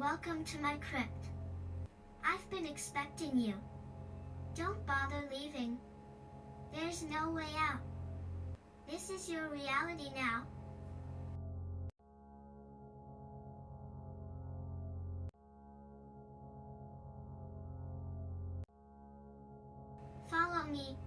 Welcome to my crypt. I've been expecting you. Don't bother leaving. There's no way out. This is your reality now. Follow me.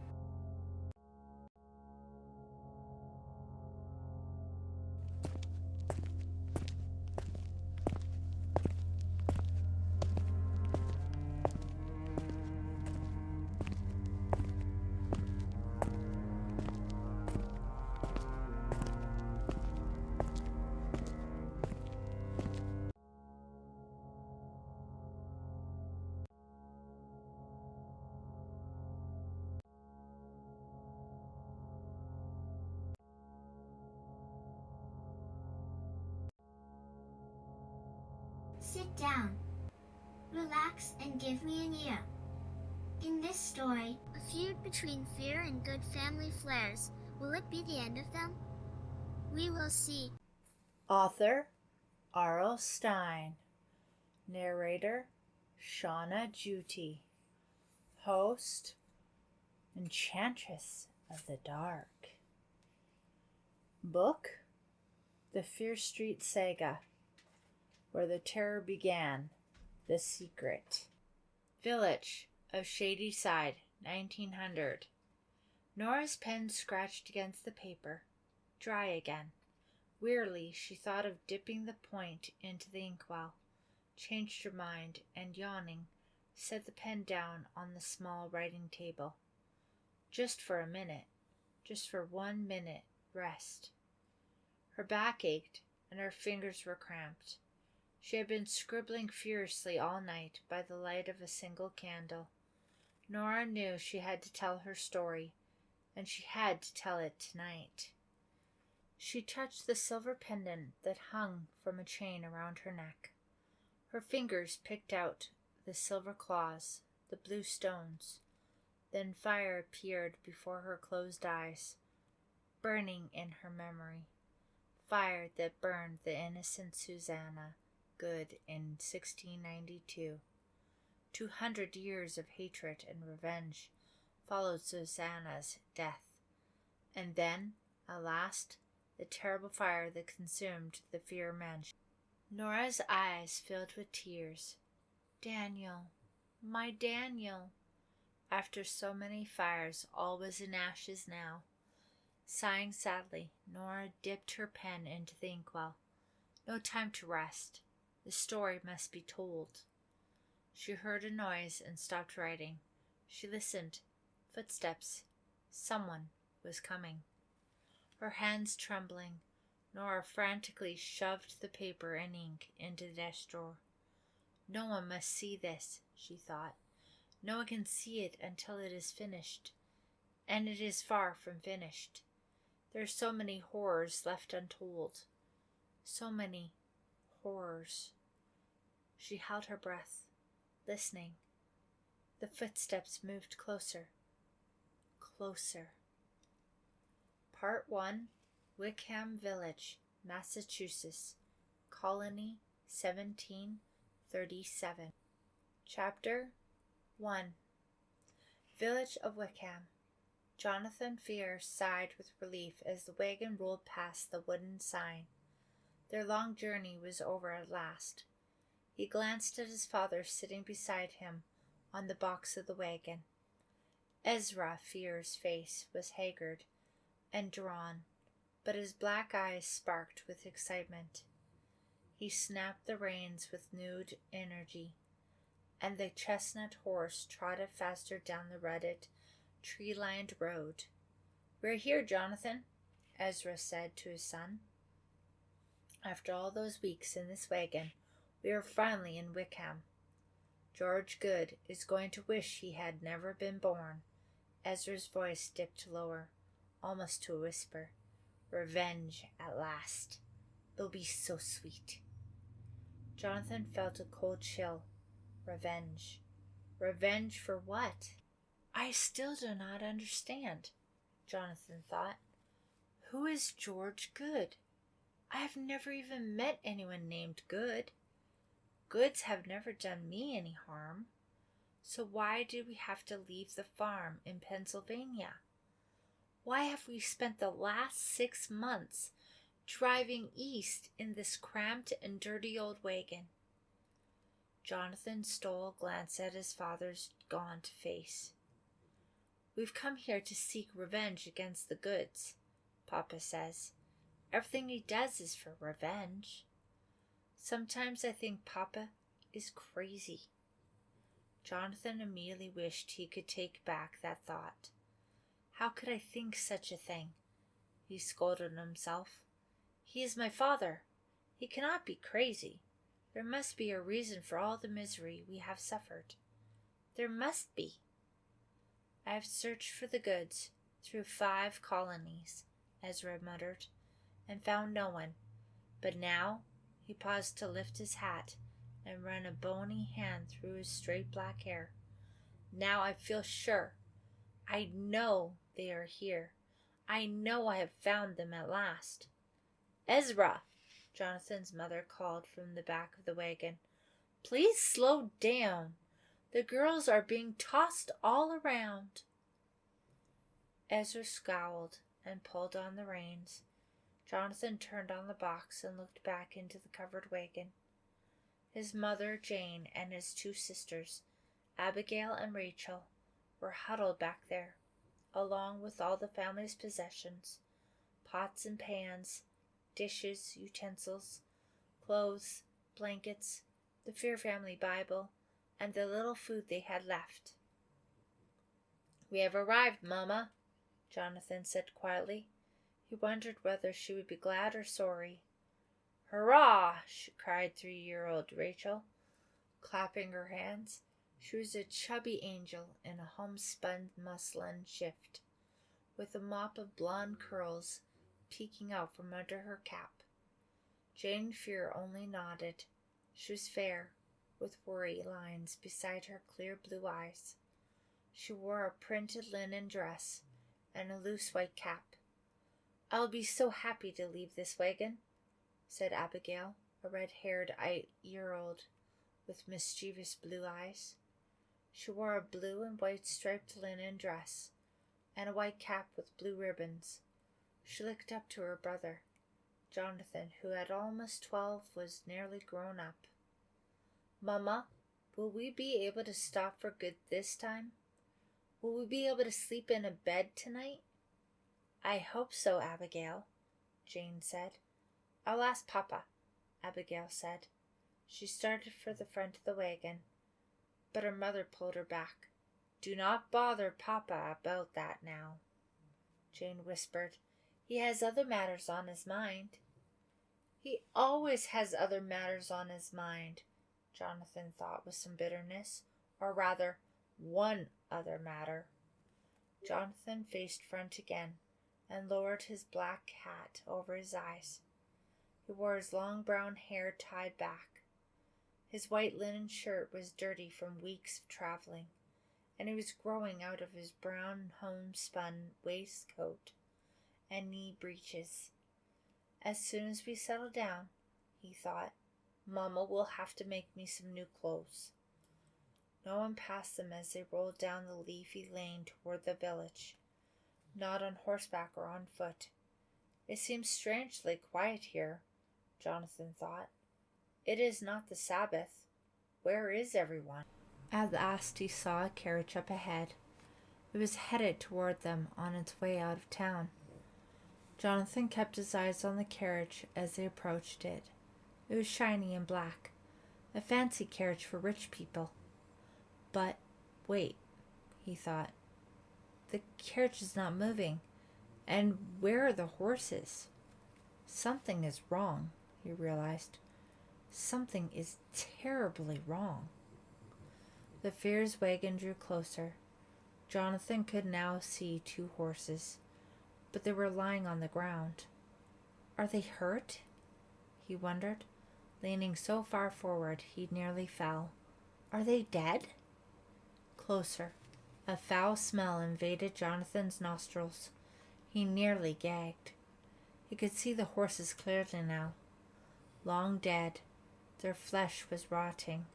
Sit down, relax, and give me an ear. In this story, a feud between Fier and good family flares. Will it be the end of them? We will see. Author r.l.stine. Narrator Shaunna Juuti. Host Enchantress of the Dark. Book The Fier Street Saga, Where the Terror Began, The Secret. Village of Shady Side, 1900. Nora's pen scratched against the paper. Dry again. Wearily, she thought of dipping the point into the inkwell, changed her mind, and yawning, set the pen down on the small writing table. Just for a minute, just for 1 minute, rest. Her back ached, and her fingers were cramped. She had been scribbling furiously all night by the light of a single candle. Nora knew she had to tell her story, and she had to tell it tonight. She touched the silver pendant that hung from a chain around her neck. Her fingers picked out the silver claws, the blue stones. Then fire appeared before her closed eyes, burning in her memory. Fire that burned the innocent Susanna good in 1692. 200 years of hatred and revenge followed Susanna's death. And then, at last, the terrible fire that consumed the Fier mansion. Nora's eyes filled with tears. Daniel, my Daniel. After so many fires, all was in ashes now. Sighing sadly, Nora dipped her pen into the inkwell. No time to rest. The story must be told. She heard a noise and stopped writing. She listened. Footsteps. Someone was coming. Her hands trembling, Nora frantically shoved the paper and ink into the desk drawer. No one must see this, she thought. No one can see it until it is finished. And it is far from finished. There are so many horrors left untold. So many horrors. She held her breath, listening. The footsteps moved closer. Closer. Part 1, Wickham Village, Massachusetts, Colony 1737. Chapter 1. Village of Wickham. Jonathan Fier sighed with relief as the wagon rolled past the wooden sign. Their long journey was over at last. He glanced at his father sitting beside him on the box of the wagon. Ezra Fier's face was haggard and drawn, but his black eyes sparked with excitement. He snapped the reins with new energy, and the chestnut horse trotted faster down the rutted, tree-lined road. "We're here, Jonathan," Ezra said to his son. "After all those weeks in this wagon, we are finally in Wickham. George Good is going to wish he had never been born." Ezra's voice dipped lower, almost to a whisper. "Revenge at last. It'll be so sweet." Jonathan felt a cold chill. Revenge. Revenge for what? "I still do not understand," Jonathan thought. "Who is George Good? I have never even met anyone named Good." goods have never done me any harm. So why did we have to leave the farm in Pennsylvania? Why have we spent the last 6 months driving east in this cramped and dirty old wagon? Jonathan stole a glance at his father's gaunt face. We've come here to seek revenge against the goods, Papa says. Everything he does is for revenge. Sometimes I think Papa is crazy. Jonathan immediately wished he could take back that thought. How could I think such a thing? He scolded himself. He is my father. He cannot be crazy. There must be a reason for all the misery we have suffered. There must be. I have searched for the goods through 5 colonies, Ezra muttered, and found no one. But now he paused to lift his hat and run a bony hand through his straight black hair. Now I feel sure. I know they are here. I know I have found them at last. Ezra, Jonathan's mother called from the back of the wagon. Please slow down. The girls are being tossed all around. Ezra scowled and pulled on the reins. Jonathan turned on the box and looked back into the covered wagon. His mother, Jane, and his 2 sisters, Abigail and Rachel, were huddled back there, along with all the family's possessions, pots and pans, dishes, utensils, clothes, blankets, the Fier family Bible, and the little food they had left. We have arrived, Mama, Jonathan said quietly. He wondered whether she would be glad or sorry. Hurrah! Cried 3-year-old Rachel, clapping her hands. She was a chubby angel in a homespun muslin shift, with a mop of blonde curls peeking out from under her cap. Jane Fier only nodded. She was fair, with worry lines beside her clear blue eyes. She wore a printed linen dress and a loose white cap. I'll be so happy to leave this wagon, said Abigail, a red-haired 8-year-old with mischievous blue eyes. She wore a blue and white striped linen dress and a white cap with blue ribbons. She looked up to her brother. Jonathan, who at almost 12, was nearly grown up. Mama, will we be able to stop for good this time? Will we be able to sleep in a bed tonight? I hope so, Abigail, Jane said. I'll ask Papa, Abigail said. She started for the front of the wagon, but her mother pulled her back. Do not bother Papa about that now, Jane whispered. He has other matters on his mind. He always has other matters on his mind, Jonathan thought with some bitterness, or rather, one other matter. Jonathan faced front again and lowered his black hat over his eyes. He wore his long brown hair tied back. His white linen shirt was dirty from weeks of traveling, and he was growing out of his brown homespun waistcoat and knee breeches. As soon as we settle down, he thought, Mama will have to make me some new clothes. No one passed them as they rolled down the leafy lane toward the village, not on horseback or on foot. It seems strangely quiet here, Jonathan thought. It is not the Sabbath. Where is everyone? At last he saw a carriage up ahead. It was headed toward them on its way out of town. Jonathan kept his eyes on the carriage as they approached it. It was shiny and black, a fancy carriage for rich people. But, wait, he thought. The carriage is not moving. And where are the horses? Something is wrong, he realized. Something is terribly wrong. The Fier's wagon drew closer. Jonathan could now see 2 horses, but they were lying on the ground. Are they hurt? He wondered, leaning so far forward he nearly fell. Are they dead? Closer. A foul smell invaded Jonathan's nostrils. He nearly gagged. He could see the horses clearly now. Long dead, Their flesh was rotting,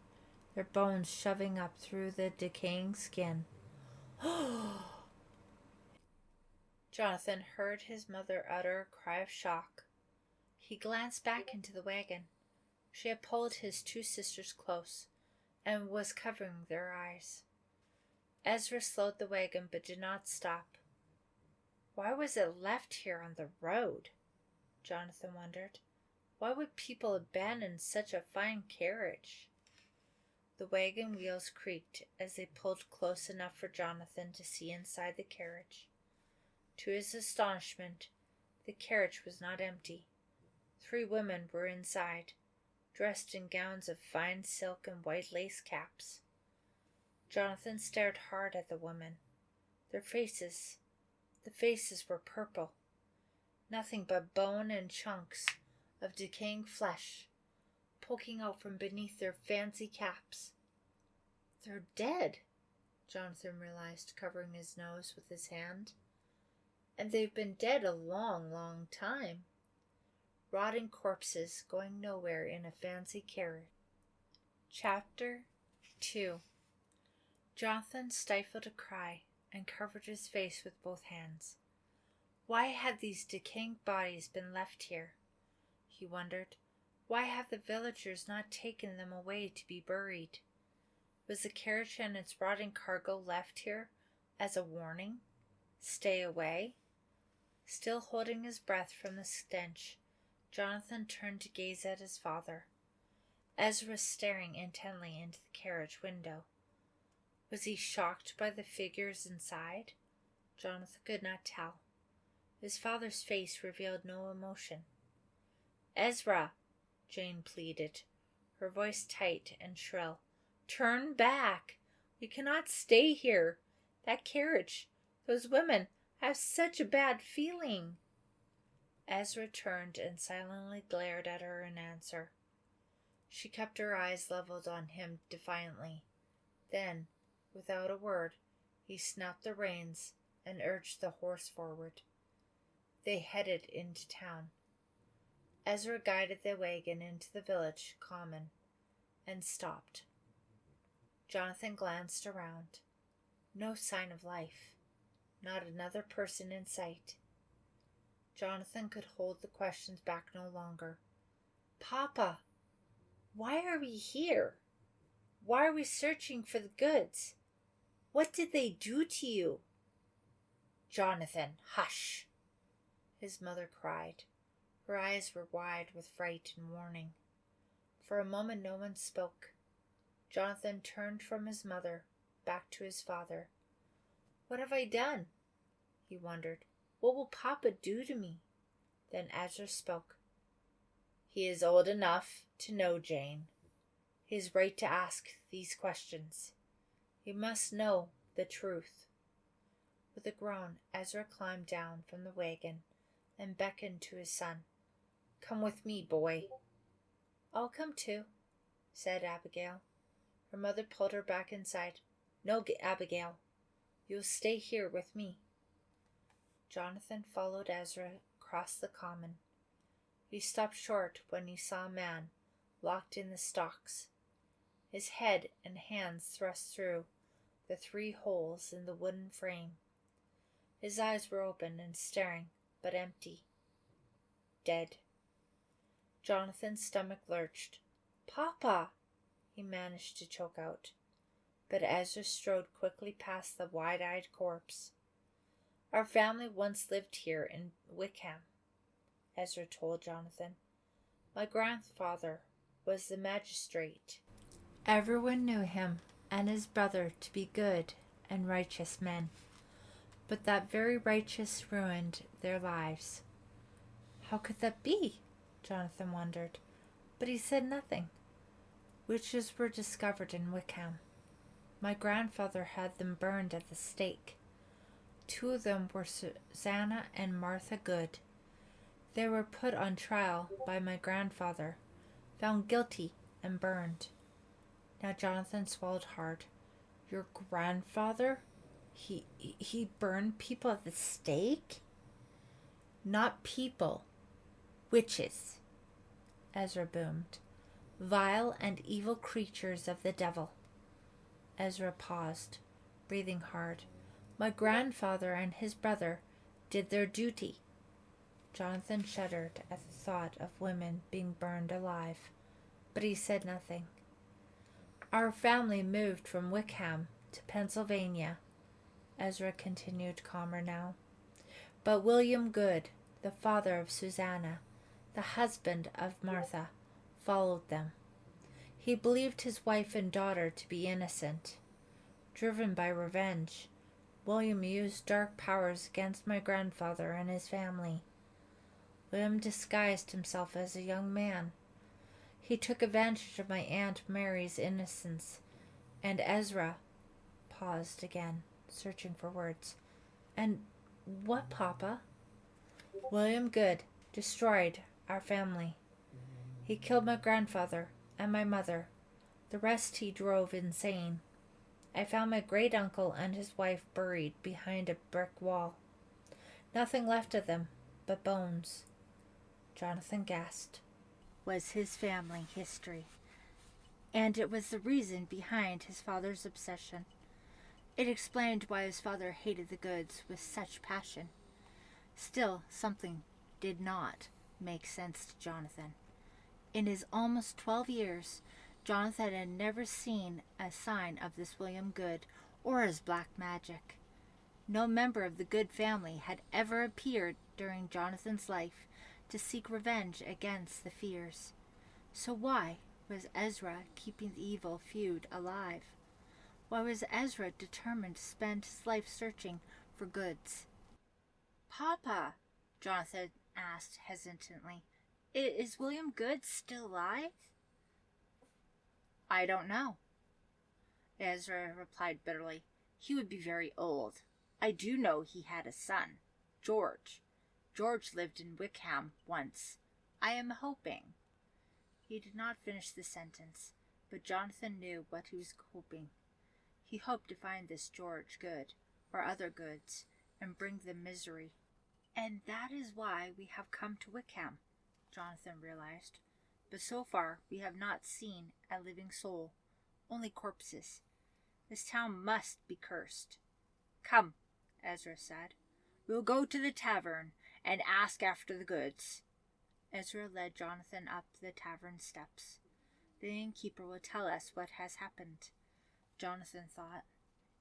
their bones shoving up through the decaying skin. Jonathan heard his mother utter a cry of shock. He glanced back into the wagon. She had pulled his two sisters close and was covering their eyes. Ezra slowed the wagon but did not stop. Why was it left here on the road? Jonathan wondered. Why would people abandon such a fine carriage? The wagon wheels creaked as they pulled close enough for Jonathan to see inside the carriage. To his astonishment, the carriage was not empty. 3 women were inside, dressed in gowns of fine silk and white lace caps. Jonathan stared hard at the women. The faces were purple. Nothing but bone and chunks of decaying flesh poking out from beneath their fancy caps. They're dead, Jonathan realized, covering his nose with his hand. And they've been dead a long, long time. Rotting corpses going nowhere in a fancy carriage. Chapter 2. Jonathan stifled a cry and covered his face with both hands. Why had these decaying bodies been left here? He wondered. Why have the villagers not taken them away to be buried? Was the carriage and its rotting cargo left here as a warning? Stay away? Still holding his breath from the stench, Jonathan turned to gaze at his father. Ezra was staring intently into the carriage window. Was he shocked by the figures inside? Jonathan could not tell. His father's face revealed no emotion. "Ezra," Jane pleaded, her voice tight and shrill. "Turn back. We cannot stay here. That carriage, those women, I have such a bad feeling." Ezra turned and silently glared at her in answer. She kept her eyes leveled on him defiantly. Then, without a word, he snapped the reins and urged the horse forward. They headed into town. Ezra guided the wagon into the village common and stopped. Jonathan glanced around. No sign of life. Not another person in sight. Jonathan could hold the questions back no longer. "Papa, why are we here? Why are we searching for the goods? What did they do to you?" "Jonathan, hush!" his mother cried. Her eyes were wide with fright and warning. For a moment no one spoke. Jonathan turned from his mother, back to his father. "What have I done?" he wondered. "What will Papa do to me?" Then Ezra spoke. "He is old enough to know, Jane. He is right to ask these questions. He must know the truth." With a groan, Ezra climbed down from the wagon and beckoned to his son. "Come with me, boy." "I'll come too," said Abigail. Her mother pulled her back inside. "No, Abigail. You'll stay here with me." Jonathan followed Ezra across the common. He stopped short when he saw a man locked in the stocks, his head and hands thrust through the 3 holes in the wooden frame. His eyes were open and staring, but empty. Dead. Jonathan's stomach lurched. "Papa!" he managed to choke out. But Ezra strode quickly past the wide-eyed corpse. "Our family once lived here in Wickham," Ezra told Jonathan. "My grandfather was the magistrate. Everyone knew him and his brother to be good and righteous men. But that very righteous ruined their lives." How could that be? Jonathan wondered. But he said nothing. Witches were discovered in Wickham. My grandfather had them burned at the stake. 2 of them were Susanna and Martha Good. They were put on trial by my grandfather, found guilty, and burned. Now Jonathan swallowed hard. "Your grandfather? He burned people at the stake?" "Not people. Witches," Ezra boomed. vile and evil creatures of the devil. Ezra paused, breathing hard. My grandfather and his brother did their duty. Jonathan shuddered at the thought of women being burned alive, but he said nothing. Our family moved from Wickham to Pennsylvania, Ezra continued, calmer now. But William Good, the father of Susanna, the husband of Martha, followed them. He believed his wife and daughter to be innocent. Driven by revenge, William used dark powers against my grandfather and his family. William disguised himself as a young man. He took advantage of my Aunt Mary's innocence, and Ezra paused again, searching for words. And what, Papa? William Good destroyed our family. He killed my grandfather and my mother. The rest he drove insane. I found my great-uncle and his wife buried behind a brick wall. Nothing left of them but bones. Jonathan gasped. Was his family history, and it was the reason behind his father's obsession. It explained why his father hated the Goods with such passion. Still, something did not make sense to Jonathan. In his almost 12 years, Jonathan had never seen a sign of this William Good or his black magic. No member of the Good family had ever appeared during Jonathan's life to seek revenge against the Fiers. So why was Ezra keeping the evil feud alive? Why was Ezra determined to spend his life searching for Goods? Papa, Jonathan asked hesitantly, is William Good still alive? I don't know, Ezra replied bitterly. He would be very old. I do know he had a son, George. George lived in Wickham once. I am hoping. He did not finish the sentence, but Jonathan knew what he was hoping. He hoped to find this George Good, or other Goods, and bring them misery. And that is why we have come to Wickham, Jonathan realized. But so far we have not seen a living soul, only corpses. This town must be cursed. Come, Ezra said. We'll go to the tavern and ask after the Goods. Ezra led Jonathan up the tavern steps. The innkeeper will tell us what has happened, Jonathan thought.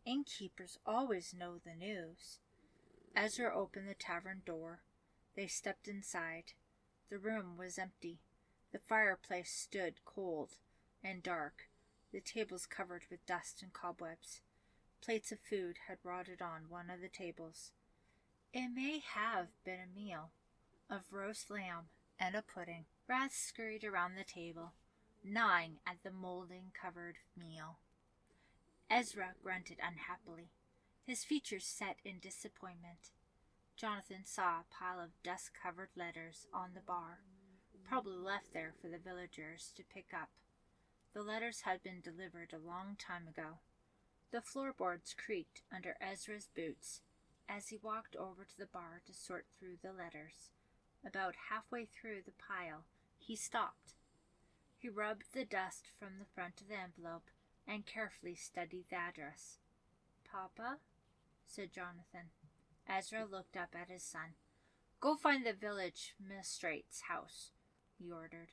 Innkeepers always know the news. Ezra opened the tavern door. They stepped inside. The room was empty. The fireplace stood cold and dark, the tables covered with dust and cobwebs. Plates of food had rotted on one of the tables. It may have been a meal of roast lamb and a pudding. Rats scurried around the table, gnawing at the molding-covered meal. Ezra grunted unhappily, his features set in disappointment. Jonathan saw a pile of dust-covered letters on the bar, probably left there for the villagers to pick up. The letters had been delivered a long time ago. The floorboards creaked under Ezra's boots as he walked over to the bar to sort through the letters. About halfway through the pile, he stopped. He rubbed the dust from the front of the envelope and carefully studied the address. Papa? Said Jonathan. Ezra looked up at his son. Go find the village magistrate's house, he ordered.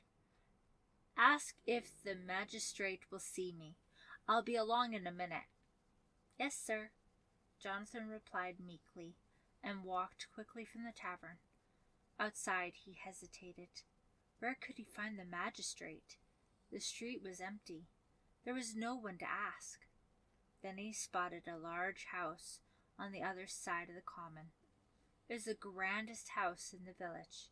Ask if the magistrate will see me. I'll be along in a minute. Yes, sir, Jonathan replied meekly, and walked quickly from the tavern. Outside he hesitated. Where could he find the magistrate? The street was empty. There was no one to ask. Then he spotted a large house on the other side of the common. It was the grandest house in the village,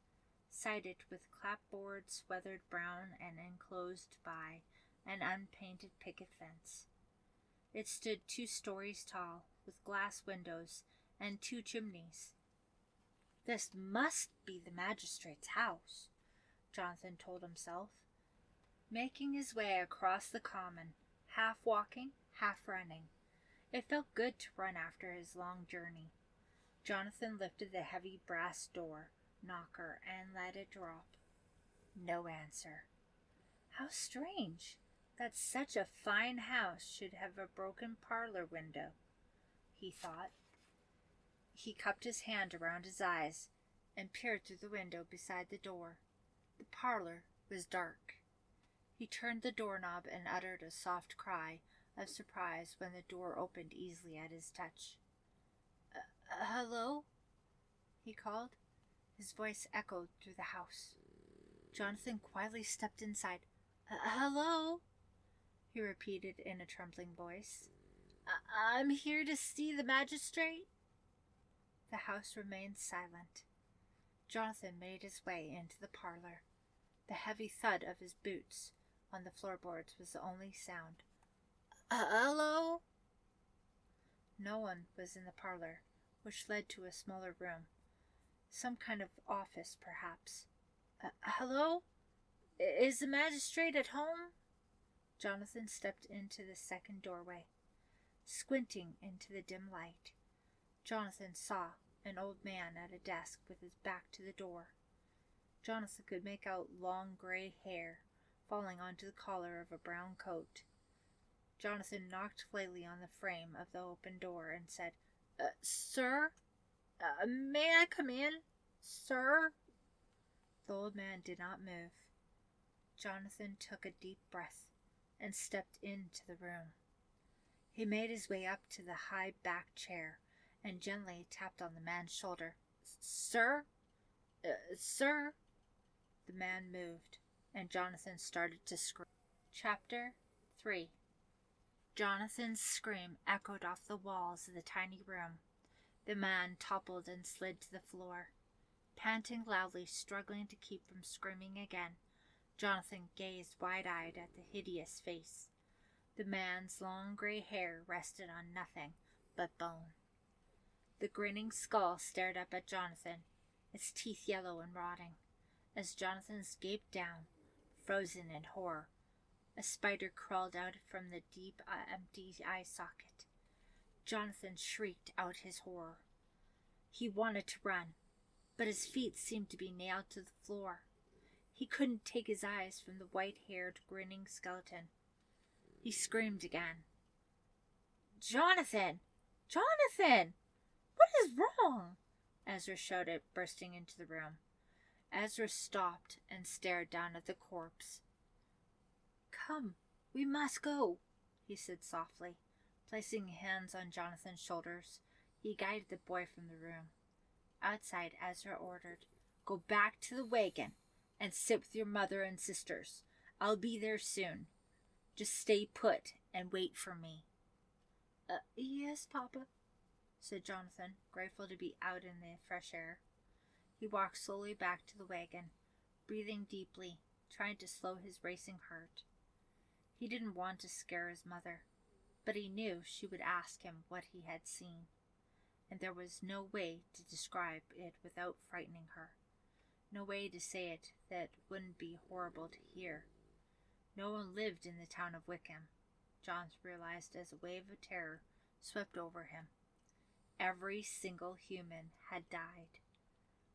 sided with clapboards, weathered brown and enclosed by an unpainted picket fence. It stood 2 stories tall, with glass windows and 2 chimneys. This must be the magistrate's house, Jonathan told himself, making his way across the common, half walking, half running. It felt good to run after his long journey. Jonathan lifted the heavy brass door knocker and let it drop. No answer. How strange that such a fine house should have a broken parlor window, he thought. He cupped his hand around his eyes and peered through the window beside the door. The parlor was dark. He turned the doorknob and uttered a soft cry of surprise when the door opened easily at his touch. Hello? He called. His voice echoed through the house. Jonathan quietly stepped inside. Hello? He repeated in a trembling voice. I'm here to see the magistrate. The house remained silent. Jonathan made his way into the parlor. The heavy thud of his boots on the floorboards was the only sound. Hello? No one was in the parlor, which led to a smaller room. Some kind of office, perhaps. Hello? Is the magistrate at home? Jonathan stepped into the second doorway. Squinting into the dim light, Jonathan saw an old man at a desk with his back to the door. Jonathan could make out long gray hair falling onto the collar of a brown coat. Jonathan knocked lightly on the frame of the open door and said, Sir? May I come in, sir? The old man did not move. Jonathan took a deep breath and stepped into the room. He made his way up to the high back chair and gently tapped on the man's shoulder. Sir? Sir? The man moved, and Jonathan started to scream. Chapter 3. Jonathan's scream echoed off the walls of the tiny room. The man toppled and slid to the floor. Panting loudly, struggling to keep from screaming again, Jonathan gazed wide-eyed at the hideous face. The man's long gray hair rested on nothing but bone. The grinning skull stared up at Jonathan, its teeth yellow and rotting. As Jonathan gaped down, frozen in horror, a spider crawled out from the deep, empty eye socket. Jonathan shrieked out his horror. He wanted to run, but his feet seemed to be nailed to the floor. He couldn't take his eyes from the white-haired, grinning skeleton. He screamed again. Jonathan! Jonathan! What is wrong? Ezra shouted, bursting into the room. Ezra stopped and stared down at the corpse. Come, we must go, he said softly. Placing hands on Jonathan's shoulders, he guided the boy from the room. Outside, Ezra ordered, Go back to the wagon and sit with your mother and sisters. I'll be there soon. Just stay put and wait for me. Yes, Papa, said Jonathan, grateful to be out in the fresh air. He walked slowly back to the wagon, breathing deeply, trying to slow his racing heart. He didn't want to scare his mother, but he knew she would ask him what he had seen, and there was no way to describe it without frightening her. No way to say it that wouldn't be horrible to hear. No one lived in the town of Wickham, John realized as a wave of terror swept over him. Every single human had died.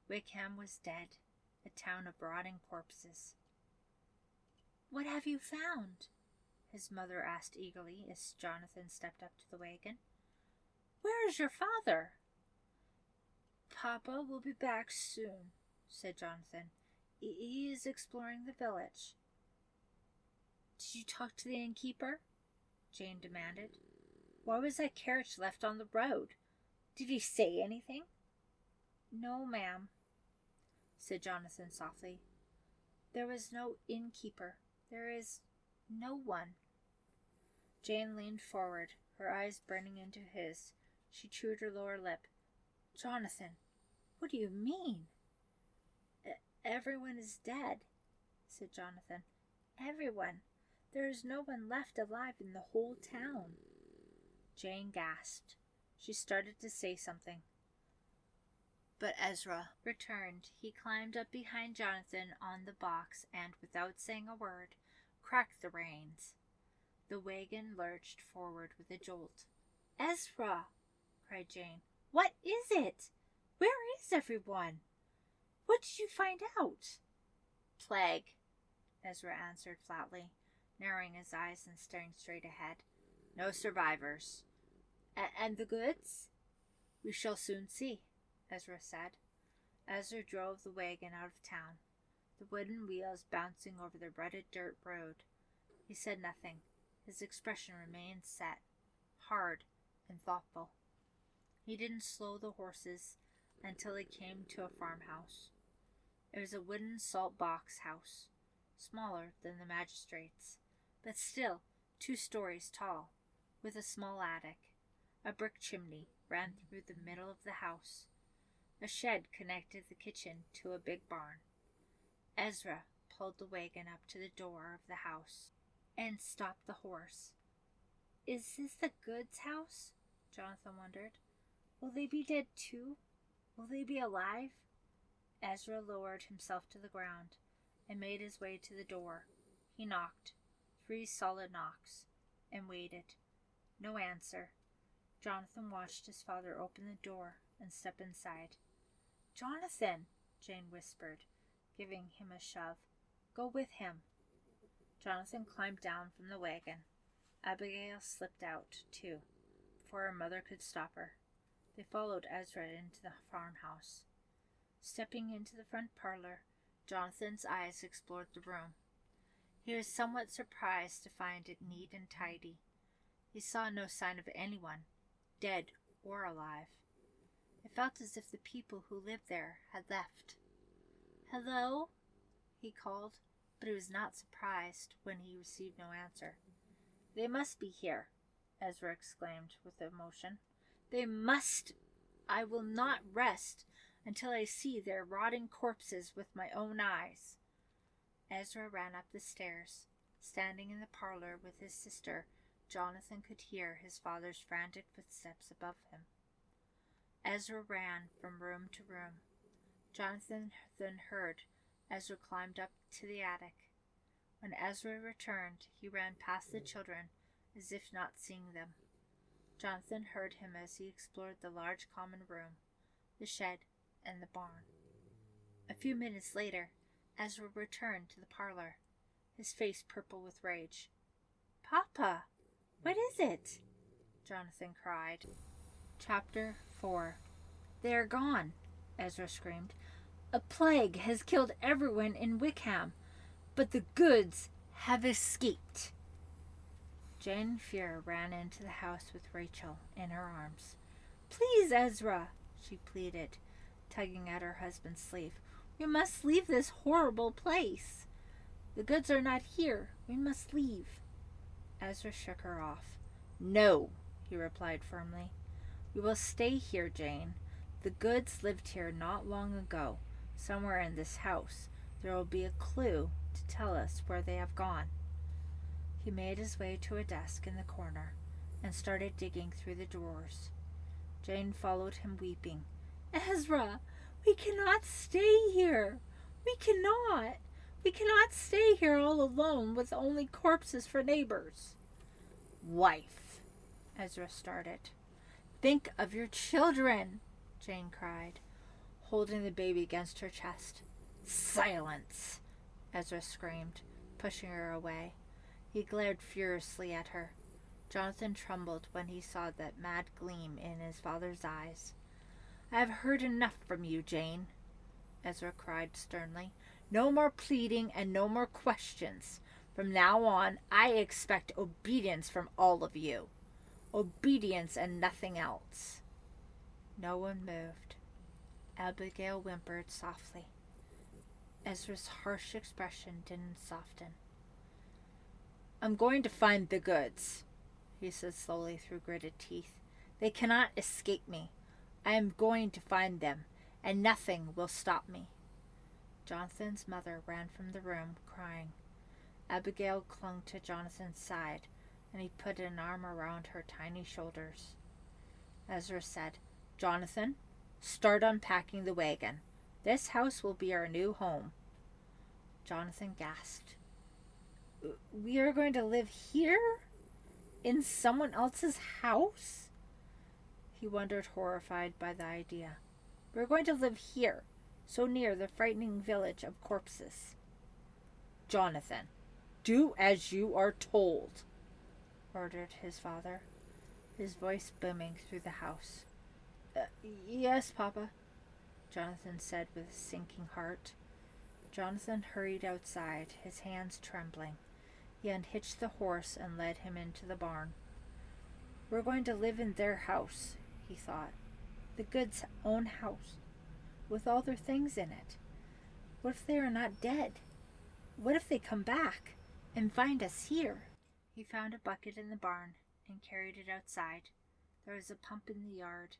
Wickham was dead, a town of rotting corpses. What have you found? His mother asked eagerly as Jonathan stepped up to the wagon. Where is your father? Papa will be back soon, said Jonathan. He is exploring the village. Did you talk to the innkeeper? Jane demanded. Why was that carriage left on the road? Did he say anything? No, ma'am, said Jonathan softly. There was no innkeeper. There is no one. Jane leaned forward, her eyes burning into his. She chewed her lower lip. Jonathan, what do you mean? Everyone is dead, said Jonathan. Everyone. There is no one left alive in the whole town. Jane gasped. She started to say something, but Ezra returned. He climbed up behind Jonathan on the box and, without saying a word, cracked the reins. The wagon lurched forward with a jolt. Ezra! Cried Jane. What is it? Where is everyone? What did you find out? Plague, Ezra answered flatly, narrowing his eyes and staring straight ahead. No survivors. And the goods? We shall soon see, Ezra said. Ezra drove the wagon out of town, the wooden wheels bouncing over the rutted dirt road. He said nothing. His expression remained set, hard, and thoughtful. He didn't slow the horses until he came to a farmhouse. It was a wooden salt box house, smaller than the magistrate's, but still 2 stories tall, with a small attic. A brick chimney ran through the middle of the house. A shed connected the kitchen to a big barn. Ezra pulled the wagon up to the door of the house and stopped the horse. Is this the goods house? Jonathan wondered. Will they be dead too? Will they be alive? Ezra lowered himself to the ground and made his way to the door. He knocked, 3 solid knocks, and waited. No answer. Jonathan watched his father open the door and step inside. Jonathan, Jane whispered, giving him a shove. Go with him. Jonathan climbed down from the wagon. Abigail slipped out, too, before her mother could stop her. They followed Ezra into the farmhouse. Stepping into the front parlor, Jonathan's eyes explored the room. He was somewhat surprised to find it neat and tidy. He saw no sign of anyone, dead or alive. It felt as if the people who lived there had left. Hello? He called, but he was not surprised when he received no answer. They must be here, Ezra exclaimed with emotion. They must. I will not rest until I see their rotting corpses with my own eyes. Ezra ran up the stairs. Standing in the parlor with his sister, Jonathan could hear his father's frantic footsteps above him. Ezra ran from room to room. Jonathan then heard Ezra climbed up to the attic. When Ezra returned, he ran past the children as if not seeing them. Jonathan heard him as he explored the large common room, the shed, and the barn. A few minutes later, Ezra returned to the parlor, his face purple with rage. Papa, what is it? Jonathan cried. Chapter 4. They are gone, Ezra screamed. A plague has killed everyone in Wickham, but the goods have escaped. Jane and Fier ran into the house with Rachel in her arms. Please, Ezra, she pleaded, tugging at her husband's sleeve. We must leave this horrible place. The goods are not here. We must leave. Ezra shook her off. No, he replied firmly. We will stay here, Jane. The goods lived here not long ago. Somewhere in this house there will be a clue to tell us where they have gone. He made his way to a desk in the corner and started digging through the drawers. Jane followed him weeping. Ezra, we cannot stay here. We cannot. We cannot stay here all alone with only corpses for neighbors. Wife, Ezra started. Think of your children, Jane cried, holding the baby against her chest. Silence, Ezra screamed, pushing her away. He glared furiously at her. Jonathan trembled when he saw that mad gleam in his father's eyes. I have heard enough from you, Jane, Ezra cried sternly. No more pleading and no more questions. From now on, I expect obedience from all of you. Obedience and nothing else. No one moved. Abigail whimpered softly. Ezra's harsh expression didn't soften. I'm going to find the goods, he said slowly through gritted teeth. They cannot escape me. I am going to find them, and nothing will stop me. Jonathan's mother ran from the room, crying. Abigail clung to Jonathan's side, and he put an arm around her tiny shoulders. Ezra said, Jonathan, start unpacking the wagon. This house will be our new home. Jonathan gasped. We are going to live here? In someone else's house? He wondered, horrified by the idea. We're going to live here, so near the frightening village of corpses. Jonathan, do as you are told, ordered his father, his voice booming through the house. Yes, Papa, Jonathan said with a sinking heart. Jonathan hurried outside, his hands trembling. He unhitched the horse and led him into the barn. We're going to live in their house, he thought. The Goods' own house, with all their things in it. What if they are not dead? What if they come back and find us here? He found a bucket in the barn and carried it outside. There was a pump in the yard.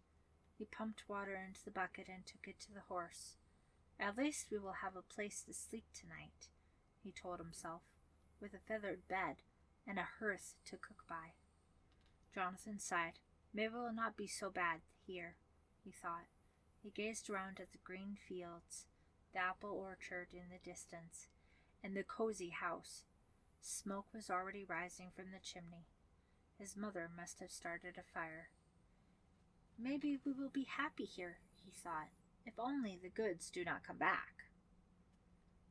He pumped water into the bucket and took it to the horse. At least we will have a place to sleep tonight, he told himself, with a feathered bed and a hearth to cook by. Jonathan sighed. Maybe it will not be so bad here, he thought. He gazed around at the green fields, the apple orchard in the distance, and the cozy house. Smoke was already rising from the chimney. His mother must have started a fire. Maybe we will be happy here, he thought, if only the Goods do not come back.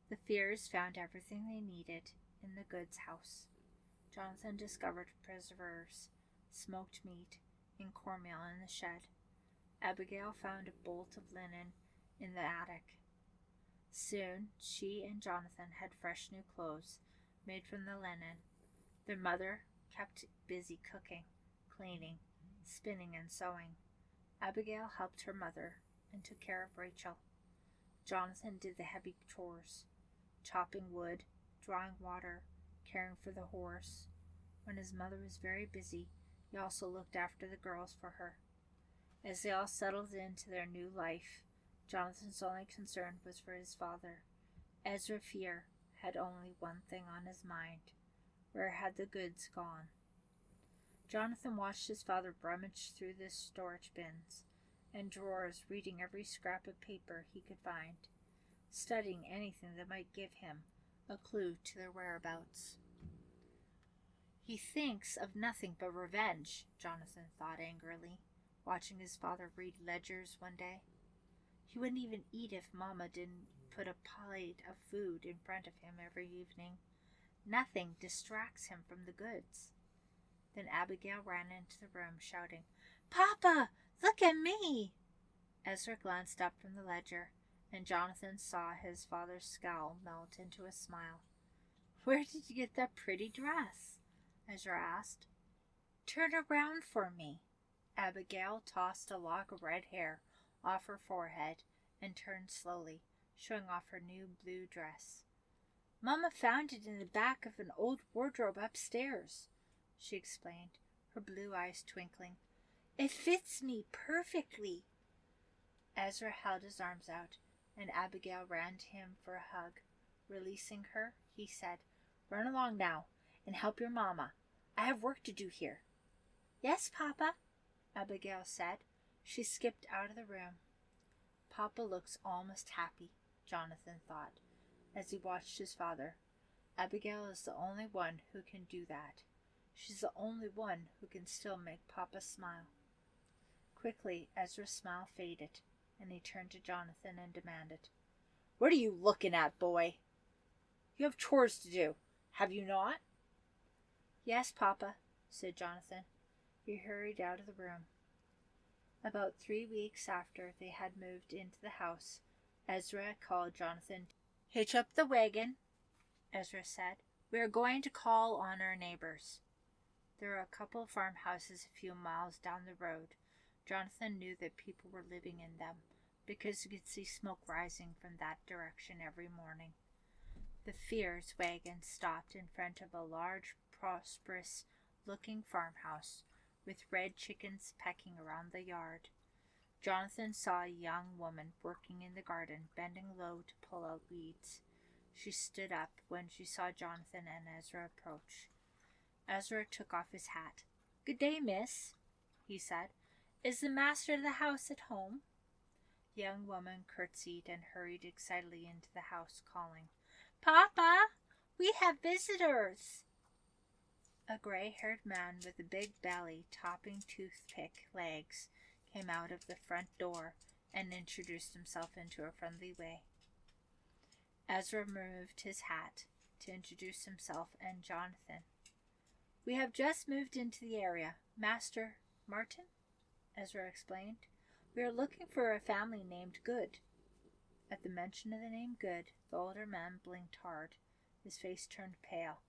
The Fiers found everything they needed in the Goods' house. Jonathan discovered preserves, smoked meat, and cornmeal in the shed. Abigail found a bolt of linen in the attic. Soon she and Jonathan had fresh new clothes made from the linen. Their mother kept busy cooking, cleaning, spinning, and sewing. Abigail helped her mother and took care of Rachel. Jonathan did the heavy chores, chopping wood, drawing water, caring for the horse. When his mother was very busy, he also looked after the girls for her. As they all settled into their new life, Jonathan's only concern was for his father. Ezra Fier had only one thing on his mind. Where had the Goods gone? Jonathan watched his father rummage through the storage bins and drawers, reading every scrap of paper he could find, studying anything that might give him a clue to their whereabouts. He thinks of nothing but revenge, Jonathan thought angrily, watching his father read ledgers one day. He wouldn't even eat if Mama didn't put a plate of food in front of him every evening. Nothing distracts him from the Goods. Then Abigail ran into the room, shouting, "Papa, look at me!" Ezra glanced up from the ledger, and Jonathan saw his father's scowl melt into a smile. "Where did you get that pretty dress?" Ezra asked. "Turn around for me." Abigail tossed a lock of red hair off her forehead and turned slowly, showing off her new blue dress. "Mama found it in the back of an old wardrobe upstairs," she explained, her blue eyes twinkling. "It fits me perfectly." Ezra held his arms out, and Abigail ran to him for a hug. Releasing her, he said, "Run along now, and help your Mama. I have work to do here." "Yes, Papa," Abigail said. She skipped out of the room. Papa looks almost happy, Jonathan thought, as he watched his father. Abigail is the only one who can do that. She's the only one who can still make Papa smile. Quickly, Ezra's smile faded, and he turned to Jonathan and demanded, "What are you looking at, boy? You have chores to do, have you not?" "Yes, Papa," said Jonathan. He hurried out of the room. About 3 weeks after they had moved into the house, Ezra called Jonathan. "Hitch up the wagon," Ezra said. "We are going to call on our neighbors." There were a couple of farmhouses a few miles down the road. Jonathan knew that people were living in them, because he could see smoke rising from that direction every morning. The Fiers' wagon stopped in front of a large, prosperous-looking farmhouse, with red chickens pecking around the yard. Jonathan saw a young woman working in the garden, bending low to pull out weeds. She stood up when she saw Jonathan and Ezra approach. Ezra took off his hat. "Good day, miss," he said. "Is the master of the house at home?" The young woman curtsied and hurried excitedly into the house, calling, "Papa, we have visitors." A gray-haired man with a big belly topping toothpick legs came out of the front door and introduced himself into a friendly way. Ezra removed his hat to introduce himself and Jonathan. "We have just moved into the area. Master Martin," Ezra explained. "We are looking for a family named Good." At the mention of the name Good, the older man blinked hard. His face turned pale.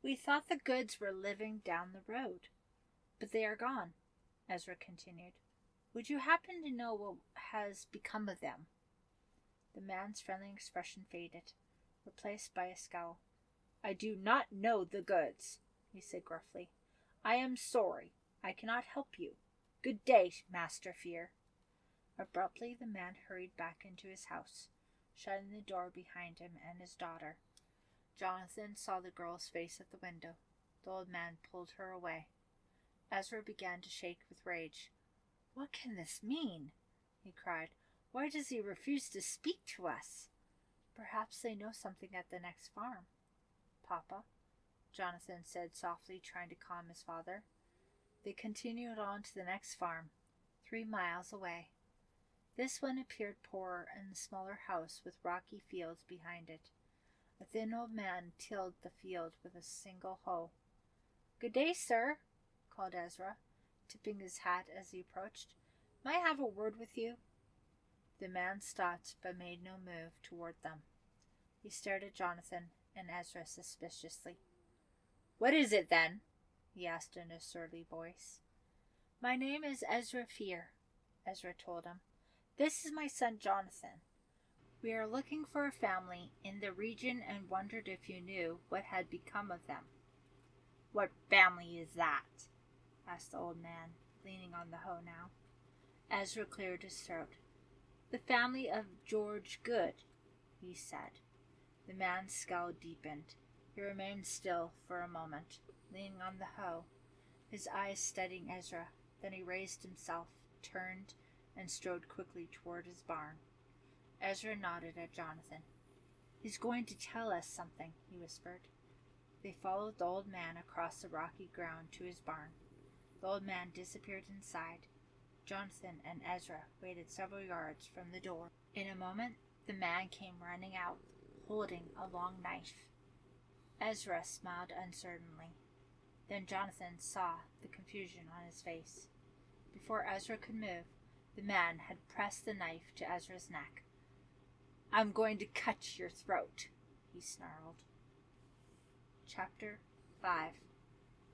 "We thought the Goods were living down the road, but they are gone," Ezra continued. "Would you happen to know what has become of them?" The man's friendly expression faded, replaced by a scowl. "I do not know the Goods," he said gruffly. "I am sorry. I cannot help you. Good day, Master Fier." Abruptly, the man hurried back into his house, shutting the door behind him and his daughter. Jonathan saw the girl's face at the window. The old man pulled her away. Ezra began to shake with rage. "What can this mean?" he cried. "Why does he refuse to speak to us?" "Perhaps they know something at the next farm, Papa," Jonathan said softly, trying to calm his father. They continued on to the next farm, 3 miles away. This one appeared poorer and a smaller house with rocky fields behind it. A thin old man tilled the field with a single hoe. "Good day, sir," called Ezra, tipping his hat as he approached. "May I have a word with you?" The man stopped but made no move toward them. He stared at Jonathan and Ezra suspiciously. "What is it, then?" he asked in a surly voice. "My name is Ezra Fier," Ezra told him. "This is my son Jonathan. We are looking for a family in the region and wondered if you knew what had become of them." "What family is that?" asked the old man, leaning on the hoe now. Ezra cleared his throat. "The family of George Good," he said. The man's scowl deepened. He remained still for a moment, leaning on the hoe, his eyes studying Ezra. Then he raised himself, turned, and strode quickly toward his barn. Ezra nodded at Jonathan. "He's going to tell us something," he whispered. They followed the old man across the rocky ground to his barn. The old man disappeared inside. Jonathan and Ezra waited several yards from the door. In a moment, the man came running out, holding a long knife. Ezra smiled uncertainly. Then Jonathan saw the confusion on his face. Before Ezra could move, the man had pressed the knife to Ezra's neck. "I'm going to cut your throat," he snarled. Chapter 5.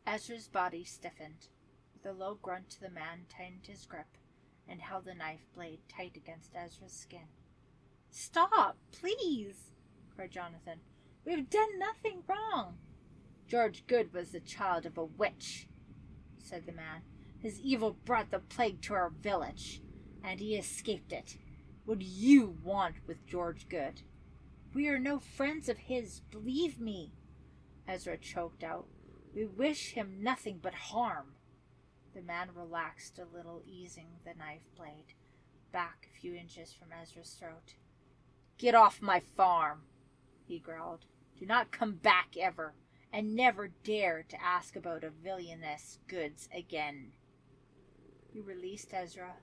Ezra's body stiffened. With a low grunt, the man tightened his grip and held the knife blade tight against Ezra's skin. "Stop, please!" cried Jonathan. "We've done nothing wrong." "George Good was the child of a witch," said the man. "His evil brought the plague to our village, and he escaped it. What do you want with George Good?" "We are no friends of his, believe me," Ezra choked out. "We wish him nothing but harm." The man relaxed a little, easing the knife blade back a few inches from Ezra's throat. "Get off my farm," he growled. "Do not come back ever, and never dare to ask about a villainous Goods again." He released Ezra.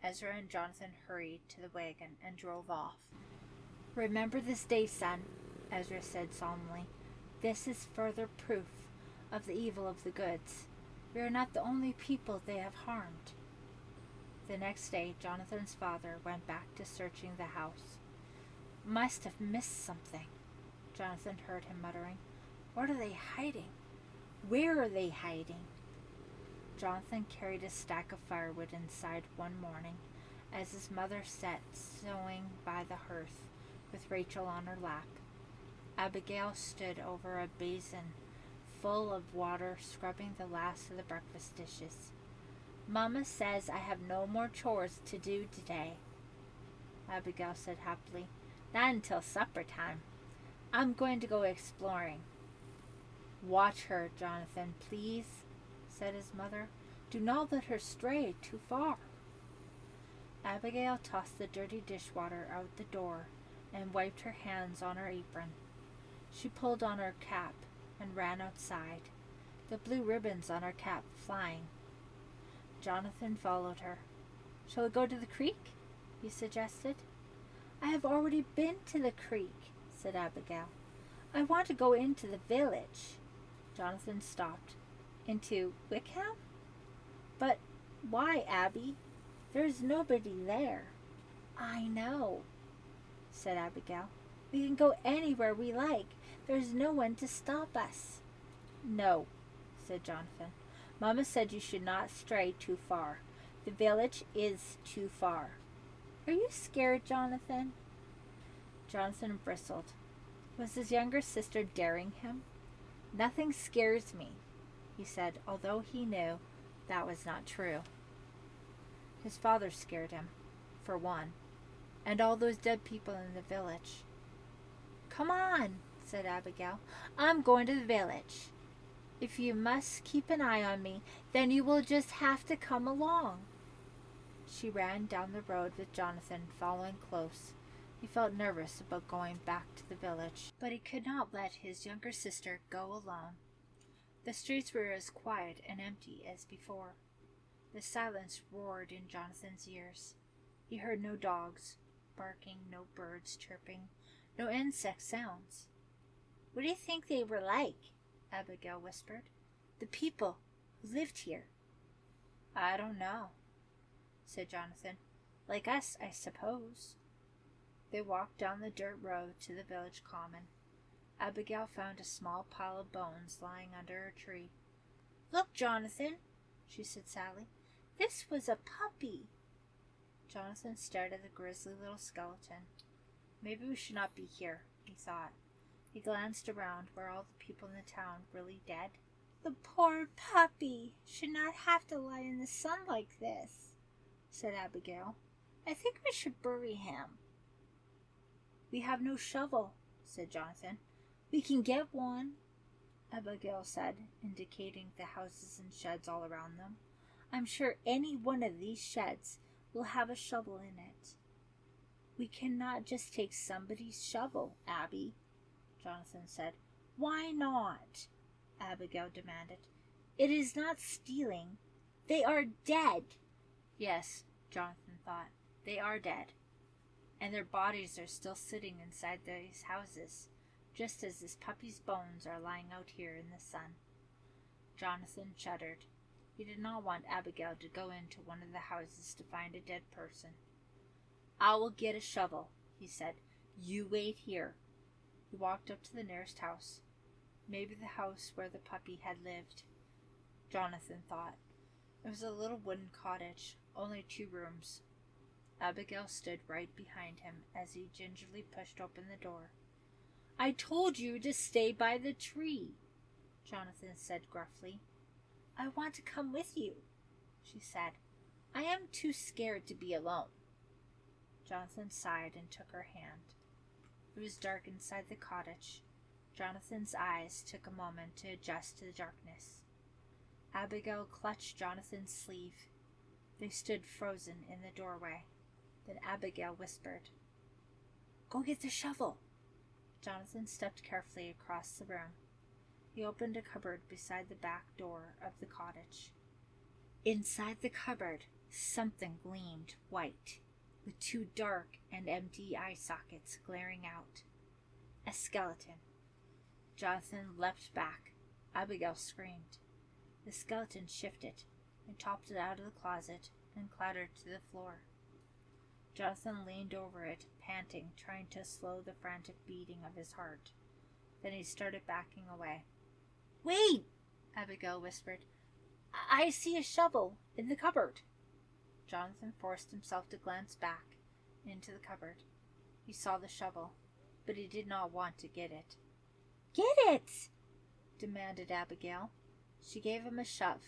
Ezra and Jonathan hurried to the wagon and drove off. "Remember this day, son," Ezra said solemnly. "This is further proof of the evil of the Goods. We are not the only people they have harmed." The next day, Jonathan's father went back to searching the house. "Must have missed something," Jonathan heard him muttering. "What are they hiding? Where are they hiding?" Jonathan carried a stack of firewood inside one morning as his mother sat sewing by the hearth with Rachel on her lap. Abigail stood over a basin full of water, scrubbing the last of the breakfast dishes. "Mama says I have no more chores to do today," Abigail said happily. "Not until supper time. I'm going to go exploring." "Watch her, Jonathan, please," said his mother. "Do not let her stray too far." Abigail tossed the dirty dishwater out the door and wiped her hands on her apron. She pulled on her cap and ran outside, the blue ribbons on her cap flying. Jonathan followed her. "Shall we go to the creek?" he suggested. "I have already been to the creek," said Abigail. I want to go into the village. Jonathan stopped. Into Wickham? But why, Abby? There's nobody there. I know, said Abigail. We can go anywhere we like. There's no one to stop us. No, said Jonathan. Mama said you should not stray too far. The village is too far. Are you scared, Jonathan? Jonathan bristled. Was his younger sister daring him? Nothing scares me, he said, although he knew that was not true. His father scared him, for one, and all those dead people in the village. Come on, said Abigail. I'm going to the village. If you must keep an eye on me, then you will just have to come along. She ran down the road with Jonathan following close. He felt nervous about going back to the village, but he could not let his younger sister go alone. The streets were as quiet and empty as before. The silence roared in Jonathan's ears. He heard no dogs barking, no birds chirping, no insect sounds. What do you think they were like? Abigail whispered. The people who lived here. I don't know, said Jonathan. Like us, I suppose. They walked down the dirt road to the village common. Abigail found a small pile of bones lying under a tree. Look, Jonathan, she said sadly. This was a puppy. Jonathan stared at the grisly little skeleton. Maybe we should not be here, he thought. He glanced around. Were all the people in the town really dead? The poor puppy should not have to lie in the sun like this, said Abigail. I think we should bury him. We have no shovel, said Jonathan. We can get one, Abigail said, indicating the houses and sheds all around them. I'm sure any one of these sheds will have a shovel in it. We cannot just take somebody's shovel, Abby, Jonathan said. Why not? Abigail demanded. It is not stealing. They are dead. Yes, Jonathan thought. They are dead. And their bodies are still sitting inside these houses, just as this puppy's bones are lying out here in the sun. Jonathan shuddered. He did not want Abigail to go into one of the houses to find a dead person. I will get a shovel, he said. You wait here. He walked up to the nearest house. Maybe the house where the puppy had lived. Jonathan thought. It was a little wooden cottage, only 2 rooms. Abigail stood right behind him as he gingerly pushed open the door. I told you to stay by the tree, Jonathan said gruffly. I want to come with you, she said. I am too scared to be alone. Jonathan sighed and took her hand. It was dark inside the cottage. Jonathan's eyes took a moment to adjust to the darkness. Abigail clutched Jonathan's sleeve. They stood frozen in the doorway. Then Abigail whispered, Go get the shovel. Jonathan stepped carefully across the room. He opened a cupboard beside the back door of the cottage. Inside the cupboard, something gleamed white, with 2 dark and empty eye sockets glaring out. A skeleton. Jonathan leapt back. Abigail screamed. The skeleton shifted and topped it out of the closet and clattered to the floor. Jonathan leaned over it, panting, trying to slow the frantic beating of his heart. Then he started backing away. Wait, Abigail whispered. I see a shovel in the cupboard. Jonathan forced himself to glance back into the cupboard. He saw the shovel, but he did not want to get it. Get it! Demanded Abigail. She gave him a shove.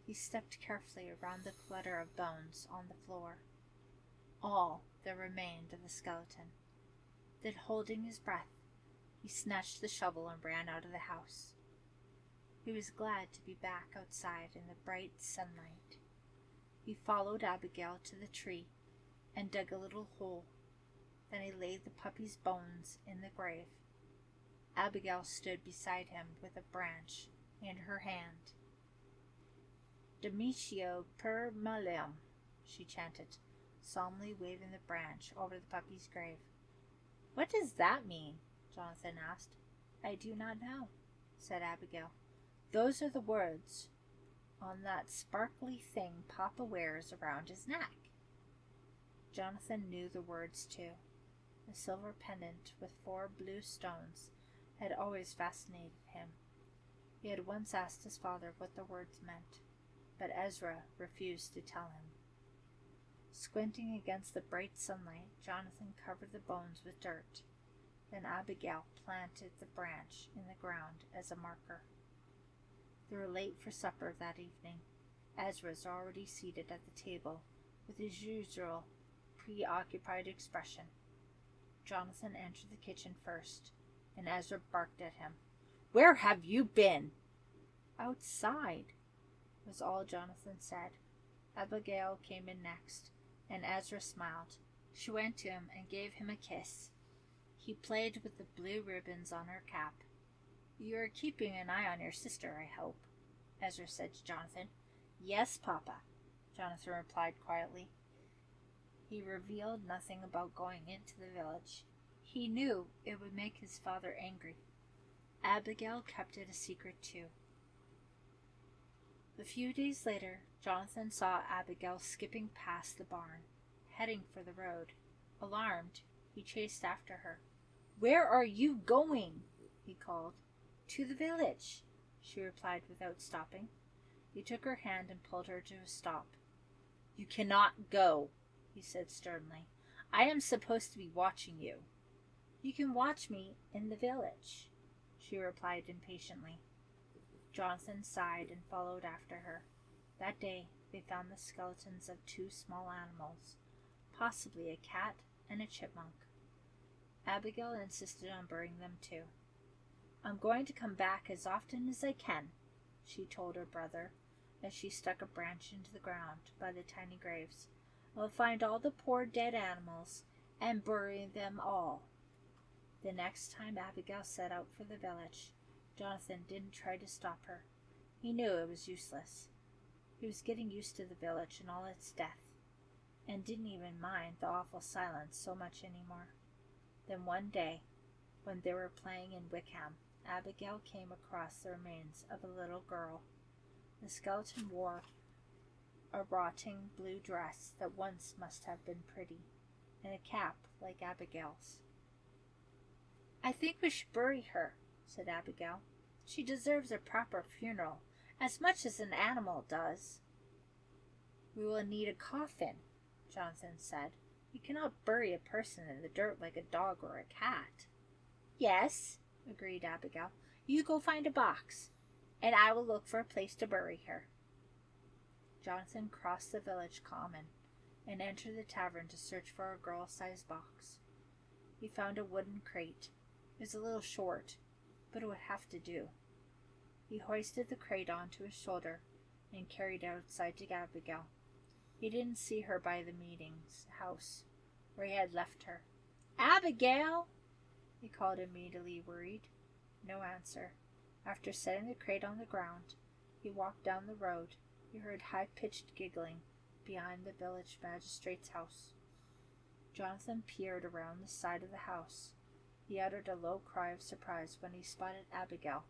He stepped carefully around the clutter of bones on the floor. All that remained of the skeleton. Then, holding his breath, he snatched the shovel and ran out of the house. He was glad to be back outside in the bright sunlight. He followed Abigail to the tree and dug a little hole. Then he laid the puppy's bones in the grave. Abigail stood beside him with a branch in her hand. Demitio per malem, she chanted, solemnly waving the branch over the puppy's grave. What does that mean? Jonathan asked. I do not know, said Abigail. Those are the words on that sparkly thing Papa wears around his neck. Jonathan knew the words too. A silver pendant with 4 blue stones had always fascinated him. He had once asked his father what the words meant, but Ezra refused to tell him. Squinting against the bright sunlight, Jonathan covered the bones with dirt. Then Abigail planted the branch in the ground as a marker. They were late for supper that evening. Ezra was already seated at the table with his usual preoccupied expression. Jonathan entered the kitchen first, and Ezra barked at him. "Where have you been?" "Outside," was all Jonathan said. Abigail came in next, and Ezra smiled. She went to him and gave him a kiss. He played with the blue ribbons on her cap. "You are keeping an eye on your sister, I hope," Ezra said to Jonathan. "Yes, Papa," Jonathan replied quietly. He revealed nothing about going into the village. He knew it would make his father angry. Abigail kept it a secret too. A few days later, Jonathan saw Abigail skipping past the barn, heading for the road. Alarmed, he chased after her. "Where are you going?" he called. "To the village," she replied without stopping. He took her hand and pulled her to a stop. "You cannot go," he said sternly. "I am supposed to be watching you." "You can watch me in the village," she replied impatiently. Jonathan sighed and followed after her. That day they found the skeletons of 2 small animals, possibly a cat and a chipmunk. Abigail insisted on burying them too. "I'm going to come back as often as I can," she told her brother as she stuck a branch into the ground by the tiny graves. "I'll find all the poor dead animals and bury them all." The next time Abigail set out for the village, Jonathan didn't try to stop her. He knew it was useless. He was getting used to the village and all its death, and didn't even mind the awful silence so much anymore. Then one day, when they were playing in Wickham, Abigail came across the remains of a little girl. The skeleton wore a rotting blue dress that once must have been pretty, and a cap like Abigail's. "I think we should bury her," said Abigail. "She deserves a proper funeral, as much as an animal does." "We will need a coffin," Jonathan said. "You cannot bury a person in the dirt like a dog or a cat." "Yes," agreed Abigail. "You go find a box, and I will look for a place to bury her." Jonathan crossed the village common and entered the tavern to search for a girl-sized box. He found a wooden crate. It was a little short, but it would have to do. He hoisted the crate onto his shoulder and carried it outside to Abigail. He didn't see her by the meeting's house, where he had left her. "Abigail!" he called immediately, worried. No answer. After setting the crate on the ground, he walked down the road. He heard high-pitched giggling behind the village magistrate's house. Jonathan peered around the side of the house. He uttered a low cry of surprise when he spotted Abigail.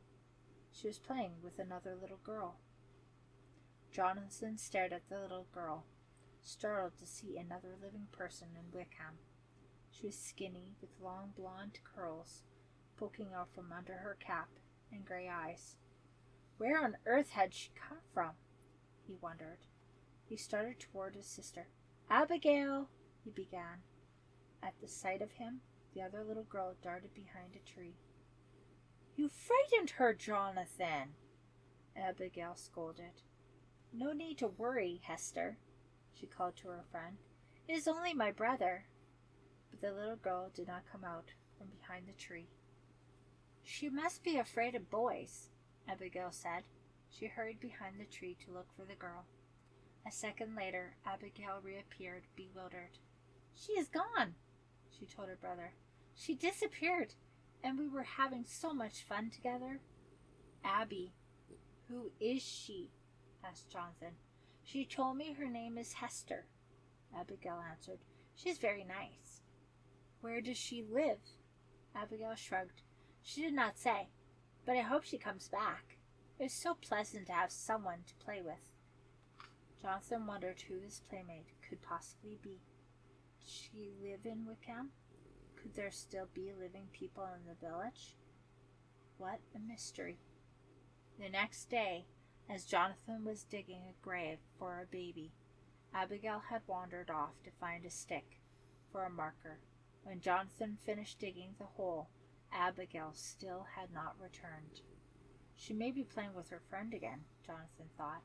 She was playing with another little girl. Jonathan stared at the little girl, startled to see another living person in Wickham. She was skinny, with long blonde curls poking out from under her cap and gray eyes. Where on earth had she come from? He wondered. He started toward his sister. "Abigail," he began. At the sight of him, the other little girl darted behind a tree. "You frightened her, Jonathan," Abigail scolded. "No need to worry, Hester," she called to her friend. "It is only my brother." But the little girl did not come out from behind the tree. "She must be afraid of boys," Abigail said. She hurried behind the tree to look for the girl. A second later, Abigail reappeared, bewildered. "She is gone," she told her brother. "She disappeared, and we were having so much fun together." "Abby, who is she?" asked Jonathan. "She told me her name is Hester," Abigail answered. "She's very nice." "Where does she live?" Abigail shrugged. She did not say, but I hope she comes back. It was so pleasant to have someone to play with. Jonathan wondered who his playmate could possibly be. Did she live in Wickham? Could there still be living people in the village? What a mystery. The next day, as Jonathan was digging a grave for a baby, Abigail had wandered off to find a stick for a marker. When Jonathan finished digging the hole, Abigail still had not returned. She may be playing with her friend again, Jonathan thought.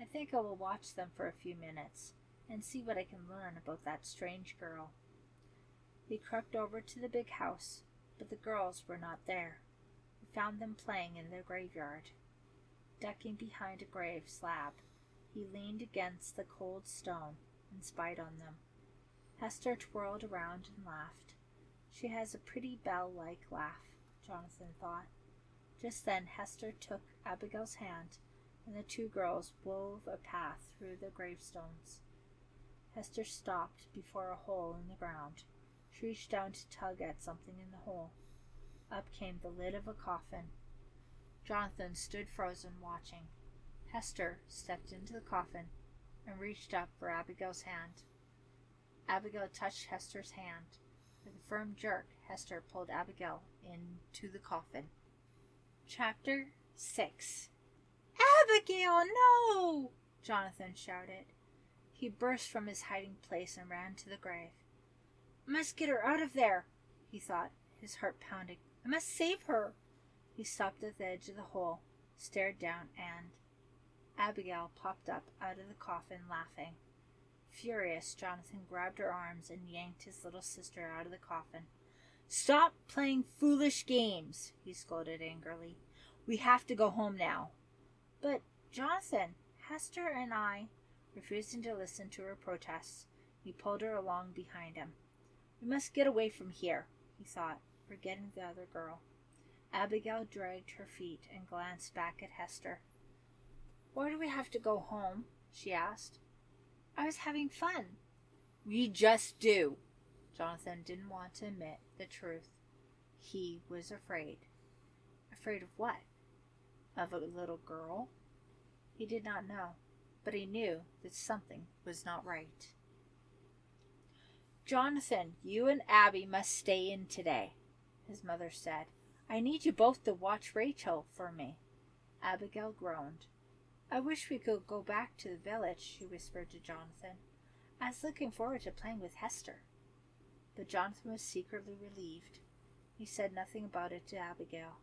I think I will watch them for a few minutes and see what I can learn about that strange girl. He crept over to the big house, but the girls were not there. He found them playing in their graveyard. Ducking behind a grave slab, he leaned against the cold stone and spied on them. Hester twirled around and laughed. She has a pretty bell-like laugh, Jonathan thought. Just then Hester took Abigail's hand, and the two girls wove a path through the gravestones. Hester stopped before a hole in the ground. She reached down to tug at something in the hole. Up came the lid of a coffin. Jonathan stood frozen, watching. Hester stepped into the coffin and reached up for Abigail's hand. Abigail touched Hester's hand. With a firm jerk, Hester pulled Abigail into the coffin. Chapter 6. Abigail, no! Jonathan shouted. He burst from his hiding place and ran to the grave. I must get her out of there, he thought, his heart pounding. I must save her. He stopped at the edge of the hole, stared down, and Abigail popped up out of the coffin, laughing. Furious, Jonathan grabbed her arms and yanked his little sister out of the coffin. Stop playing foolish games, he scolded angrily. We have to go home now. But, Jonathan, Hester and I, refusing to listen to her protests, he pulled her along behind him. We must get away from here, he thought, forgetting the other girl. Abigail dragged her feet and glanced back at Hester. Why do we have to go home? She asked. I was having fun. We just do. Jonathan didn't want to admit the truth. He was afraid. Afraid of what? Of a little girl? He did not know, but he knew that something was not right. Jonathan, you and Abby must stay in today, his mother said. I need you both to watch Rachel for me. Abigail groaned. I wish we could go back to the village, she whispered to Jonathan. I was looking forward to playing with Hester. But Jonathan was secretly relieved. He said nothing about it to Abigail,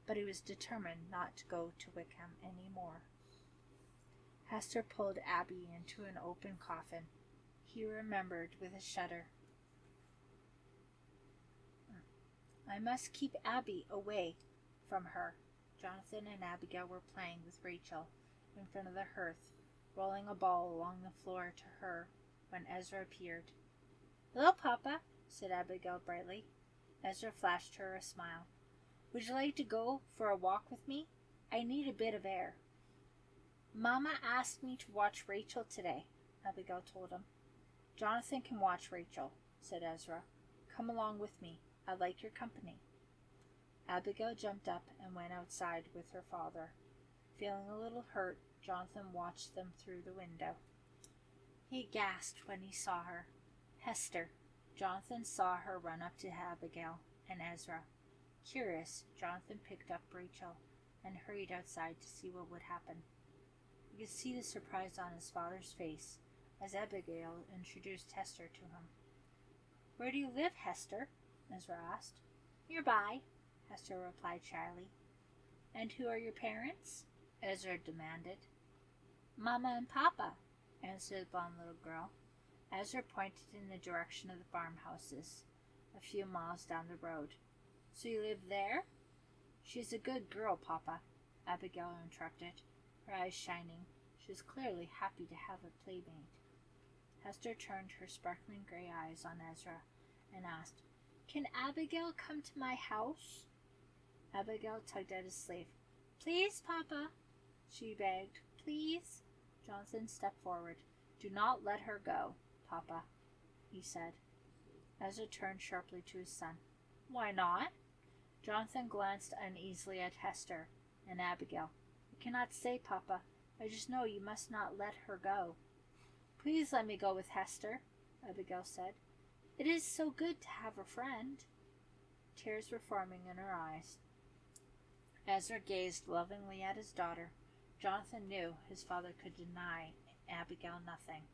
but he was determined not to go to Wickham any more. Hester pulled Abby into an open coffin. He remembered with a shudder. I must keep Abby away from her. Jonathan and Abigail were playing with Rachel in front of the hearth, rolling a ball along the floor to her when Ezra appeared. Hello, Papa, said Abigail brightly. Ezra flashed her a smile. Would you like to go for a walk with me? I need a bit of air. Mama asked me to watch Rachel today, Abigail told him. Jonathan can watch Rachel, said Ezra. Come along with me. I like your company. Abigail jumped up and went outside with her father. Feeling a little hurt, Jonathan watched them through the window. He gasped when he saw her. Hester. Jonathan saw her run up to Abigail and Ezra. Curious, Jonathan picked up Rachel and hurried outside to see what would happen. He could see the surprise on his father's face as Abigail introduced Hester to him. Where do you live, Hester? Ezra asked. Nearby, Hester replied shyly. And who are your parents? Ezra demanded. Mama and Papa, answered the blonde little girl. Ezra pointed in the direction of the farmhouses, a few miles down the road. So you live there? She's a good girl, Papa, Abigail interrupted, her eyes shining. She was clearly happy to have a playmate. Hester turned her sparkling gray eyes on Ezra and asked, Can Abigail come to my house? Abigail tugged at his sleeve. Please, Papa, she begged. Please? Jonathan stepped forward. Do not let her go, Papa, he said. Ezra turned sharply to his son. Why not? Jonathan glanced uneasily at Hester and Abigail. "I cannot say, Papa. I just know you must not let her go." "Please let me go with Hester," Abigail said. "It is so good to have a friend." Tears were forming in her eyes. Ezra gazed lovingly at his daughter. Jonathan knew his father could deny Abigail nothing.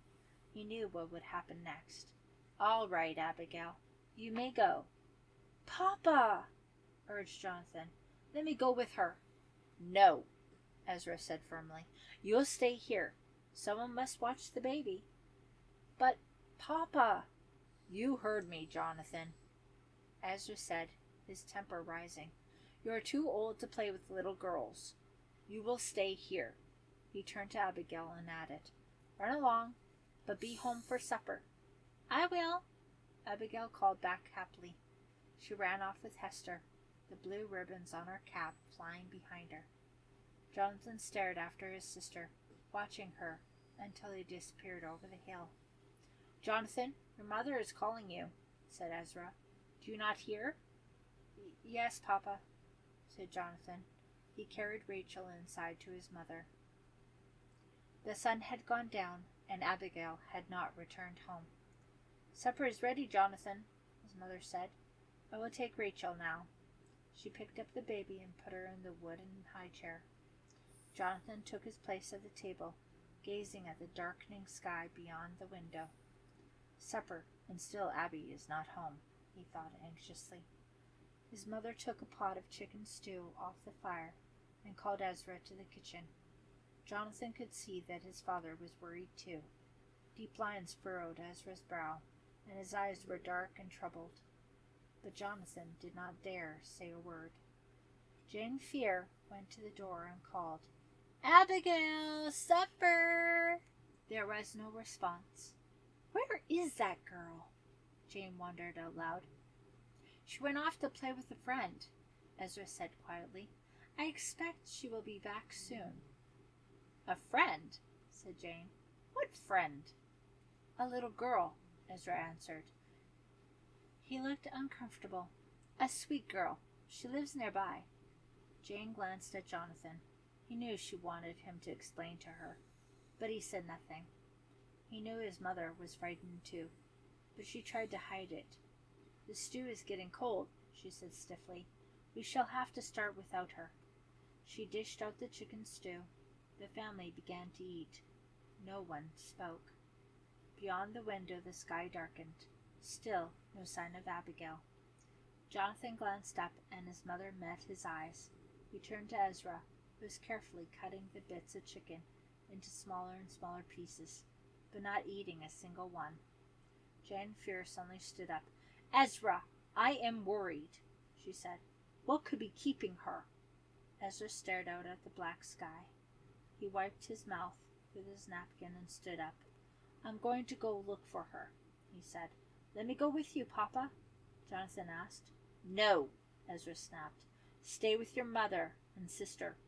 He knew what would happen next. "All right, Abigail. You may go." "Papa!" urged Jonathan. "Let me go with her." "No," Ezra said firmly. "You'll stay here. Someone must watch the baby." "But, Papa—" "You heard me, Jonathan," Ezra said, his temper rising. "You are too old to play with little girls. You will stay here." He turned to Abigail and added, "Run along, but be home for supper." "I will," Abigail called back happily. She ran off with Hester, the blue ribbons on her cap flying behind her. Jonathan stared after his sister, watching her until he disappeared over the hill. "Jonathan, your mother is calling you," said Ezra. "Do you not hear?" "Yes, Papa," said Jonathan. He carried Rachel inside to his mother. The sun had gone down, and Abigail had not returned home. "Supper is ready, Jonathan," his mother said. "I will take Rachel now." She picked up the baby and put her in the wooden high chair. Jonathan took his place at the table, gazing at the darkening sky beyond the window. Supper, and still Abby is not home, he thought anxiously. His mother took a pot of chicken stew off the fire and called Ezra to the kitchen. Jonathan could see that his father was worried too. Deep lines furrowed Ezra's brow, and his eyes were dark and troubled. But Jonathan did not dare say a word. Jane Fier went to the door and called, "Abigail, supper!" There was no response. "Where is that girl?" Jane wondered out loud. "She went off to play with a friend," Ezra said quietly. "I expect she will be back soon." "A friend?" said Jane. "What friend?" "A little girl," Ezra answered. He looked uncomfortable. "A sweet girl. She lives nearby." Jane glanced at Jonathan. He knew she wanted him to explain to her, but he said nothing. He knew his mother was frightened too, but she tried to hide it. "The stew is getting cold," she said stiffly. "We shall have to start without her." She dished out the chicken stew. The family began to eat. No one spoke. Beyond the window the sky darkened. Still no sign of Abigail. Jonathan glanced up, and his mother met his eyes. He turned to Ezra, who was carefully cutting the bits of chicken into smaller and smaller pieces, but not eating a single one. Jane Fier suddenly stood up. "Ezra, I am worried," she said. "What could be keeping her?" Ezra stared out at the black sky. He wiped his mouth with his napkin and stood up. "I'm going to go look for her," he said. "Let me go with you, Papa?" Jonathan asked. "No," Ezra snapped. "Stay with your mother and sister."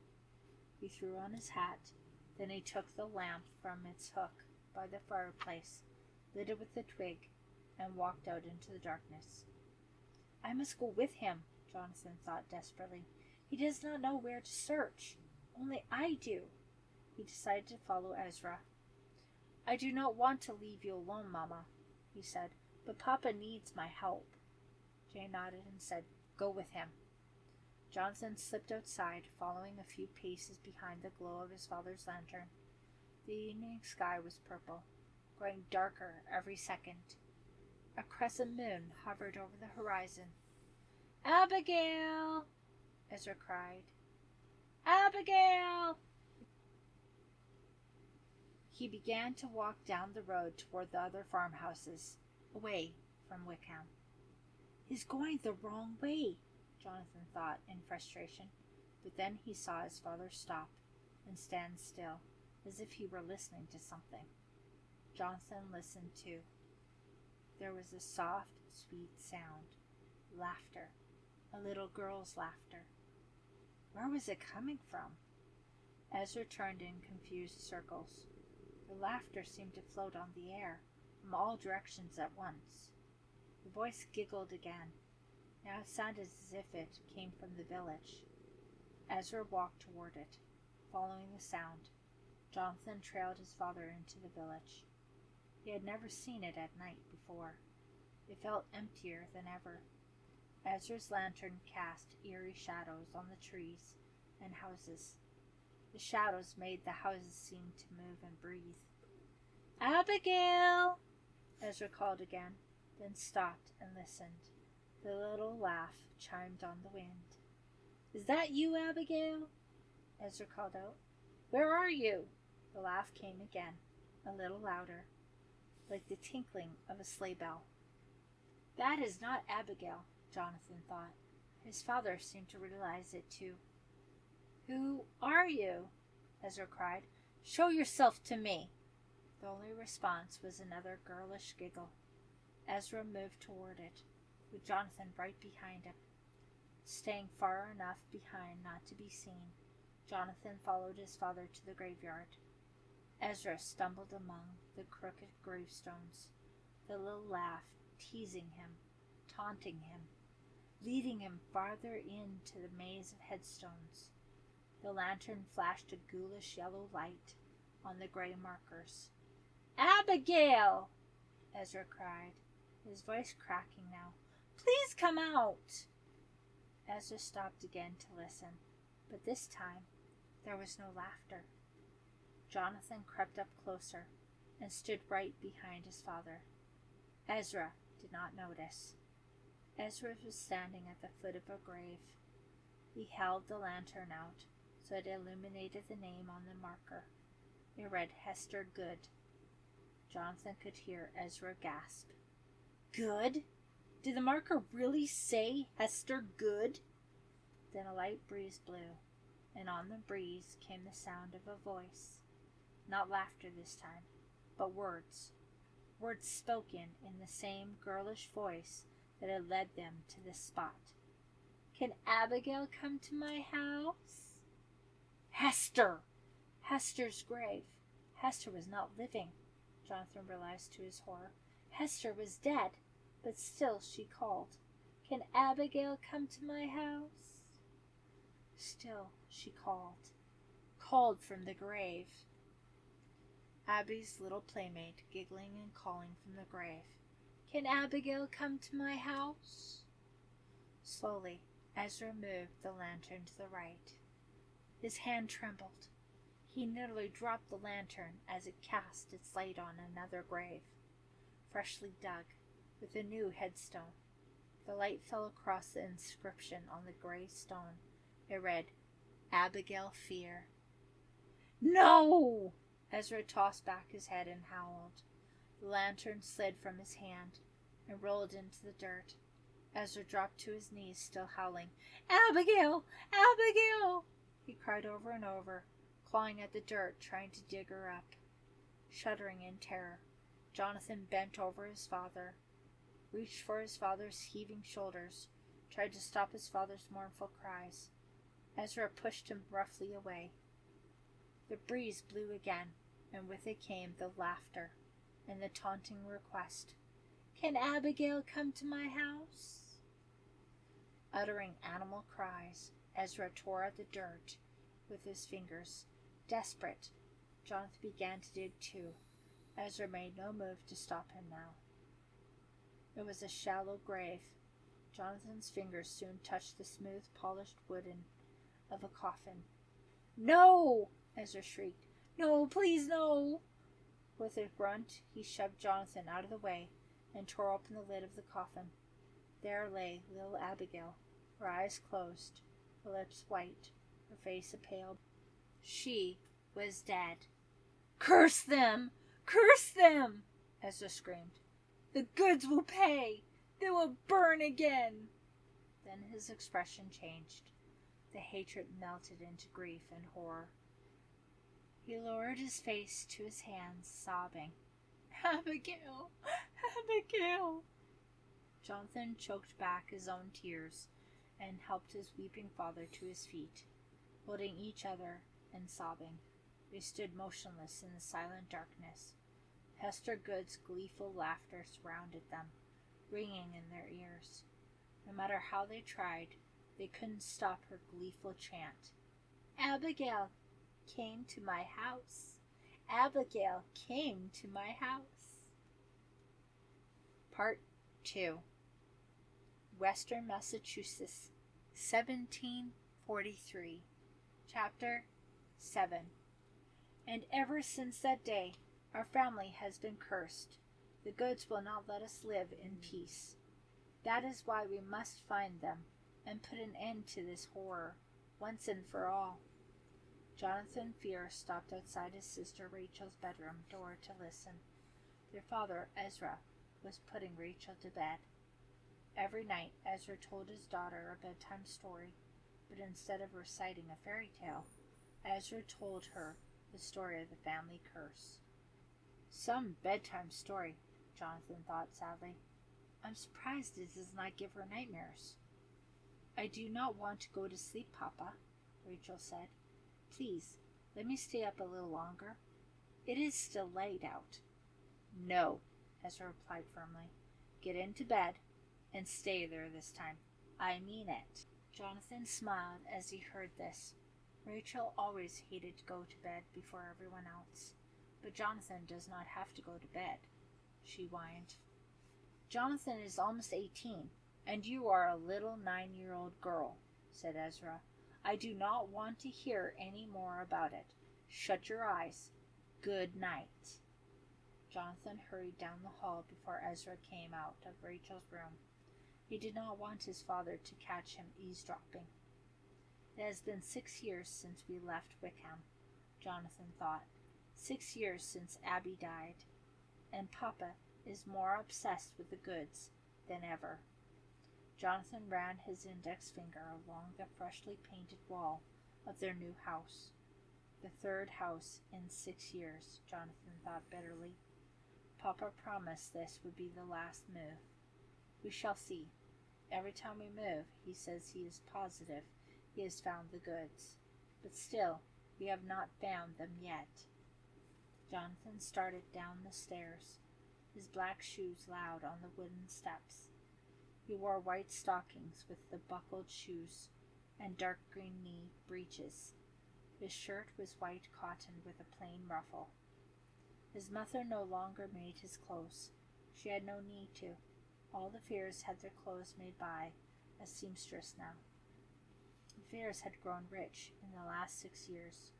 He threw on his hat. Then he took the lamp from its hook by the fireplace, lit it with a twig, and walked out into the darkness. "I must go with him," Jonathan thought desperately. "He does not know where to search. Only I do." He decided to follow Ezra. "I do not want to leave you alone, Mama," he said, "but Papa needs my help." Jane nodded and said, "Go with him." Jonathan slipped outside, following a few paces behind the glow of his father's lantern. The evening sky was purple, growing darker every second. A crescent moon hovered over the horizon. "Abigail!" Ezra cried. "Abigail!" He began to walk down the road toward the other farmhouses, away from Wickham. "He's going the wrong way," Jonathan thought in frustration, but then he saw his father stop and stand still, as if he were listening to something. Jonathan listened too. There was a soft, sweet sound. Laughter. A little girl's laughter. Where was it coming from? Ezra turned in confused circles. The laughter seemed to float on the air, from all directions at once. The voice giggled again. Now it sounded as if it came from the village. Ezra walked toward it, following the sound. Jonathan trailed his father into the village. He had never seen it at night before. It felt emptier than ever. Ezra's lantern cast eerie shadows on the trees and houses. The shadows made the houses seem to move and breathe. "Abigail!" Ezra called again, then stopped and listened. The little laugh chimed on the wind. "Is that you, Abigail?" Ezra called out. "Where are you?" The laugh came again, a little louder, like the tinkling of a sleigh bell. That is not Abigail, Jonathan thought. His father seemed to realize it too. "Who are you?" Ezra cried. "Show yourself to me." The only response was another girlish giggle. Ezra moved toward it, with Jonathan right behind him. Staying far enough behind not to be seen, Jonathan followed his father to the graveyard. Ezra stumbled among the crooked gravestones, the little laugh teasing him, taunting him, leading him farther into the maze of headstones. The lantern flashed a ghoulish yellow light on the gray markers. "Abigail!" Ezra cried, his voice cracking now. "Please come out!" Ezra stopped again to listen, but this time there was no laughter. Jonathan crept up closer and stood right behind his father. Ezra did not notice. Ezra was standing at the foot of a grave. He held the lantern out so it illuminated the name on the marker. It read Hester Good. Jonathan could hear Ezra gasp. "Good? Did the marker really say Hester Good?" Then a light breeze blew, and on the breeze came the sound of a voice. Not laughter this time, but words. Words spoken in the same girlish voice that had led them to this spot. "Can Abigail come to my house?" Hester! Hester's grave. Hester was not living, Jonathan realized to his horror. Hester was dead, but still she called. "Can Abigail come to my house?" Still she called. Called from the grave. Abby's little playmate giggling and calling from the grave. "Can Abigail come to my house?" Slowly, Ezra moved the lantern to the right. His hand trembled. He nearly dropped the lantern as it cast its light on another grave, freshly dug, with a new headstone. The light fell across the inscription on the gray stone. It read, Abigail Fier. "No!" Ezra tossed back his head and howled. The lantern slid from his hand and rolled into the dirt. Ezra dropped to his knees, still howling. "Abigail! Abigail!" he cried over and over, clawing at the dirt, trying to dig her up. Shuddering in terror, Jonathan bent over his father, reached for his father's heaving shoulders, tried to stop his father's mournful cries. Ezra pushed him roughly away. The breeze blew again, and with it came the laughter and the taunting request. "Can Abigail come to my house?" Uttering animal cries, Ezra tore at the dirt with his fingers. Desperate, Jonathan began to dig too. Ezra made no move to stop him now. It was a shallow grave. Jonathan's fingers soon touched the smooth, polished wooden of a coffin. "No!" Ezra shrieked. "No, please no!" With a grunt, he shoved Jonathan out of the way and tore open the lid of the coffin. There lay little Abigail, her eyes closed, her lips white, her face a pale. She was dead. "Curse them! Curse them!" Ezra screamed. "The goods will pay! They will burn again!" Then his expression changed. The hatred melted into grief and horror. He lowered his face to his hands, sobbing. "Abigail! Abigail!" Jonathan choked back his own tears and helped his weeping father to his feet. Holding each other and sobbing, they stood motionless in the silent darkness. Hester Good's gleeful laughter surrounded them, ringing in their ears. No matter how they tried, they couldn't stop her gleeful chant. Abigail came to my house. Abigail came to my house. Part 2. Western Massachusetts, 1743. Chapter 7. And ever since that day, our family has been cursed. The goods will not let us live in peace. That is why we must find them and put an end to this horror once and for all. Jonathan Fier stopped outside his sister Rachel's bedroom door to listen. Their father, Ezra, was putting Rachel to bed. Every night, Ezra told his daughter a bedtime story, but instead of reciting a fairy tale, Ezra told her the story of the family curse. Some bedtime story, Jonathan thought sadly. I'm surprised it does not give her nightmares. I do not want to go to sleep, Papa, Rachel said. Please, let me stay up a little longer. It is still light out. No, Ezra replied firmly. Get into bed and stay there this time. I mean it. Jonathan smiled as he heard this. Rachel always hated to go to bed before everyone else. But Jonathan does not have to go to bed, she whined. Jonathan is almost 18, and you are a little 9-year-old girl, said Ezra. I do not want to hear any more about it. Shut your eyes. Good night. Jonathan hurried down the hall before Ezra came out of Rachel's room. He did not want his father to catch him eavesdropping. It has been 6 years since we left Wickham, Jonathan thought. 6 years since Abby died, and Papa is more obsessed with the goods than ever. Jonathan ran his index finger along the freshly painted wall of their new house. The third house in 6 years, Jonathan thought bitterly. Papa promised this would be the last move. We shall see. Every time we move, he says he is positive he has found the goods. But still, we have not found them yet. Jonathan started down the stairs, his black shoes loud on the wooden steps. He wore white stockings with the buckled shoes and dark green knee breeches. His shirt was white cotton with a plain ruffle. His mother no longer made his clothes. She had no need to. All the Fiers had their clothes made by a seamstress now. The Fiers had grown rich in the last 6 years.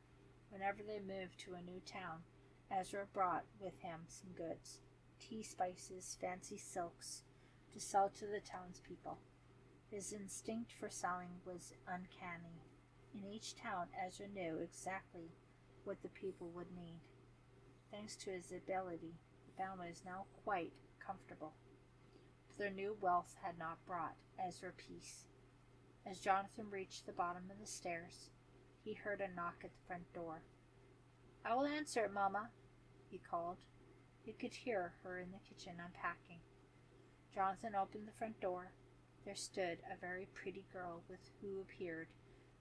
Whenever they moved to a new town, Ezra brought with him some goods, tea spices, fancy silks, to sell to the townspeople. His instinct for selling was uncanny. In each town, Ezra knew exactly what the people would need. Thanks to his ability, the family is now quite comfortable. But their new wealth had not brought Ezra peace. As Jonathan reached the bottom of the stairs, he heard a knock at the front door. I will answer it, Mama, he called. He could hear her in the kitchen unpacking. Jonathan opened the front door. There stood a very pretty girl who appeared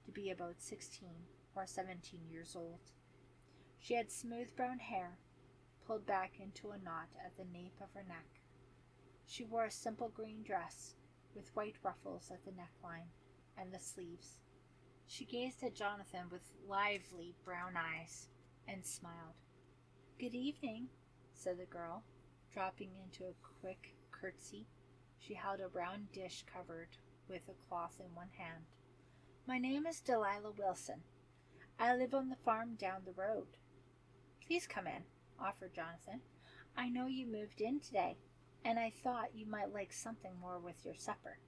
to be about 16 or 17 years old. She had smooth brown hair, pulled back into a knot at the nape of her neck. She wore a simple green dress with white ruffles at the neckline and the sleeves. She gazed at Jonathan with lively brown eyes and smiled. Good evening, said the girl, dropping into a quick curtsy. She held a round dish covered with a cloth in one hand. My name is Delilah Wilson. I live on the farm down the road. Please come in, offered Jonathan. I know you moved in today, and I thought you might like something more with your supper.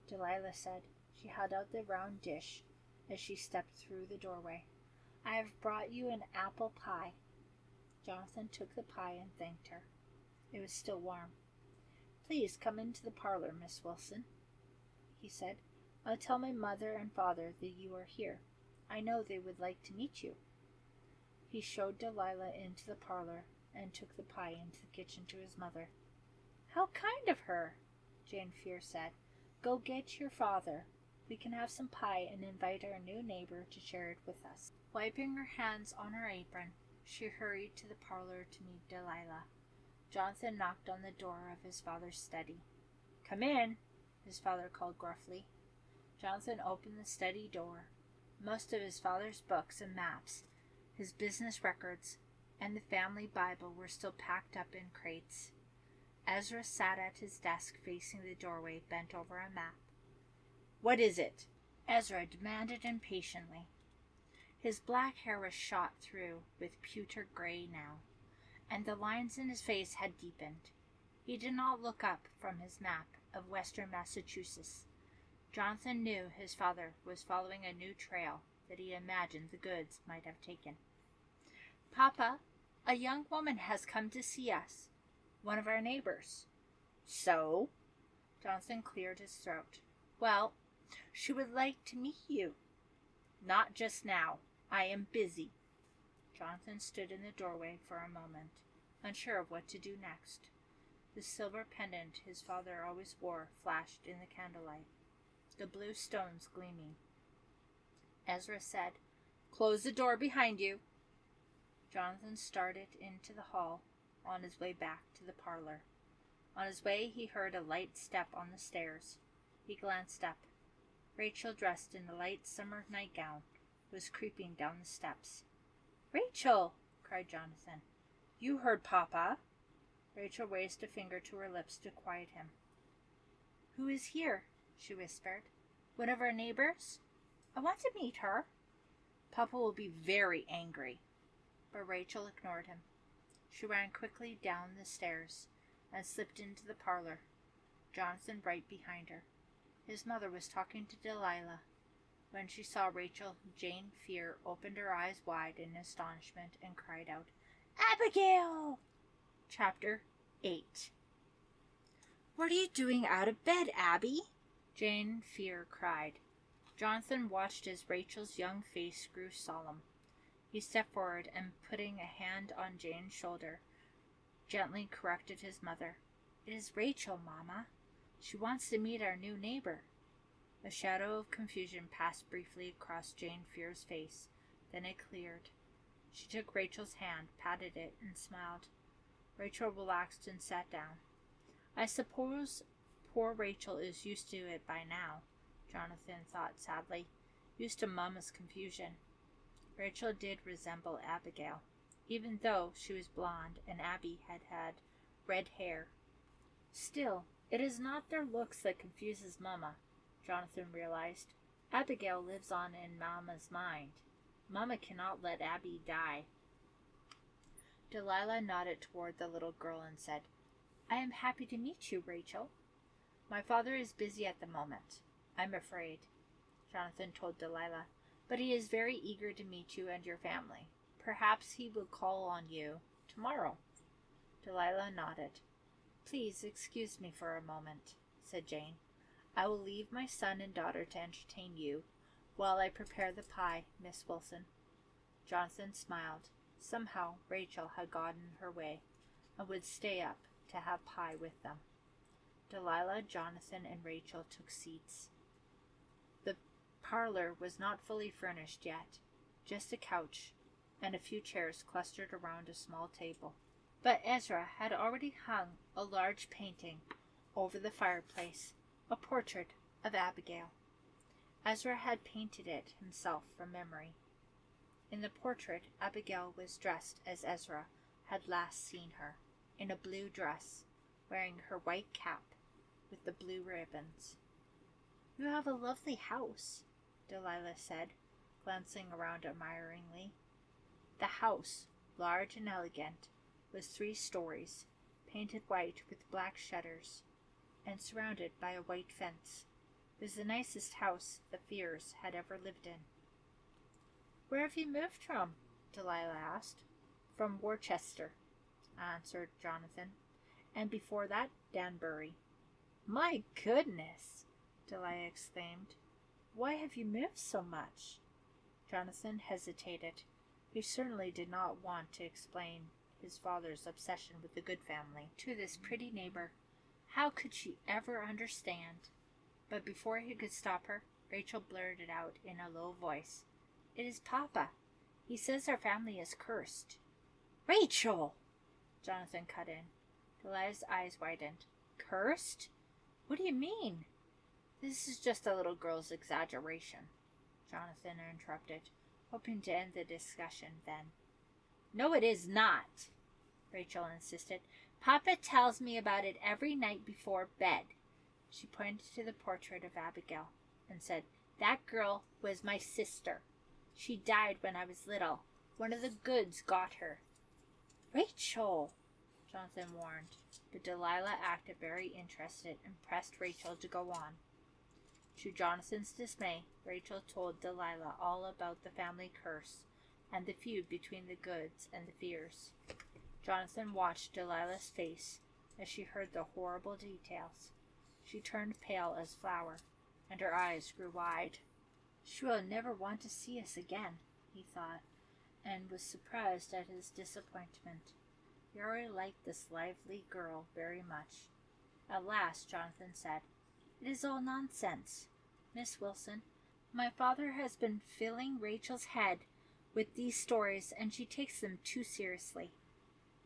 Delilah said. She held out the round dish as she stepped through the doorway. I have brought you an apple pie. Jonathan took the pie and thanked her. It was still warm. Please come into the parlor, Miss Wilson, he said. I'll tell my mother and father that you are here. I know they would like to meet you. He showed Delilah into the parlor and took the pie into the kitchen to his mother. How kind of her, Jane Fier said. Go get your father. We can have some pie and invite our new neighbor to share it with us. Wiping her hands on her apron, she hurried to the parlor to meet Delilah. Jonathan knocked on the door of his father's study. Come in, his father called gruffly. Jonathan opened the study door. Most of his father's books and maps, his business records, and the family Bible were still packed up in crates. Ezra sat at his desk facing the doorway, bent over a map. "What is it?" Ezra demanded impatiently. His black hair was shot through with pewter gray now, and the lines in his face had deepened. He did not look up from his map of western Massachusetts. Jonathan knew his father was following a new trail that he imagined the goods might have taken. "Papa, a young woman has come to see us. One of our neighbors." "So?" Jonathan cleared his throat. "Well, she would like to meet you." "Not just now. I am busy." Jonathan stood in the doorway for a moment, unsure of what to do next. The silver pendant his father always wore flashed in the candlelight, the blue stones gleaming. Ezra said, "Close the door behind you." Jonathan started into the hall on his way back to the parlor. On his way, he heard a light step on the stairs. He glanced up. Rachel, dressed in a light summer nightgown, was creeping down the steps. "Rachel!" cried Jonathan. "You heard Papa." Rachel raised a finger to her lips to quiet him. "Who is here?" she whispered. "One of our neighbors? I want to meet her." "Papa will be very angry." But Rachel ignored him. She ran quickly down the stairs and slipped into the parlor, Jonathan right behind her. His mother was talking to Delilah. When she saw Rachel, Jane Fier opened her eyes wide in astonishment and cried out, "Abigail!" Chapter 8. "What are you doing out of bed, Abby?" Jane Fier cried. Jonathan watched as Rachel's young face grew solemn. He stepped forward and, putting a hand on Jane's shoulder, gently corrected his mother. "It is Rachel, Mama. She wants to meet our new neighbor." A shadow of confusion passed briefly across Jane Fier's face. Then it cleared. She took Rachel's hand, patted it, and smiled. Rachel relaxed and sat down. "I suppose poor Rachel is used to it by now," Jonathan thought sadly. Used to Mama's confusion. Rachel did resemble Abigail, even though she was blonde and Abby had had red hair. Still, it is not their looks that confuses Mama, Jonathan realized. Abigail lives on in Mama's mind. Mama cannot let Abby die. Delilah nodded toward the little girl and said, "I am happy to meet you, Rachel." "My father is busy at the moment, I'm afraid," Jonathan told Delilah, "but he is very eager to meet you and your family. Perhaps he will call on you tomorrow." Delilah nodded. "Please excuse me for a moment," said Jane. "I will leave my son and daughter to entertain you while I prepare the pie, Miss Wilson." Jonathan smiled. Somehow Rachel had gotten her way and would stay up to have pie with them. Delilah, Jonathan, and Rachel took seats. The parlor was not fully furnished yet, just a couch and a few chairs clustered around a small table. But Ezra had already hung a large painting over the fireplace, a portrait of Abigail. Ezra had painted it himself from memory. In the portrait, Abigail was dressed as Ezra had last seen her, in a blue dress, wearing her white cap with the blue ribbons. "You have a lovely house," Delilah said, glancing around admiringly. The house, large and elegant, was 3 stories, painted white with black shutters, and surrounded by a white fence. It was the nicest house the Fiers had ever lived in. "Where have you moved from?" Delilah asked. "From Worcester," answered Jonathan, "and before that, Danbury." "My goodness!" Delilah exclaimed. "Why have you moved so much?" Jonathan hesitated. He certainly did not want to explain his father's obsession with the Good family to this pretty neighbor. How could she ever understand? But before he could stop her, Rachel blurted out in a low voice, "It is Papa. He says our family is cursed." "Rachel!" Jonathan cut in. Delilah's eyes widened. "Cursed? What do you mean?" This is just a little girl's exaggeration, Jonathan interrupted, hoping to end the discussion then. No, it is not, Rachel insisted. Papa tells me about it every night before bed. She pointed to the portrait of Abigail and said, That girl was my sister. She died when I was little. One of the Goods got her. Rachel, Jonathan warned, but Delilah acted very interested and pressed Rachel to go on. To Jonathan's dismay, Rachel told Delilah all about the family curse and the feud between the Goods and the Fiers. Jonathan watched Delilah's face as she heard the horrible details. She turned pale as flour, and her eyes grew wide. She will never want to see us again, he thought, and was surprised at his disappointment. He already liked this lively girl very much. At last Jonathan said, It is all nonsense, Miss Wilson. My father has been filling Rachel's head with these stories, and she takes them too seriously.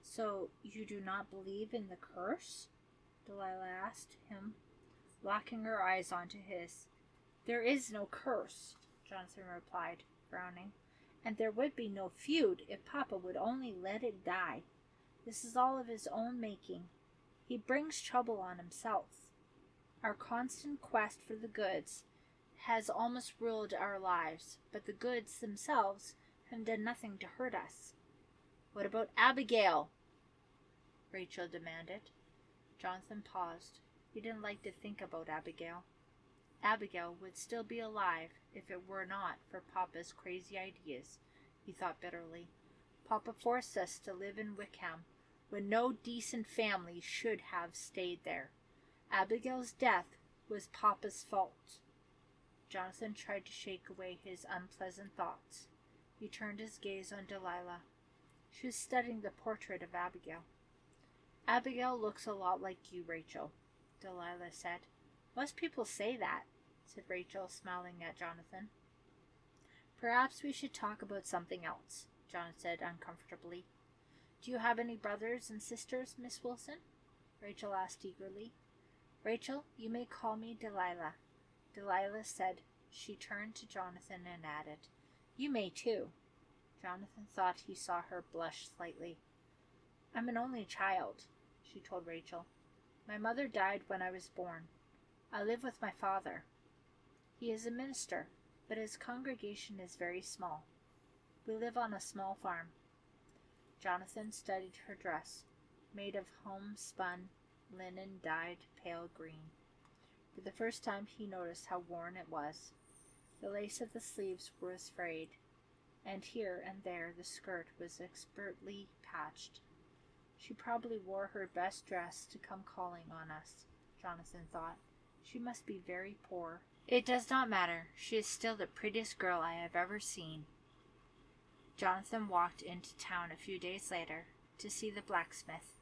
So you do not believe in the curse? Delilah asked him, locking her eyes onto his. There is no curse, Jonathan replied, frowning, and there would be no feud if Papa would only let it die. This is all of his own making. He brings trouble on himself. Our constant quest for the Goods has almost ruled our lives, but the Goods themselves have done nothing to hurt us. What about Abigail? Rachel demanded. Jonathan paused. He didn't like to think about Abigail. Abigail would still be alive if it were not for Papa's crazy ideas, he thought bitterly. Papa forced us to live in Wickham when no decent family should have stayed there. Abigail's death was Papa's fault. Jonathan tried to shake away his unpleasant thoughts. He turned his gaze on Delilah. She was studying the portrait of Abigail. Abigail looks a lot like you, Rachel, Delilah said. Most people say that, said Rachel, smiling at Jonathan. Perhaps we should talk about something else, Jonathan said uncomfortably. Do you have any brothers and sisters, Miss Wilson? Rachel asked eagerly. Rachel, you may call me Delilah, Delilah said. She turned to Jonathan and added, You may too. Jonathan thought he saw her blush slightly. I'm an only child, she told Rachel. My mother died when I was born. I live with my father. He is a minister, but his congregation is very small. We live on a small farm. Jonathan studied her dress, made of homespun linen dyed pale green. For the first time he noticed how worn it was. The lace of the sleeves was frayed, and here and there the skirt was expertly patched. She probably wore her best dress to come calling on us, Jonathan thought. She must be very poor. It does not matter. She is still the prettiest girl I have ever seen. Jonathan walked into town a few days later to see the blacksmith.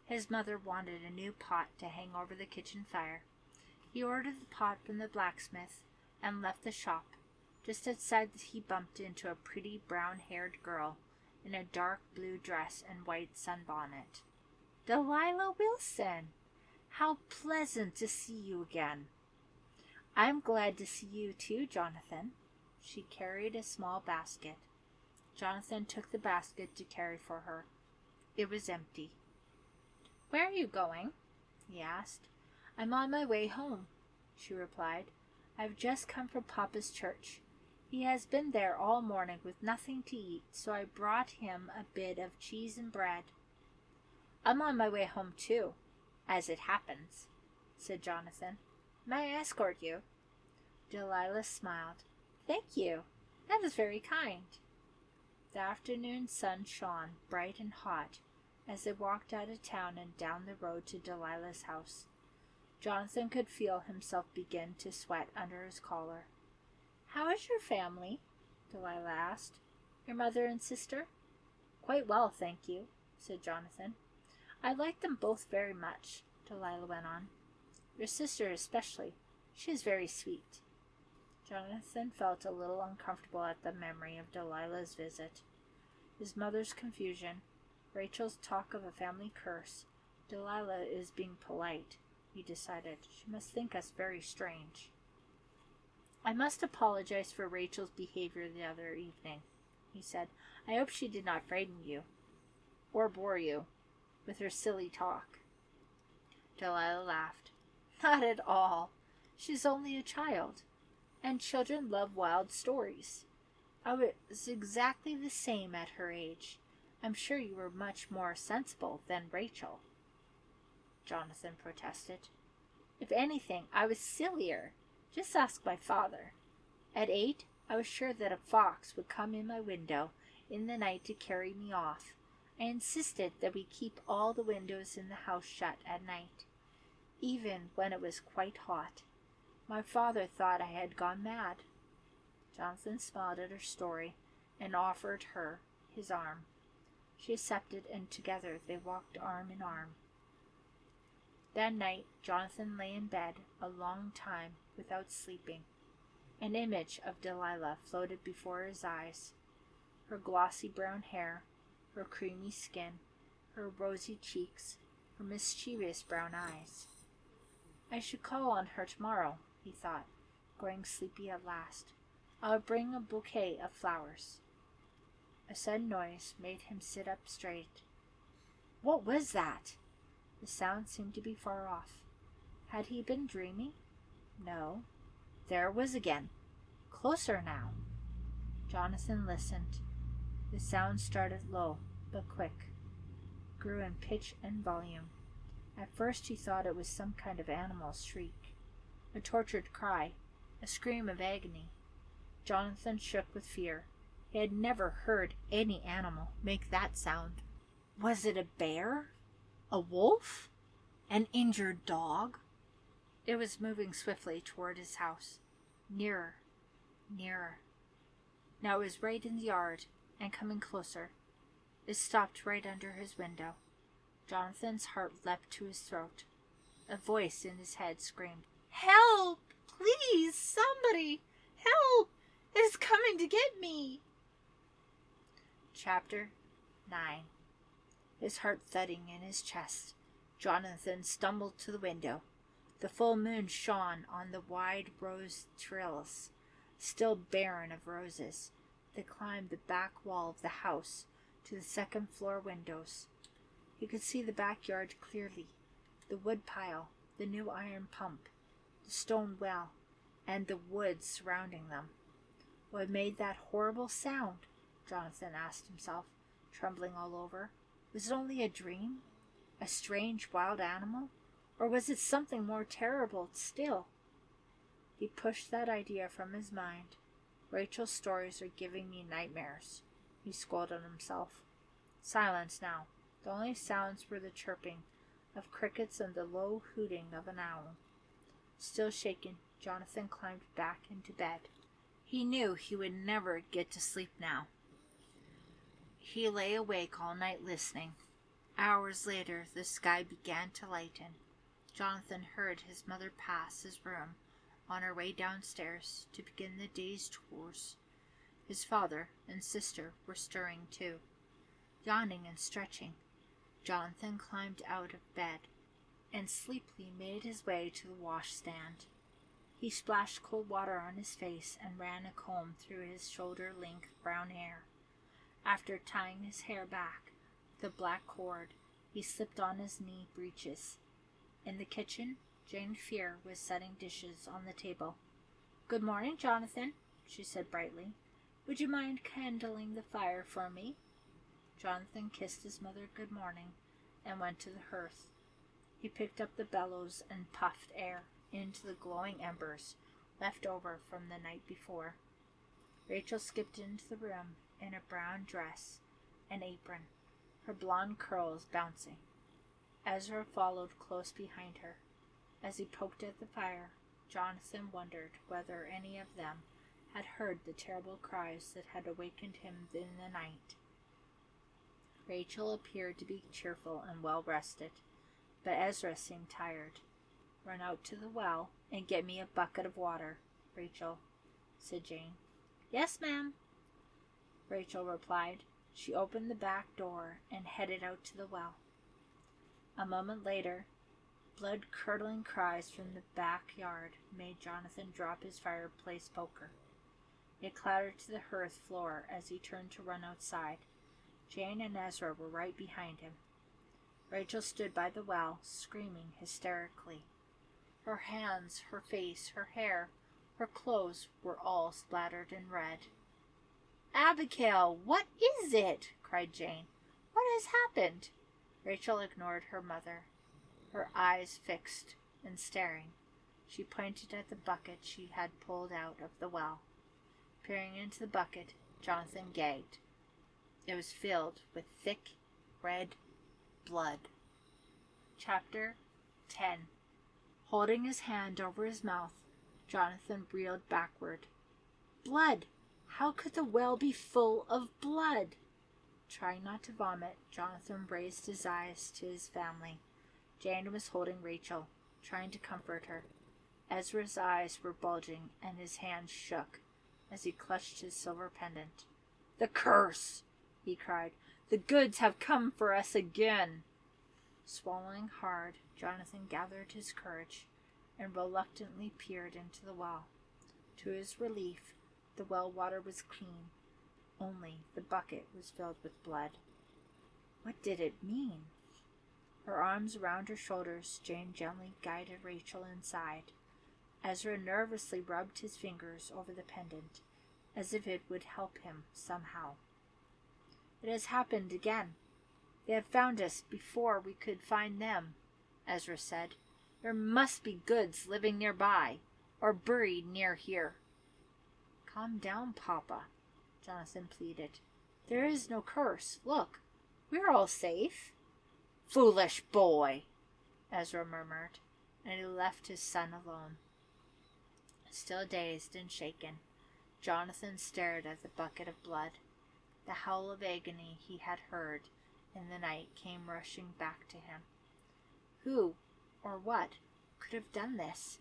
His mother wanted a new pot to hang over the kitchen fire. He ordered the pot from the blacksmith and left the shop. Just outside he bumped into a pretty brown-haired girl in a dark blue dress and white sunbonnet. Delilah Wilson! How pleasant to see you again. I'm glad to see you too, Jonathan. She carried a small basket. Jonathan took the basket to carry for her. It was empty. Where are you going? He asked. I'm on my way home, she replied. I've just come from Papa's church. He has been there all morning with nothing to eat, so I brought him a bit of cheese and bread. I'm on my way home too, as it happens, said Jonathan. May I escort you? Delilah smiled. Thank you. That is very kind. The afternoon sun shone bright and hot as they walked out of town and down the road to Delilah's house. Jonathan could feel himself begin to sweat under his collar. How is your family? Delilah asked. Your mother and sister? Quite well, thank you, said Jonathan. I like them both very much, Delilah went on. Your sister especially. She is very sweet. Jonathan felt a little uncomfortable at the memory of Delilah's visit. His mother's confusion, Rachel's talk of a family curse. Delilah is being polite, he decided. She must think us very strange. "I must apologize for Rachel's behavior the other evening," he said. "I hope she did not frighten you, or bore you, with her silly talk." Delilah laughed. "Not at all. She's only a child, and children love wild stories. I was exactly the same at her age. I'm sure you were much more sensible than Rachel," Jonathan protested. "If anything, I was sillier. Just ask my father. At 8, I was sure that a fox would come in my window in the night to carry me off. I insisted that we keep all the windows in the house shut at night, even when it was quite hot. My father thought I had gone mad." Jonathan smiled at her story and offered her his arm. She accepted, and together they walked arm in arm. That night Jonathan lay in bed a long time without sleeping. An image of Delilah floated before his eyes. Her glossy brown hair, her creamy skin, her rosy cheeks, her mischievous brown eyes. "I should call on her tomorrow," he thought, growing sleepy at last. "I'll bring a bouquet of flowers." A sudden noise made him sit up straight. What was that? The sound seemed to be far off. Had he been dreaming? No. There it was again. Closer now. Jonathan listened. The sound started low, but quick, grew in pitch and volume. At first he thought it was some kind of animal's shriek, a tortured cry, a scream of agony. Jonathan shook with fear. He had never heard any animal make that sound. Was it a bear? A wolf? An injured dog? It was moving swiftly toward his house. Nearer, nearer. Now it was right in the yard and coming closer. It stopped right under his window. Jonathan's heart leapt to his throat. A voice in his head screamed, "Help! Please, somebody! Help! It is coming to get me!" Chapter 9. His heart thudding in his chest, Jonathan stumbled to the window. The full moon shone on the wide rose trellis, still barren of roses, that climbed the back wall of the house to the second-floor windows. He could see the backyard clearly, the wood pile, the new iron pump, the stone well, and the woods surrounding them. What made that horrible sound? Jonathan asked himself, trembling all over. Was it only a dream? A strange wild animal? Or was it something more terrible still? He pushed that idea from his mind. Rachel's stories are giving me nightmares, he scolded himself. Silence now. The only sounds were the chirping of crickets and the low hooting of an owl. Still shaken, Jonathan climbed back into bed. He knew he would never get to sleep now. He lay awake all night listening. Hours later, the sky began to lighten. Jonathan heard his mother pass his room on her way downstairs to begin the day's chores. His father and sister were stirring too. Yawning and stretching, Jonathan climbed out of bed and sleepily made his way to the washstand. He splashed cold water on his face and ran a comb through his shoulder-length brown hair. After tying his hair back with a black cord, he slipped on his knee breeches. In the kitchen, Jane Fier was setting dishes on the table. "Good morning, Jonathan," she said brightly. "Would you mind kindling the fire for me?" Jonathan kissed his mother good morning and went to the hearth. He picked up the bellows and puffed air into the glowing embers left over from the night before. Rachel skipped into the room in a brown dress and apron, her blonde curls bouncing. Ezra followed close behind her. As he poked at the fire, Jonathan wondered whether any of them had heard the terrible cries that had awakened him in the night. Rachel appeared to be cheerful and well-rested, but Ezra seemed tired. "Run out to the well and get me a bucket of water, Rachel," said Jane. "Yes, ma'am," Rachel replied. She opened the back door and headed out to the well. A moment later, Blood-curdling cries from the backyard made Jonathan drop his fireplace poker. It clattered to the hearth floor as he turned to run outside. Jane and Ezra were right behind him. Rachel stood by the well, screaming hysterically. Her hands, her face, her hair, her clothes were all splattered in red. "Abigail, what is it?" cried Jane. "What has happened?" Rachel ignored her mother, her eyes fixed and staring. She pointed at the bucket she had pulled out of the well. Peering into the bucket, Jonathan gagged. It was filled with thick, red blood. Chapter 10. Holding his hand over his mouth, Jonathan reeled backward. Blood! How could the well be full of blood? Trying not to vomit, Jonathan raised his eyes to his family. Jane was holding Rachel, trying to comfort her. Ezra's eyes were bulging and his hands shook as he clutched his silver pendant. "The curse!" he cried. "The goods have come for us again!" Swallowing hard, Jonathan gathered his courage and reluctantly peered into the well. To his relief, the well water was clean, only the bucket was filled with blood. What did it mean? Her arms around her shoulders, Jane gently guided Rachel inside. Ezra nervously rubbed his fingers over the pendant, as if it would help him somehow. "It has happened again. They have found us before we could find them," Ezra said. "There must be goods living nearby, or buried near here." "Calm down, Papa," Jonathan pleaded. "There is no curse. Look, we're all safe." "Foolish boy," Ezra murmured, and he left his son alone. Still dazed and shaken, Jonathan stared at the bucket of blood. The howl of agony he had heard in the night came rushing back to him. Who, or what, could have done this?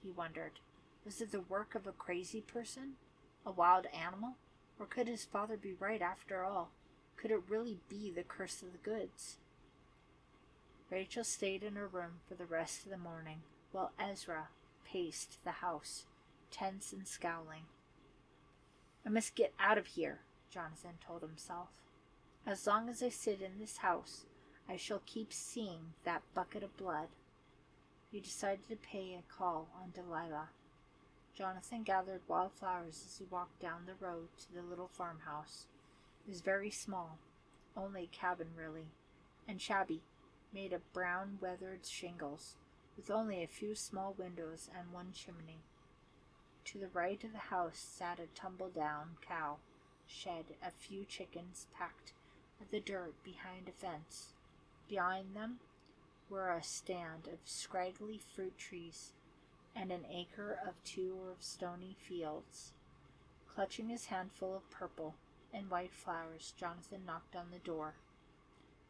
He wondered. Was it the work of a crazy person? A wild animal? Or could his father be right after all? Could it really be the curse of the goods? Rachel stayed in her room for the rest of the morning, while Ezra paced the house, tense and scowling. "I must get out of here," Jonathan told himself. "As long as I sit in this house, I shall keep seeing that bucket of blood." He decided to pay a call on Delilah. Jonathan gathered wildflowers as he walked down the road to the little farmhouse. It was very small, only a cabin really, and shabby, made of brown weathered shingles, with only a few small windows and one chimney. To the right of the house sat a tumble-down cow shed, a few chickens packed at the dirt behind a fence. Behind them were a stand of scraggly fruit trees and an acre of 2 of stony fields. Clutching his handful of purple and white flowers, Jonathan knocked on the door.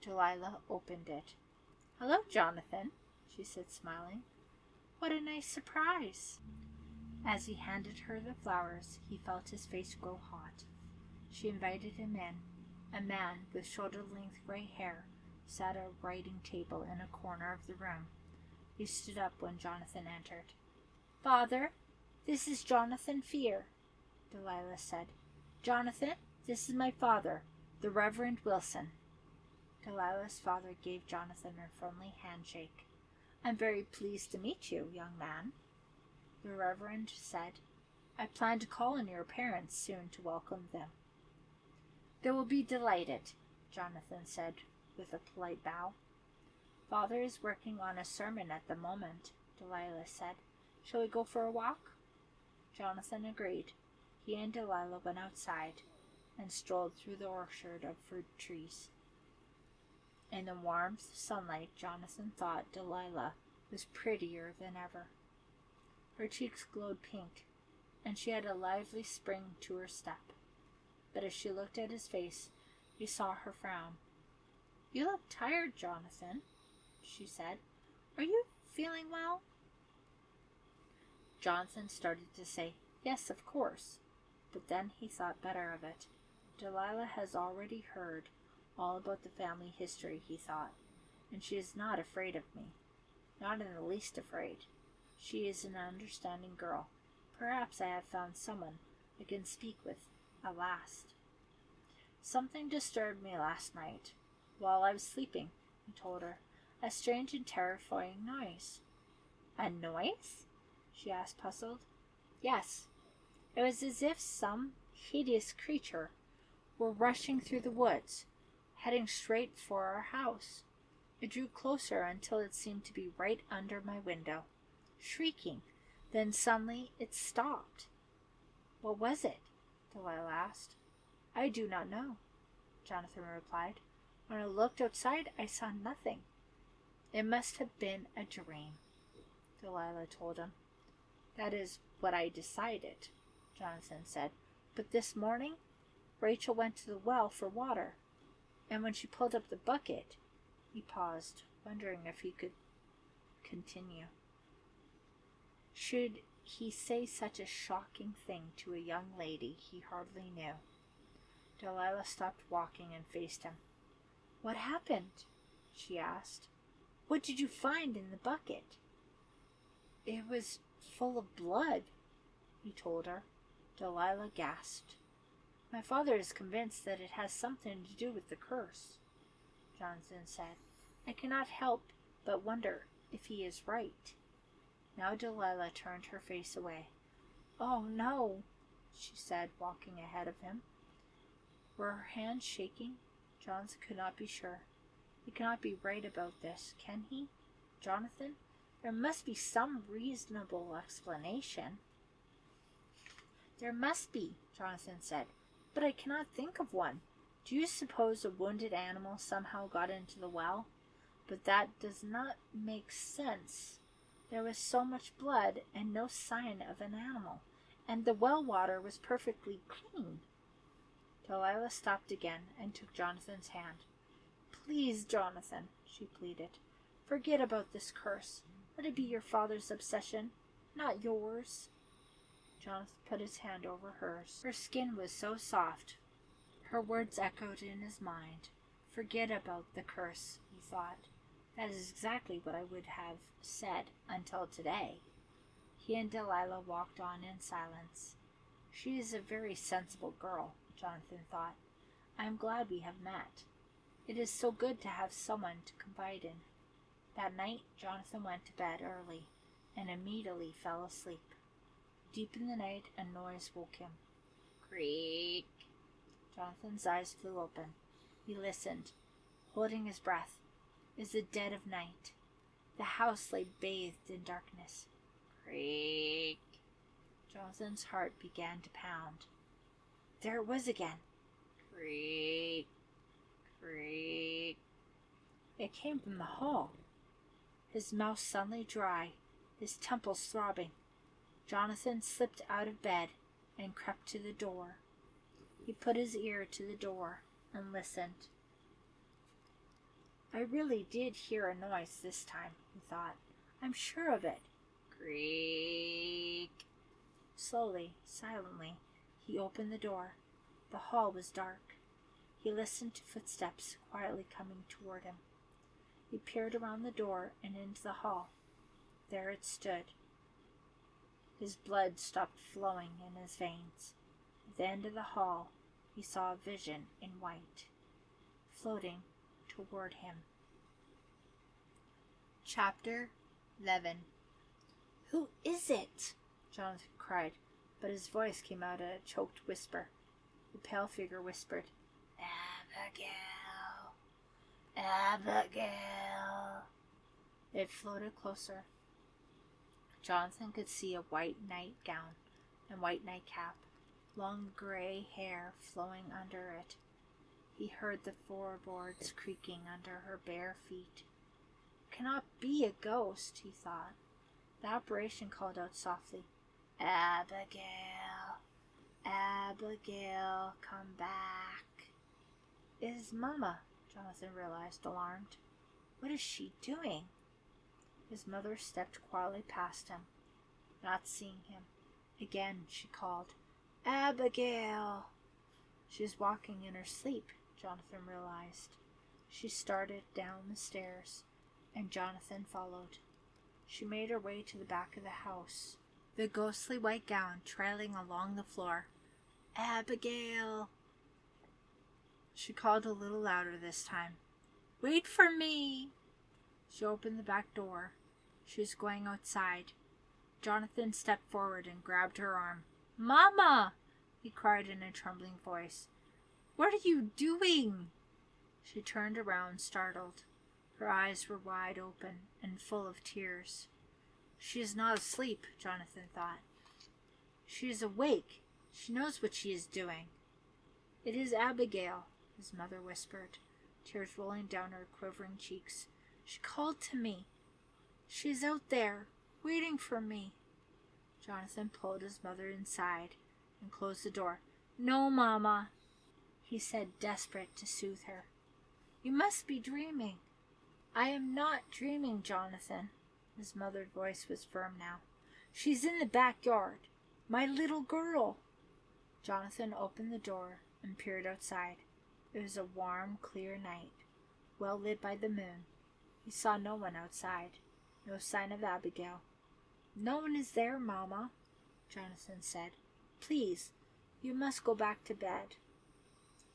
Delilah opened it. "Hello, Jonathan," she said, smiling. "What a nice surprise." As he handed her the flowers, he felt his face grow hot. She invited him in. A man with shoulder-length gray hair sat at a writing table in a corner of the room. He stood up when Jonathan entered. "Father, this is Jonathan Fier," Delilah said. "Jonathan, this is my father, the Reverend Wilson." Delilah's father gave Jonathan a friendly handshake. "I'm very pleased to meet you, young man," the Reverend said. "I plan to call on your parents soon to welcome them." "They will be delighted," Jonathan said with a polite bow. "Father is working on a sermon at the moment," Delilah said. "Shall we go for a walk?" Jonathan agreed. He and Delilah went outside and strolled through the orchard of fruit trees. In the warm sunlight, Jonathan thought Delilah was prettier than ever. Her cheeks glowed pink, and she had a lively spring to her step. But as she looked at his face, he saw her frown. "You look tired, Jonathan," she said. "Are you feeling well?" Jonathan started to say, "Yes, of course," but then he thought better of it. Delilah has already heard all about the family history, he thought, and she is not afraid of me. not in the least afraid. She is an understanding girl. Perhaps I have found someone I can speak with at last. Something disturbed me last night while I was sleeping, he told her. A strange and terrifying noise. A noise? She asked, puzzled. Yes. It was as if some hideous creature were rushing through the woods, heading straight for our house. It drew closer until it seemed to be right under my window, shrieking. Then suddenly it stopped. What was it? Delilah asked. I do not know, Jonathan replied. When I looked outside, I saw nothing. It must have been a dream, Delilah told him. That is what I decided, Jonathan said. But this morning, Rachel went to the well for water, and when she pulled up the bucket, he paused, wondering if he could continue. Should he say such a shocking thing to a young lady he hardly knew? Delilah stopped walking and faced him. What happened? She asked. What did you find in the bucket? It was full of blood, he told her. Delilah gasped. My father is convinced that it has something to do with the curse, Jonathan said. I cannot help but wonder if he is right. Now Delilah turned her face away. Oh, no, she said, walking ahead of him. Were her hands shaking? Jonathan could not be sure. He cannot be right about this, can he? Jonathan, there must be some reasonable explanation. There must be, Jonathan said, but I cannot think of one. Do you suppose a wounded animal somehow got into the well? But that does not make sense. There was so much blood and no sign of an animal, and the well water was perfectly clean. Delilah stopped again and took Jonathan's hand. Please, Jonathan, she pleaded, forget about this curse. Let it be your father's obsession, not yours. Jonathan put his hand over hers. Her skin was so soft. Her words echoed in his mind. Forget about the curse, he thought. That is exactly what I would have said until today. He and Delilah walked on in silence. She is a very sensible girl, Jonathan thought. I am glad we have met. It is so good to have someone to confide in. That night, Jonathan went to bed early and immediately fell asleep. Deep in the night, a noise woke him. Creak. Jonathan's eyes flew open. He listened, holding his breath. It was the dead of night. The house lay bathed in darkness. Creak. Jonathan's heart began to pound. There it was again. Creak. Creak. It came from the hall. His mouth suddenly dry, his temples throbbing. Jonathan slipped out of bed and crept to the door. He put his ear to the door and listened. I really did hear a noise this time, he thought. I'm sure of it. Creak. Slowly, silently, he opened the door. The hall was dark. He listened to footsteps quietly coming toward him. He peered around the door and into the hall. There it stood. His blood stopped flowing in his veins. At the end of the hall, he saw a vision in white, floating toward him. Chapter 11. Who is it? Jonathan cried, but his voice came out a choked whisper. The pale figure whispered, Abigail, Abigail. It floated closer. Jonathan could see a white nightgown and white nightcap, long gray hair flowing under it. He heard the floorboards creaking under her bare feet. Cannot be a ghost, he thought. The apparition called out softly, Abigail, Abigail, come back. It is Mama, Jonathan realized, alarmed. What is she doing? His mother stepped quietly past him, not seeing him. Again she called, Abigail. She is walking in her sleep, Jonathan realized. She started down the stairs, and Jonathan followed. She made her way to the back of the house, the ghostly white gown trailing along the floor. "Abigail!" She called a little louder this time. "Wait for me!" She opened the back door. She was going outside. Jonathan stepped forward and grabbed her arm. "Mama!" he cried in a trembling voice. "What are you doing?" She turned around, startled. Her eyes were wide open and full of tears. She is not asleep, Jonathan thought. She is awake. She knows what she is doing. "It is Abigail," his mother whispered, tears rolling down her quivering cheeks. "She called to me. She is out there, waiting for me." Jonathan pulled his mother inside and closed the door. "No, Mama," he said, desperate to soothe her. "You must be dreaming." "I am not dreaming, Jonathan." His mother's voice was firm now. "She's in the backyard. My little girl." Jonathan opened the door and peered outside. It was a warm, clear night, well lit by the moon. He saw no one outside, no sign of Abigail. "No one is there, Mama," Jonathan said. "Please, you must go back to bed."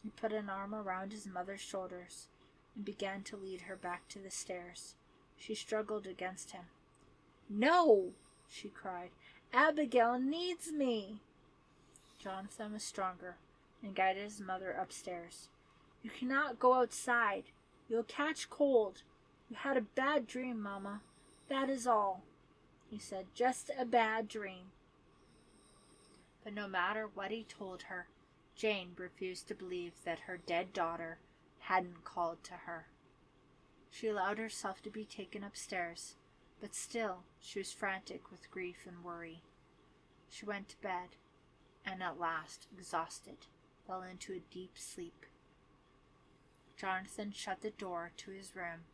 He put an arm around his mother's shoulders and began to lead her back to the stairs. She struggled against him. "No!" she cried. "Abigail needs me." Jonathan was stronger and guided his mother upstairs. "You cannot go outside. You'll catch cold. You had a bad dream, Mama. That is all," he said. "Just a bad dream." But no matter what he told her, Jane refused to believe that her dead daughter hadn't called to her. She allowed herself to be taken upstairs, but still she was frantic with grief and worry. She went to bed, and at last, exhausted, fell into a deep sleep. Jonathan shut the door to his room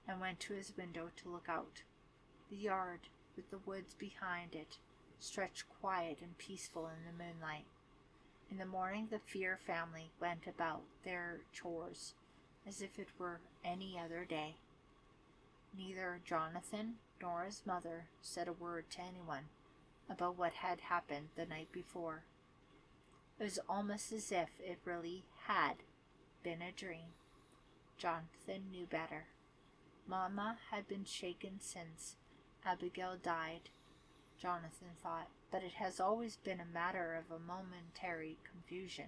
and went to his window to look out. The yard, with the woods behind it, stretched quiet and peaceful in the moonlight. In the morning the Fier family went about their chores as if it were any other day. Neither Jonathan nor his mother said a word to anyone about what had happened the night before. It was almost as if it really had been a dream. Jonathan knew better. Mama had been shaken since Abigail died, Jonathan thought, but it has always been a matter of a momentary confusion.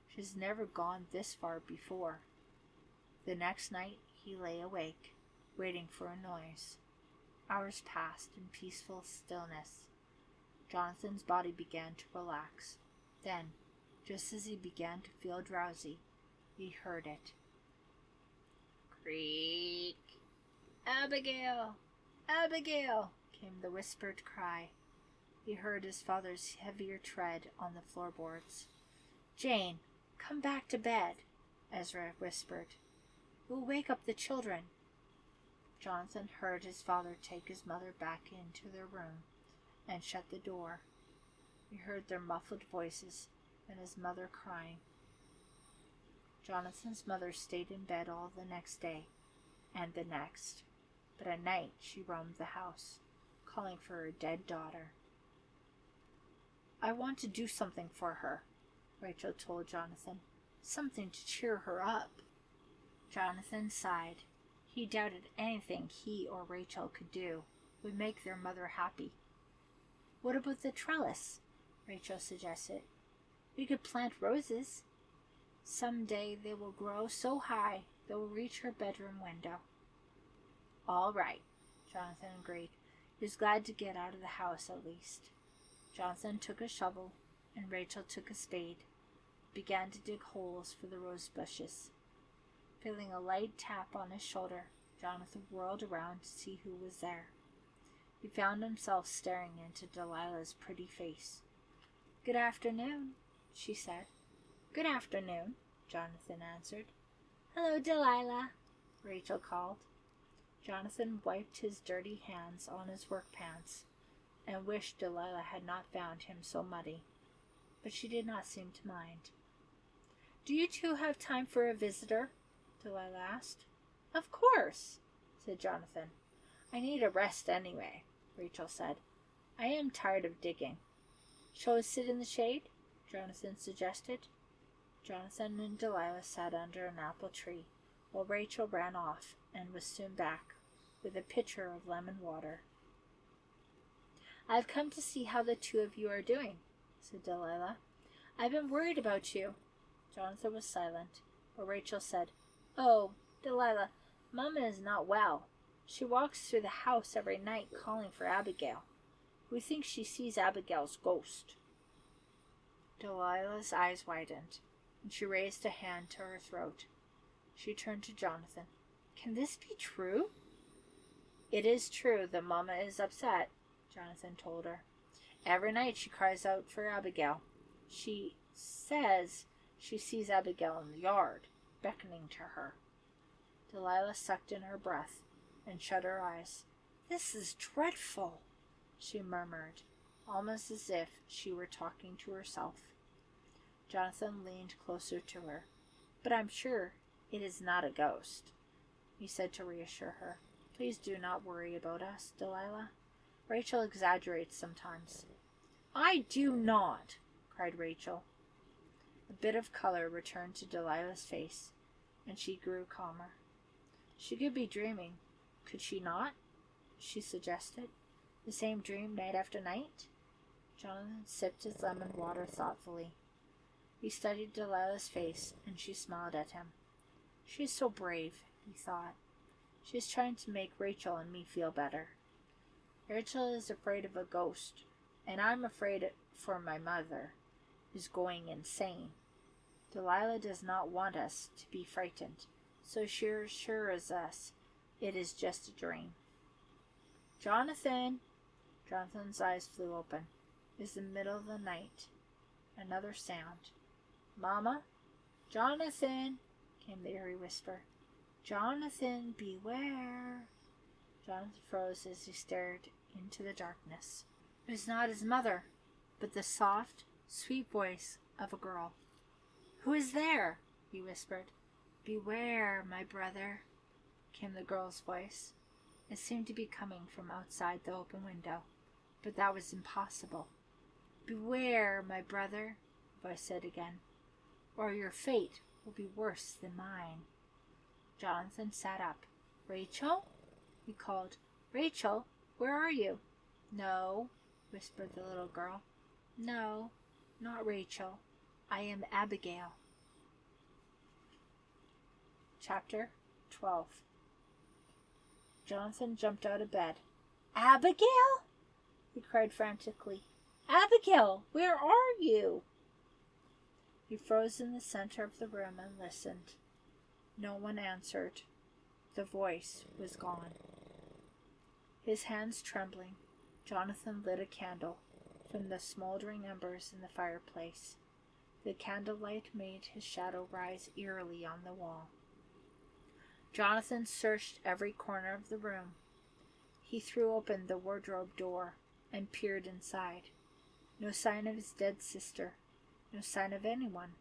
She's never gone this far before. The next night he lay awake, waiting for a noise. Hours passed in peaceful stillness. Jonathan's body began to relax. Then, just as he began to feel drowsy, he heard it. "Creak! Abigail! Abigail!" came the whispered cry. He heard his father's heavier tread on the floorboards. "Jane, come back to bed," Ezra whispered. "We'll wake up the children." Jonathan heard his father take his mother back into their room and shut the door. He heard their muffled voices and his mother crying. Jonathan's mother stayed in bed all the next day and the next, but at night she roamed the house, calling for her dead daughter. "I want to do something for her," Rachel told Jonathan. "Something to cheer her up." Jonathan sighed. He doubted anything he or Rachel could do would make their mother happy. "What about the trellis?" Rachel suggested. "We could plant roses. Someday they will grow so high they will reach her bedroom window." "All right," Jonathan agreed. He was glad to get out of the house at least. Jonathan took a shovel and Rachel took a spade, began to dig holes for the rose bushes. Feeling a light tap on his shoulder, Jonathan whirled around to see who was there. He found himself staring into Delilah's pretty face. "Good afternoon," she said. "Good afternoon," Jonathan answered. "Hello, Delilah," Rachel called. Jonathan wiped his dirty hands on his work pants and wished Delilah had not found him so muddy, but she did not seem to mind. "Do you two have time for a visitor?" Delilah asked. "Of course," said Jonathan. I need a rest anyway, Rachel said. I am tired of digging. Shall we sit in the shade? Jonathan suggested. Jonathan and Delilah sat under an apple tree, while Rachel ran off and was soon back with a pitcher of lemon water. I've come to see how the two of you are doing, said Delilah. I've been worried about you. Jonathan was silent, but Rachel said, Oh, Delilah, Mama is not well. She walks through the house every night calling for Abigail. We think she sees Abigail's ghost. Delilah's eyes widened, and she raised a hand to her throat. She turned to Jonathan. Can this be true? It is true that Mama is upset, Jonathan told her. Every night she cries out for Abigail. She says she sees Abigail in the yard, beckoning to her. Delilah sucked in her breath and shut her eyes. This is dreadful, she murmured, almost as if she were talking to herself. Jonathan leaned closer to her. But I'm sure it is not a ghost, he said to reassure her. Please do not worry about us, Delilah. Rachel exaggerates sometimes. I do not, cried Rachel. A bit of color returned to Delilah's face, and she grew calmer. She could be dreaming, could she not? She suggested. The same dream night after night? Jonathan sipped his lemon water thoughtfully. He studied Delilah's face, and she smiled at him. She is so brave, he thought. She is trying to make Rachel and me feel better. Rachel is afraid of a ghost, and I'm afraid for my mother is going insane. Delilah does not want us to be frightened, so she assures us it is just a dream. Jonathan! Jonathan's eyes flew open. It is the middle of the night. Another sound. Mama? Jonathan! Came the eerie whisper. Jonathan, beware! Jonathan froze as he stared into the darkness. It was not his mother, but the soft, sweet voice of a girl. Who is there? He whispered. Beware, my brother, came the girl's voice. It seemed to be coming from outside the open window, but that was impossible. Beware, my brother, the voice said again, or your fate will be worse than mine. Jonathan sat up. Rachel? He called. Rachel, where are you? No, whispered the little girl. No, not Rachel. I am Abigail. Chapter 12. Jonathan jumped out of bed. Abigail? He cried frantically. Abigail, where are you? He froze in the center of the room and listened. No one answered. The voice was gone. His hands trembling, Jonathan lit a candle from the smoldering embers in the fireplace. The candlelight made his shadow rise eerily on the wall. Jonathan searched every corner of the room. He threw open the wardrobe door and peered inside. No sign of his dead sister. No sign of anyone.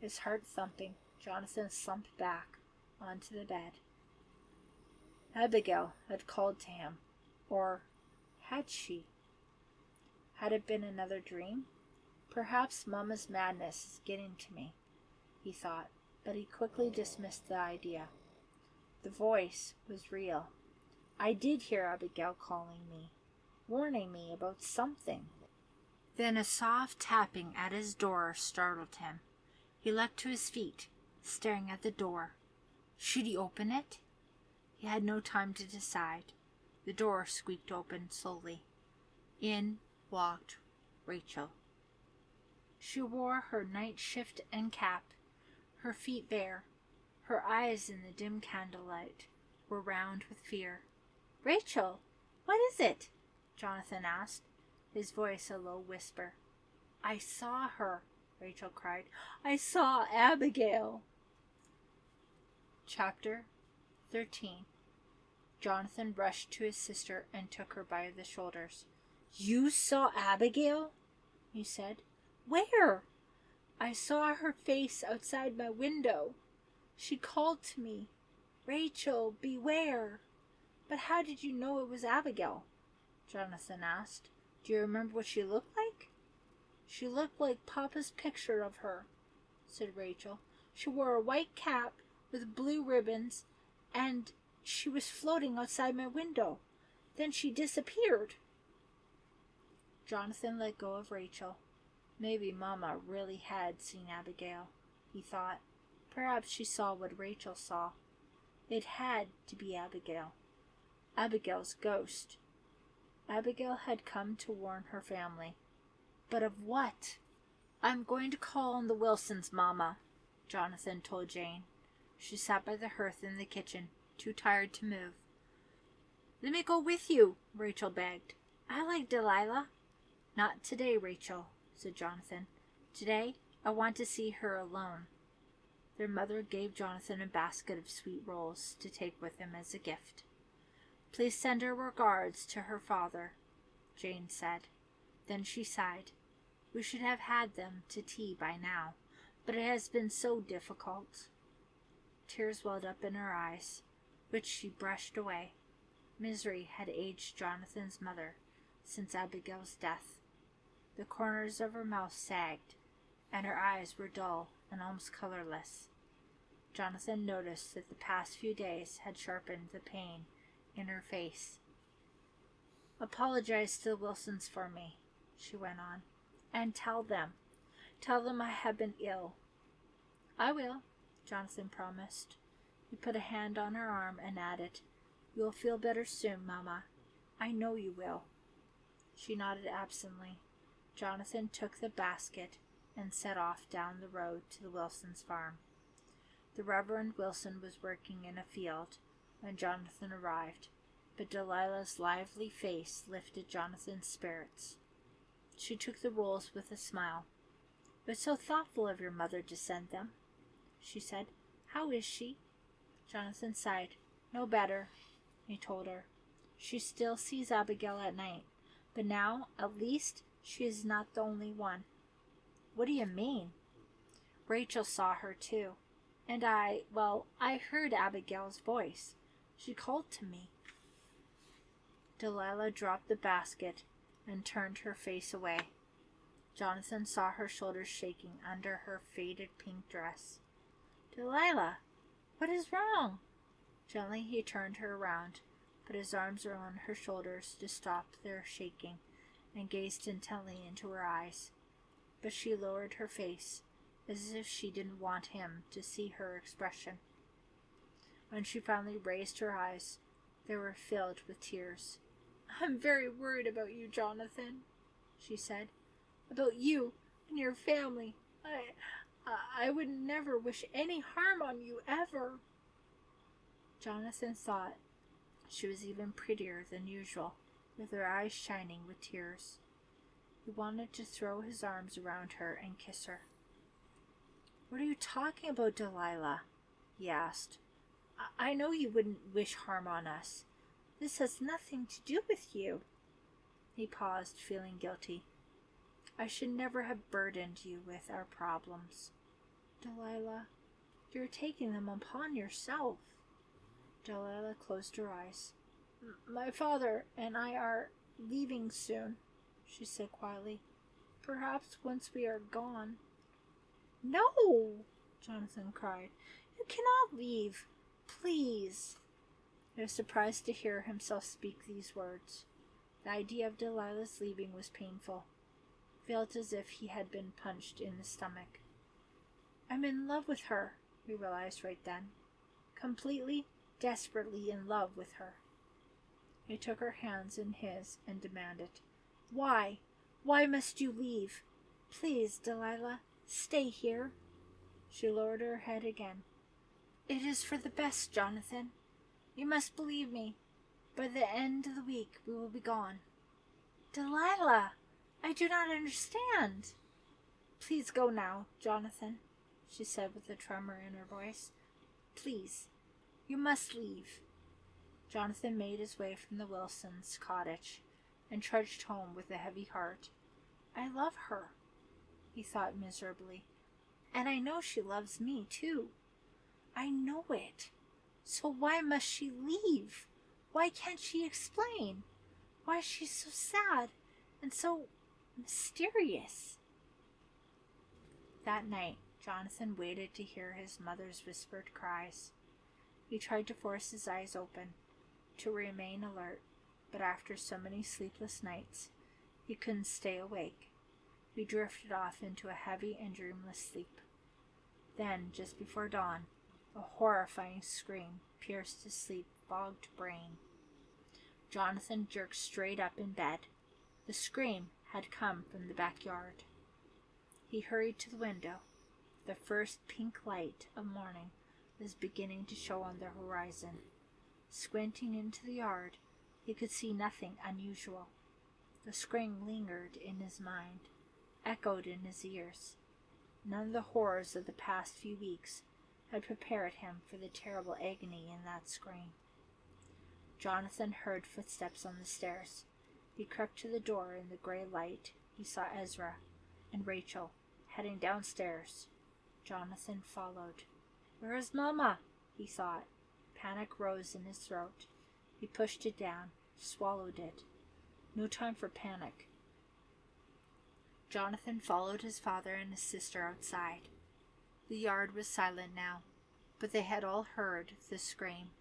His heart thumping, Jonathan slumped back onto the bed. Abigail had called to him. Or had she? Had it been another dream? Perhaps Mama's madness is getting to me, he thought, but he quickly dismissed the idea. The voice was real. I did hear Abigail calling me, warning me about something. Then a soft tapping at his door startled him. He leapt to his feet, staring at the door. Should he open it? He had no time to decide. The door squeaked open slowly. In walked Rachel. She wore her night shift and cap, her feet bare. Her eyes in the dim candlelight were round with fear. Rachel, what is it? Jonathan asked, his voice a low whisper. I saw her, Rachel cried. I saw Abigail. Chapter 13. Jonathan rushed to his sister and took her by the shoulders. You saw Abigail? He said. Where? I saw her face outside my window. She called to me, Rachel, beware. But how did you know it was Abigail? Jonathan asked. Do you remember what she looked like? She looked like Papa's picture of her, said Rachel. She wore a white cap with blue ribbons, and she was floating outside my window. Then she disappeared. Jonathan let go of Rachel. Maybe Mama really had seen Abigail, he thought. Perhaps she saw what Rachel saw. It had to be Abigail. Abigail's ghost. Abigail had come to warn her family. But of what? I'm going to call on the Wilsons, Mama, Jonathan told Jane. She sat by the hearth in the kitchen, too tired to move. Let me go with you, Rachel begged. I like Delilah. Not today, Rachel, said Jonathan. Today, I want to see her alone. Their mother gave Jonathan a basket of sweet rolls to take with him as a gift. Please send her regards to her father, Jane said. Then she sighed. We should have had them to tea by now, but it has been so difficult. Tears welled up in her eyes, which she brushed away. Misery had aged Jonathan's mother since Abigail's death. The corners of her mouth sagged, and her eyes were dull and almost colorless. Jonathan noticed that the past few days had sharpened the pain in her face. Apologize to the Wilsons for me, she went on, and tell them I have been ill. I will, Jonathan promised. He put a hand on her arm and added, You'll feel better soon, Mama. I know you will. She nodded absently. Jonathan took the basket and set off down the road to the Wilsons' farm. The Reverend Wilson was working in a field when Jonathan arrived, but Delilah's lively face lifted Jonathan's spirits. She took the rolls with a smile. It was so thoughtful of your mother to send them, she said. How is she? Jonathan sighed. No better, he told her. She still sees Abigail at night, but now, at least, she is not the only one. What do you mean? Rachel saw her too, and I heard Abigail's voice. She called to me. Delilah dropped the basket and turned her face away. Jonathan saw her shoulders shaking under her faded pink dress. Delilah, what is wrong? Gently he turned her around, put his arms around her shoulders to stop their shaking, and gazed intently into her eyes. But she lowered her face, as if she didn't want him to see her expression. When she finally raised her eyes, they were filled with tears. I'm very worried about you, Jonathan, she said. About you and your family. I would never wish any harm on you, ever. Jonathan thought she was even prettier than usual, with her eyes shining with tears. He wanted to throw his arms around her and kiss her. What are you talking about, Delilah? He asked. I know you wouldn't wish harm on us. This has nothing to do with you. He paused, feeling guilty. I should never have burdened you with our problems. Delilah, you're taking them upon yourself. Delilah closed her eyes. My father and I are leaving soon, she said quietly. Perhaps once we are gone. No, Jonathan cried. You cannot leave. Please. He was surprised to hear himself speak these words. The idea of Delilah's leaving was painful. He felt as if he had been punched in the stomach. I'm in love with her, he realized right then. Completely, desperately in love with her. He took her hands in his and demanded, Why? Why must you leave? Please, Delilah, stay here. She lowered her head again. It is for the best, Jonathan. You must believe me. By the end of the week, we will be gone. Delilah, I do not understand. Please go now, Jonathan, she said with a tremor in her voice. Please, you must leave. Jonathan made his way from the Wilsons' cottage and trudged home with a heavy heart. I love her, he thought miserably, and I know she loves me too. I know it. So why must she leave? Why can't she explain? Why is she so sad and so mysterious? That night, Jonathan waited to hear his mother's whispered cries. He tried to force his eyes open, to remain alert, but after so many sleepless nights, he couldn't stay awake. He drifted off into a heavy and dreamless sleep. Then, just before dawn, a horrifying scream pierced his sleep-fogged brain. Jonathan jerked straight up in bed. The scream had come from the backyard. He hurried to the window. The first pink light of morning was beginning to show on the horizon. Squinting into the yard, he could see nothing unusual. The scream lingered in his mind, echoed in his ears. None of the horrors of the past few weeks had prepared him for the terrible agony in that scream. Jonathan heard footsteps on the stairs. He crept to the door in the gray light. He saw Ezra and Rachel heading downstairs. Jonathan followed. "Where is Mama?" he thought. Panic rose in his throat. He pushed it down, swallowed it. No time for panic. Jonathan followed his father and his sister outside. The yard was silent now, but they had all heard the scream.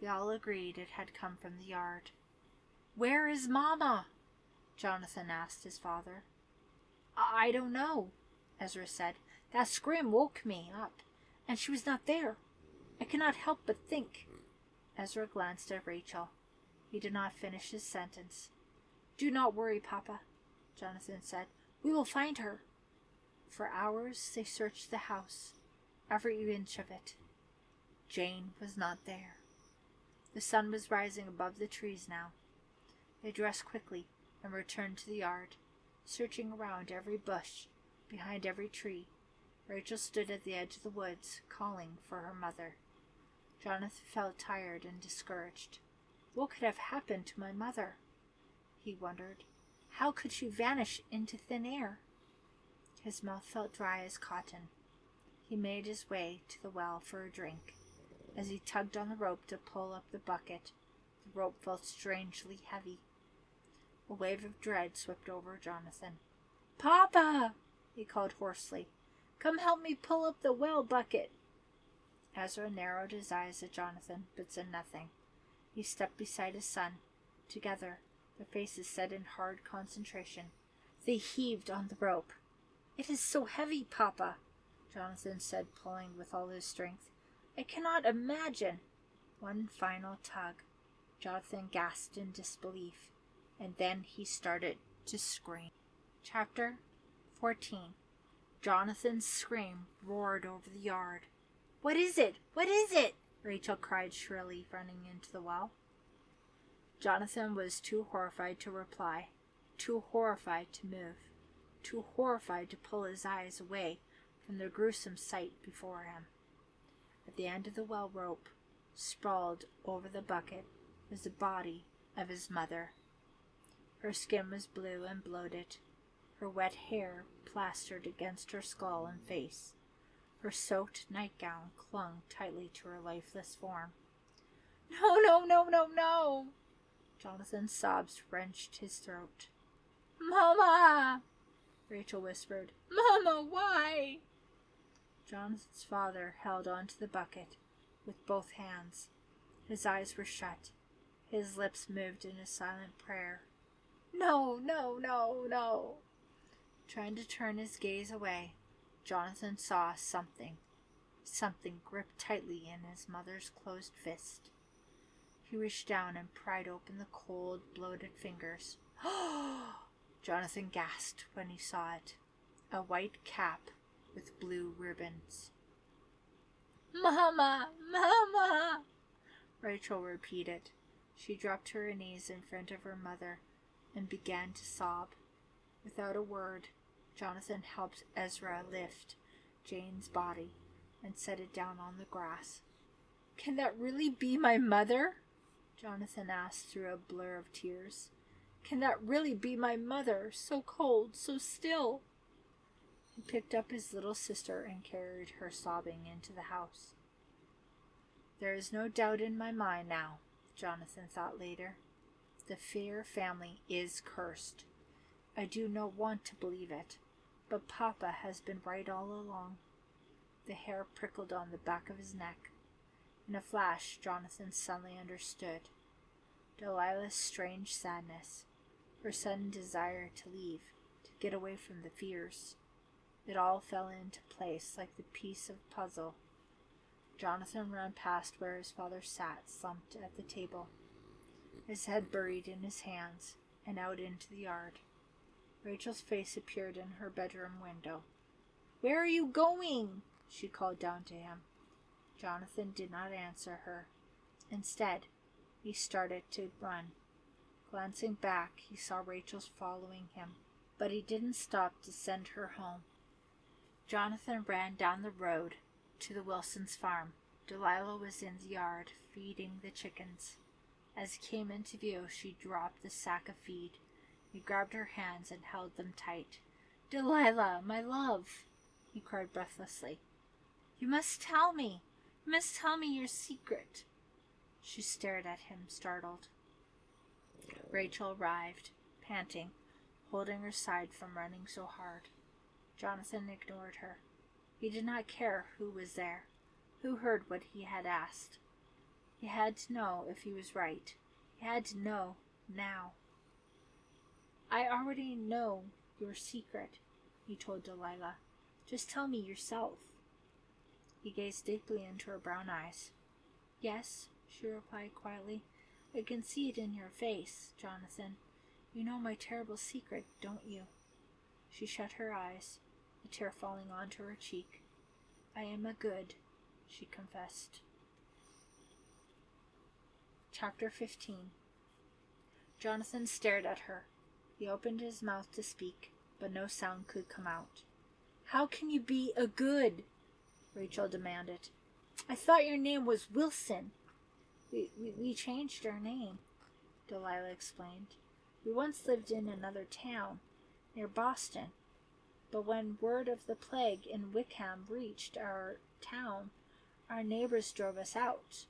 They all agreed it had come from the yard. "Where is Mama?" Jonathan asked his father. I don't know," Ezra said. "That scream woke me up, and she was not there. I cannot help but think." Ezra glanced at Rachel. He did not finish his sentence. "Do not worry, Papa," Jonathan said. "We will find her." For hours they searched the house, every inch of it. Jane was not there. The sun was rising above the trees now. They dressed quickly and returned to the yard, searching around every bush, behind every tree. Rachel stood at the edge of the woods, calling for her mother. Jonathan felt tired and discouraged. What could have happened to my mother? He wondered. How could she vanish into thin air? His mouth felt dry as cotton. He made his way to the well for a drink. As he tugged on the rope to pull up the bucket, the rope felt strangely heavy. A wave of dread swept over Jonathan. "Papa!" he called hoarsely. "Come help me pull up the well bucket." Ezra narrowed his eyes at Jonathan, but said nothing. He stepped beside his son. Together, their faces set in hard concentration. They heaved on the rope. "It is so heavy, Papa," Jonathan said, pulling with all his strength. "I cannot imagine." One final tug. Jonathan gasped in disbelief, and then he started to scream. Chapter 14. Jonathan's scream roared over the yard. "What is it? What is it?" Rachel cried shrilly, running into the well. Jonathan was too horrified to reply, too horrified to move, too horrified to pull his eyes away from the gruesome sight before him. At the end of the well rope, sprawled over the bucket, was the body of his mother. Her skin was blue and bloated, her wet hair plastered against her skull and face. Her soaked nightgown clung tightly to her lifeless form. "No, no, no, no, no!" Jonathan's sobs wrenched his throat. "Mama!" Rachel whispered. "Mama, why?" Jonathan's father held onto the bucket with both hands. His eyes were shut. His lips moved in a silent prayer. "No, no, no, no!" Trying to turn his gaze away, Jonathan saw something gripped tightly in his mother's closed fist. He reached down and pried open the cold, bloated fingers. Jonathan gasped when he saw it. A white cap with blue ribbons. "Mama! Mama!" Rachel repeated. She dropped to her knees in front of her mother and began to sob. Without a word, Jonathan helped Ezra lift Jane's body and set it down on the grass. "Can that really be my mother?" Jonathan asked through a blur of tears. "Can that really be my mother, so cold, so still?" He picked up his little sister and carried her sobbing into the house. "There is no doubt in my mind now Jonathan thought later. The Fier family is cursed. I do not want to believe it, but Papa has been right all along. The hair prickled on the back of his neck. In a flash, Jonathan suddenly understood. Delilah's strange sadness, her sudden desire to leave, to get away from the Fiers. It all fell into place like the piece of a puzzle. Jonathan ran past where his father sat, slumped at the table, his head buried in his hands, and out into the yard. Rachel's face appeared in her bedroom window. "Where are you going?" she called down to him. Jonathan did not answer her. Instead, he started to run. Glancing back, he saw Rachel following him, but he didn't stop to send her home. Jonathan ran down the road to the Wilsons' farm. Delilah was in the yard, feeding the chickens. As he came into view, she dropped the sack of feed. He grabbed her hands and held them tight. "Delilah, my love," he cried breathlessly. "You must tell me. You must tell me your secret." She stared at him, startled. Rachel arrived, panting, holding her side from running so hard. Jonathan ignored her. He did not care who was there, who heard what he had asked. He had to know if he was right. He had to know now. "I already know your secret," he told Delilah. "Just tell me yourself." He gazed deeply into her brown eyes. "Yes," she replied quietly. "I can see it in your face, Jonathan. You know my terrible secret, don't you?" She shut her eyes, a tear falling onto her cheek. "I am a good," she confessed. Chapter 15. Jonathan stared at her. He opened his mouth to speak, but no sound could come out. "How can you be a good?" Rachel demanded. "I thought your name was Wilson." We changed our name," Delilah explained. "We once lived in another town, near Boston. But when word of the plague in Wickham reached our town, our neighbors drove us out.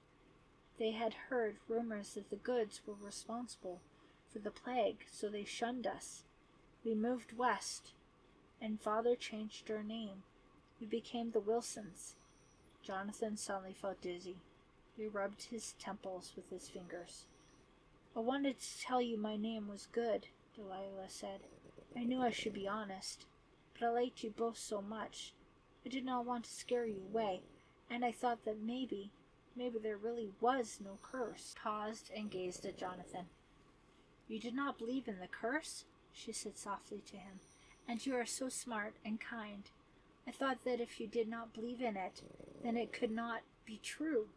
They had heard rumors that the Goods were responsible for the plague, so they shunned us. We moved west, and Father changed our name. We became the Wilsons." Jonathan suddenly felt dizzy. He rubbed his temples with his fingers. "I wanted to tell you my name was Good," Delilah said. "I knew I should be honest, but I liked you both so much. I did not want to scare you away, and I thought that maybe there really was no curse." Paused and gazed at Jonathan. "You did not believe in the curse?" she said softly to him. "And you are so smart and kind. I thought that if you did not believe in it, then it could not be true."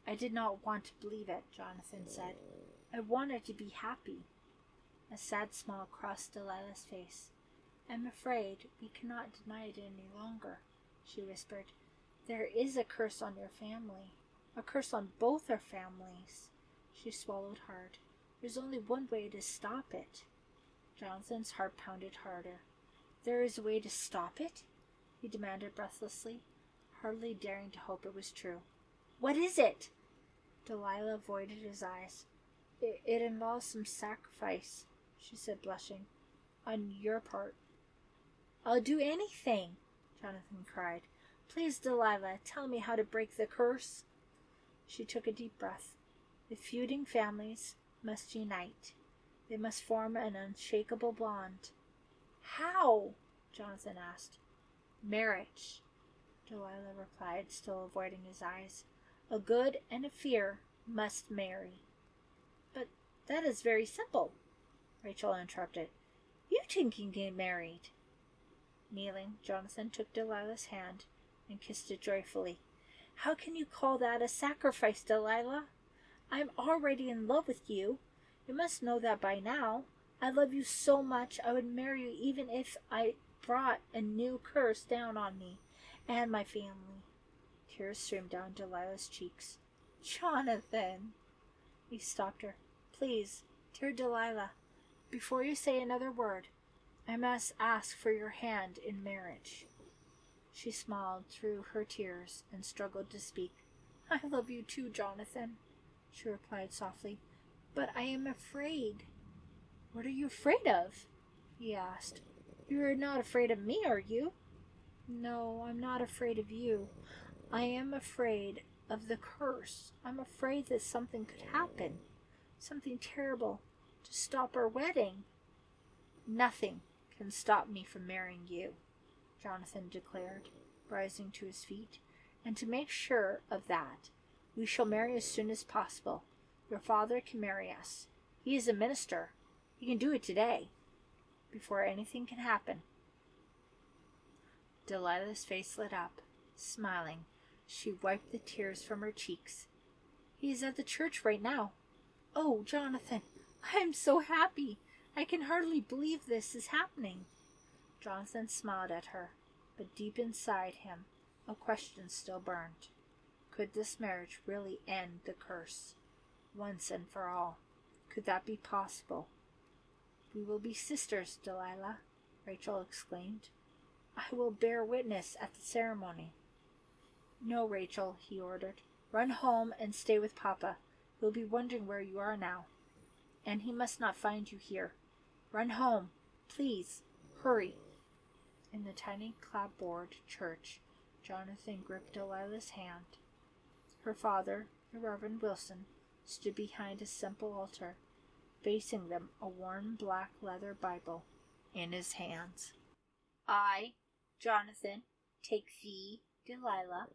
"I did not want to believe it," Jonathan said. "I wanted to be happy." A sad smile crossed Delilah's face. "I'm afraid we cannot deny it any longer," she whispered. "There is a curse on your family. A curse on both our families." She swallowed hard. "There's only one way to stop it." Jonathan's heart pounded harder. "There is a way to stop it?" he demanded breathlessly, hardly daring to hope it was true. "What is it?" Delilah avoided his eyes. It involves some sacrifice," she said, blushing, "on your part." "I'll do anything," Jonathan cried. "Please, Delilah, tell me how to break the curse." She took a deep breath. "The feuding families must unite. They must form an unshakable bond." "How?" Jonathan asked. "Marriage," Delilah replied, still avoiding his eyes. "A Good and a Fier must marry." "But that is very simple," Rachel interrupted. "You two can get married." Kneeling, Jonathan took Delilah's hand and kissed it joyfully. "How can you call that a sacrifice, Delilah? I'm already in love with you. You must know that by now. I love you so much I would marry you even if I brought a new curse down on me and my family." Tears streamed down Delilah's cheeks. "Jonathan!" He stopped her. "Please, dear Delilah, before you say another word, I must ask for your hand in marriage." She smiled through her tears and struggled to speak. "I love you too, Jonathan," she replied softly. But I am afraid. What are you afraid of? He asked. You are not afraid of me, are you? No, I'm not afraid of you. I am afraid of the curse. I'm afraid that something could happen. Something terrible to stop our wedding. Nothing can stop me from marrying you, Jonathan declared, rising to his feet. And to make sure of that, we shall marry as soon as possible. Your father can marry us. He is a minister. He can do it today, before anything can happen. Delilah's face lit up. Smiling, she wiped the tears from her cheeks. He is at the church right now. Oh, Jonathan, I am so happy. I can hardly believe this is happening. Jonathan smiled at her, but deep inside him, a question still burned. Could this marriage really end the curse, once and for all? Could that be possible? We will be sisters, Delilah, Rachel exclaimed. I will bear witness at the ceremony. No, Rachel, he ordered. Run home and stay with Papa. He'll be wondering where you are now. And he must not find you here. Run home. Please, hurry. In the tiny clapboard church, Jonathan gripped Delilah's hand. Her father, the Reverend Wilson, stood behind a simple altar, facing them, a worn black leather Bible in his hands. I, Jonathan, take thee, Delilah.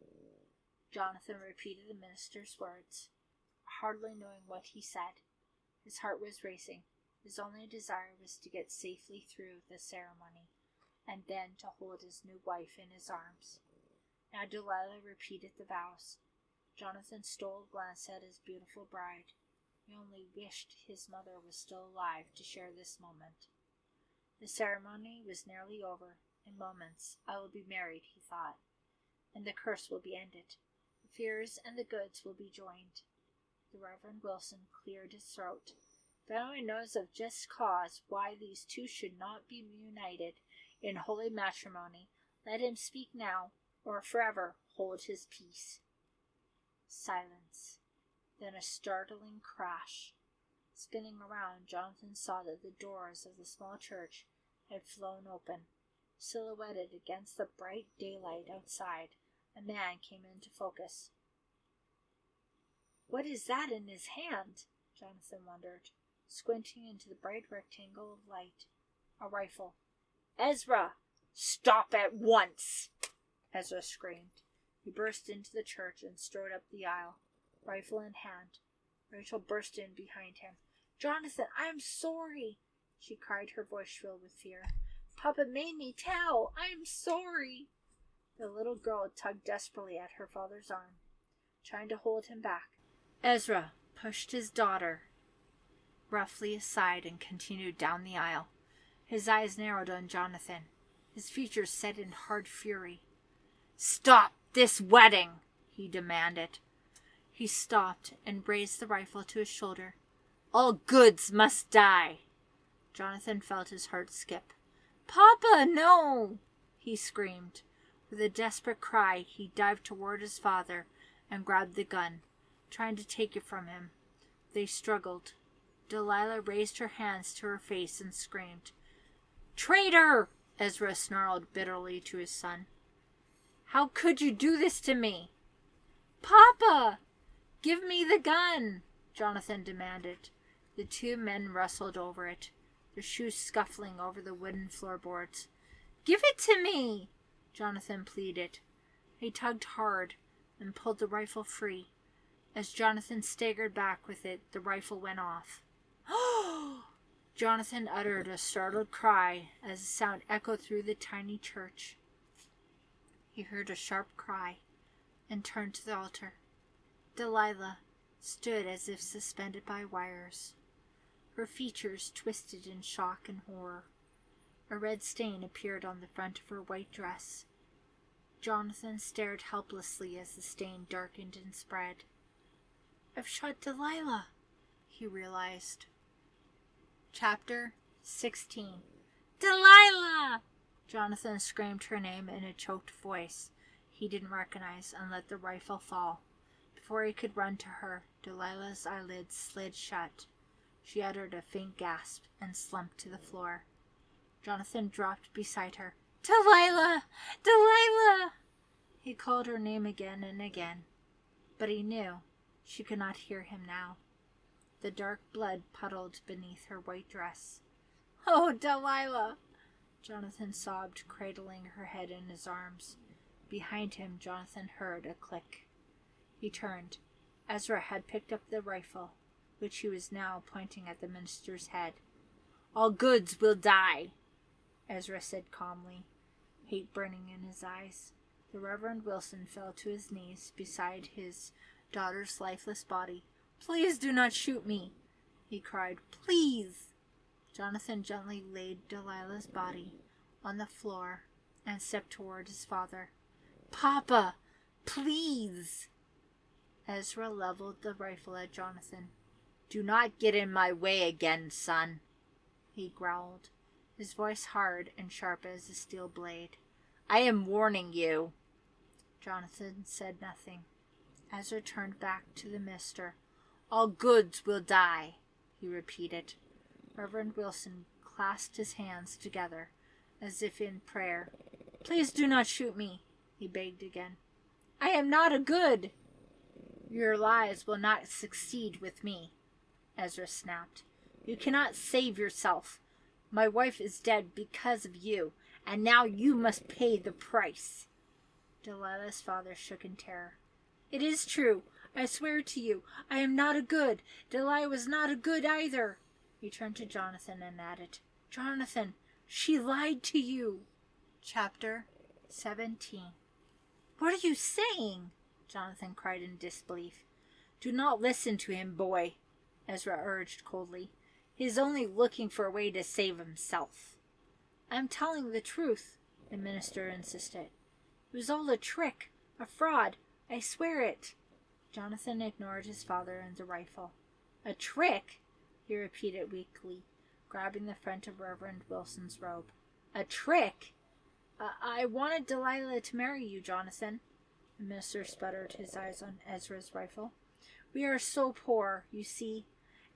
Jonathan repeated the minister's words, hardly knowing what he said. His heart was racing. His only desire was to get safely through the ceremony, and then to hold his new wife in his arms. Now Delilah repeated the vows. Jonathan stole a glance at his beautiful bride. He only wished his mother was still alive to share this moment. The ceremony was nearly over. In moments, I will be married, he thought, and the curse will be ended. The Fiers and the Goods will be joined. The Reverend Wilson cleared his throat. If anyone knows of just cause why these two should not be united in holy matrimony, let him speak now, or forever hold his peace. Silence. Then a startling crash. Spinning around, Jonathan saw that the doors of the small church had flown open. Silhouetted against the bright daylight outside, a man came into focus. What is that in his hand? Jonathan wondered, squinting into the bright rectangle of light. A rifle. Ezra! Stop at once! Ezra screamed. He burst into the church and strode up the aisle, rifle in hand. Rachel burst in behind him. Jonathan, I am sorry, she cried, her voice filled with fear. Papa made me tell. I am sorry. The little girl tugged desperately at her father's arm, trying to hold him back. Ezra pushed his daughter roughly aside and continued down the aisle. His eyes narrowed on Jonathan, his features set in hard fury. Stop this wedding, he demanded. He stopped and raised the rifle to his shoulder. All Goods must die. Jonathan felt his heart skip. Papa, no! He screamed. With a desperate cry, he dived toward his father and grabbed the gun, trying to take it from him. They struggled. Delilah raised her hands to her face and screamed. Traitor! Ezra snarled bitterly to his son. How could you do this to me? Papa! Give me the gun! Jonathan demanded. The two men wrestled over it, their shoes scuffling over the wooden floorboards. Give it to me! Jonathan pleaded. He tugged hard and pulled the rifle free. As Jonathan staggered back with it, the rifle went off. Jonathan uttered a startled cry as the sound echoed through the tiny church. He heard a sharp cry and turned to the altar. Delilah stood as if suspended by wires, her features twisted in shock and horror. A red stain appeared on the front of her white dress. Jonathan stared helplessly as the stain darkened and spread. I've shot Delilah, he realized. Chapter 16. Delilah! Jonathan screamed her name in a choked voice he didn't recognize and let the rifle fall. Before he could run to her, Delilah's eyelids slid shut. She uttered a faint gasp and slumped to the floor. Jonathan dropped beside her. "Delilah! Delilah!" He called her name again and again, but he knew she could not hear him now. The dark blood puddled beneath her white dress. "Oh, Delilah!" Jonathan sobbed, cradling her head in his arms. Behind him, Jonathan heard a click. He turned. Ezra had picked up the rifle, which he was now pointing at the minister's head. "All goods will die," Ezra said calmly, hate burning in his eyes. The Reverend Wilson fell to his knees beside his daughter's lifeless body. "Please do not shoot me," he cried. "Please." Jonathan gently laid Delilah's body on the floor and stepped toward his father. "Papa, please." Ezra leveled the rifle at Jonathan. "Do not get in my way again, son," he growled, his voice hard and sharp as a steel blade. "I am warning you." Jonathan said nothing. Ezra turned back to the minister. "All goods will die," he repeated. Reverend Wilson clasped his hands together as if in prayer. "Please do not shoot me," he begged again. "I am not a good." "Your lies will not succeed with me," Ezra snapped. "You cannot save yourself. My wife is dead because of you, and now you must pay the price." Delilah's father shook in terror. "It is true. I swear to you, I am not a good. Delilah was not a good either." He turned to Jonathan and added, "Jonathan, she lied to you." Chapter 17. "What are you saying?" Jonathan cried in disbelief. "Do not listen to him, boy," Ezra urged coldly. "He is only looking for a way to save himself." "I am telling the truth," the minister insisted. "It was all a trick, a fraud. I swear it." Jonathan ignored his father and the rifle. "A trick?" he repeated weakly, grabbing the front of Reverend Wilson's robe. "A trick? I wanted Delilah to marry you, Jonathan." The minister sputtered, his eyes on Ezra's rifle. "We are so poor, you see,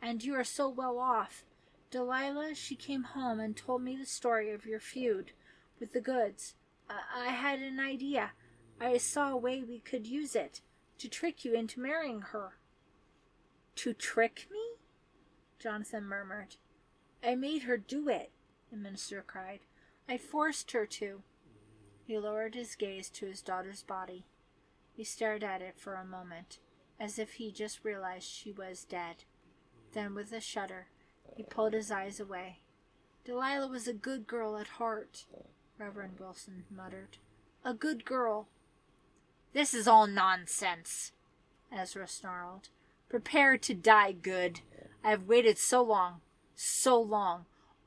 and you are so well off. Delilah, she came home and told me the story of your feud with the goods. I had an idea. I saw a way we could use it to trick you into marrying her." "To trick me?" Jonathan murmured. "I made her do it," the minister cried. "I forced her to." He lowered his gaze to his daughter's body. He stared at it for a moment, as if he just realized she was dead. Then, with a shudder, he pulled his eyes away. "Delilah was a good girl at heart," Reverend Wilson muttered. "A good girl." "This is all nonsense," Ezra snarled. "Prepare to die good. I have waited so long,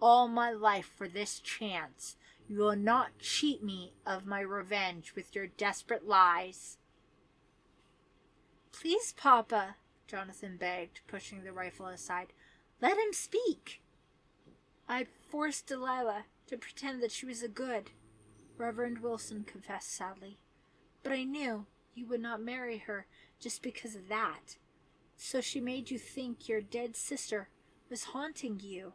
all my life for this chance. You will not cheat me of my revenge with your desperate lies." "Please, Papa," Jonathan begged, pushing the rifle aside. "Let him speak." "I forced Delilah to pretend that she was a good," Reverend Wilson confessed sadly. "But I knew you would not marry her just because of that. So she made you think your dead sister was haunting you.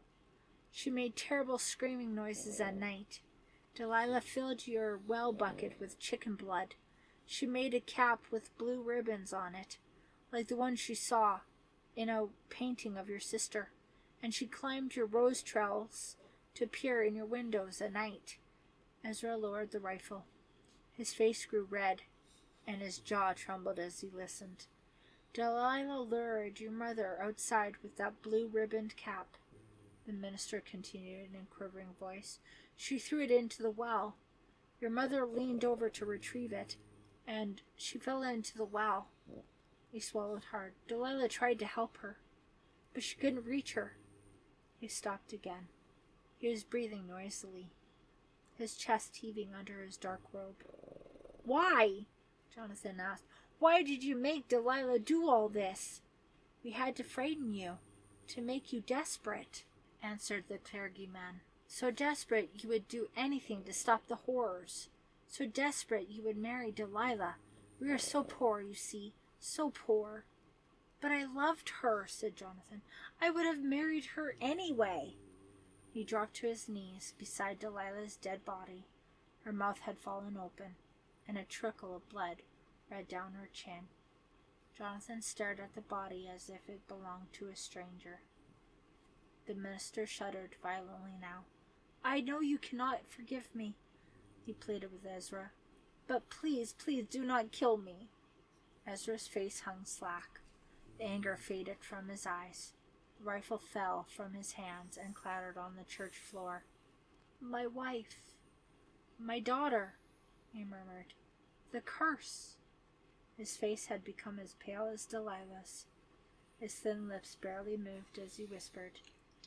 She made terrible screaming noises at night. Delilah filled your well bucket with chicken blood. She made a cap with blue ribbons on it, like the one she saw in a painting of your sister, and she climbed your rose trellis to peer in your windows at night." Ezra lowered the rifle. His face grew red, and his jaw trembled as he listened. "Delilah lured your mother outside with that blue-ribboned cap," the minister continued in a quivering voice. "She threw it into the well. Your mother leaned over to retrieve it, and she fell into the well." He swallowed hard. "Delilah tried to help her, but she couldn't reach her." He stopped again. He was breathing noisily, his chest heaving under his dark robe. "Why?" Jonathan asked. "Why did you make Delilah do all this?" "We had to frighten you, to make you desperate," answered the clergyman. "So desperate you would do anything to stop the horrors. So desperate you would marry Delilah. We are so poor, you see, So poor. But I loved her, said Jonathan. I would have married her anyway. He dropped to his knees beside Delilah's dead body. Her mouth had fallen open, and a trickle of blood ran down her chin. Jonathan stared at the body as if it belonged to a stranger. The minister shuddered violently now. I know you cannot forgive me, he pleaded with Ezra. But please, please do not kill me. Ezra's face hung slack. The anger faded from his eyes. The rifle fell from his hands and clattered on the church floor. My wife, my daughter, he murmured. The curse. His face had become as pale as Delilah's. His thin lips barely moved as he whispered,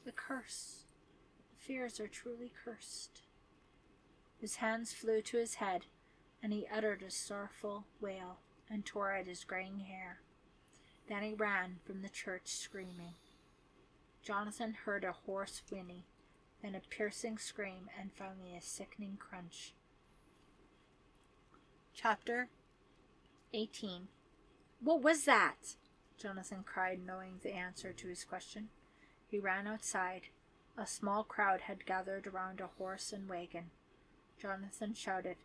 The curse. The Fiers are truly cursed. His hands flew to his head, and he uttered a sorrowful wail and tore at his graying hair. Then he ran from the church screaming. Jonathan heard a hoarse whinny, then a piercing scream, and finally a sickening crunch. Chapter 18. What was that? Jonathan cried, knowing the answer to his question. He ran outside. A small crowd had gathered around a horse and wagon. Jonathan shouted,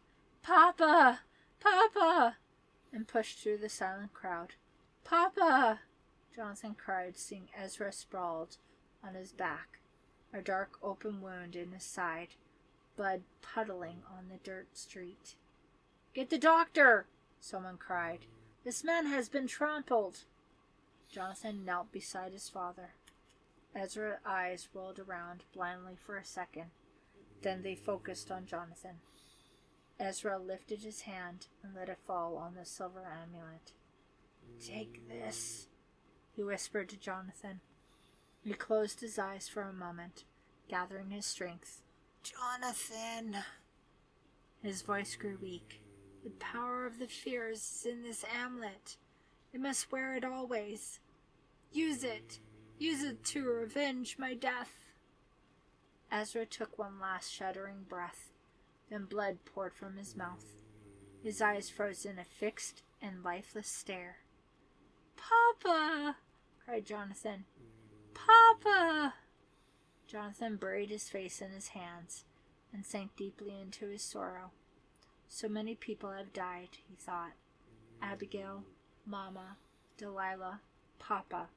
Papa! Papa! And pushed through the silent crowd. Papa! Jonathan cried, seeing Ezra sprawled on his back, a dark open wound in his side, blood puddling on the dirt street. Get the doctor! Someone cried. This man has been trampled. Jonathan knelt beside his father. Ezra's eyes rolled around blindly for a second. Then they focused on Jonathan. Ezra lifted his hand and let it fall on the silver amulet. Take this, he whispered to Jonathan. He closed his eyes for a moment, gathering his strength. Jonathan! His voice grew weak. The power of the Fiers is in this amulet. I must wear it always. Use it. Use it to revenge my death. Ezra took one last shuddering breath. Then blood poured from his mouth. His eyes froze in a fixed and lifeless stare. Papa! Cried Jonathan. Papa! Jonathan buried his face in his hands and sank deeply into his sorrow. So many people have died, he thought. Abigail, Mama, Delilah, Papa,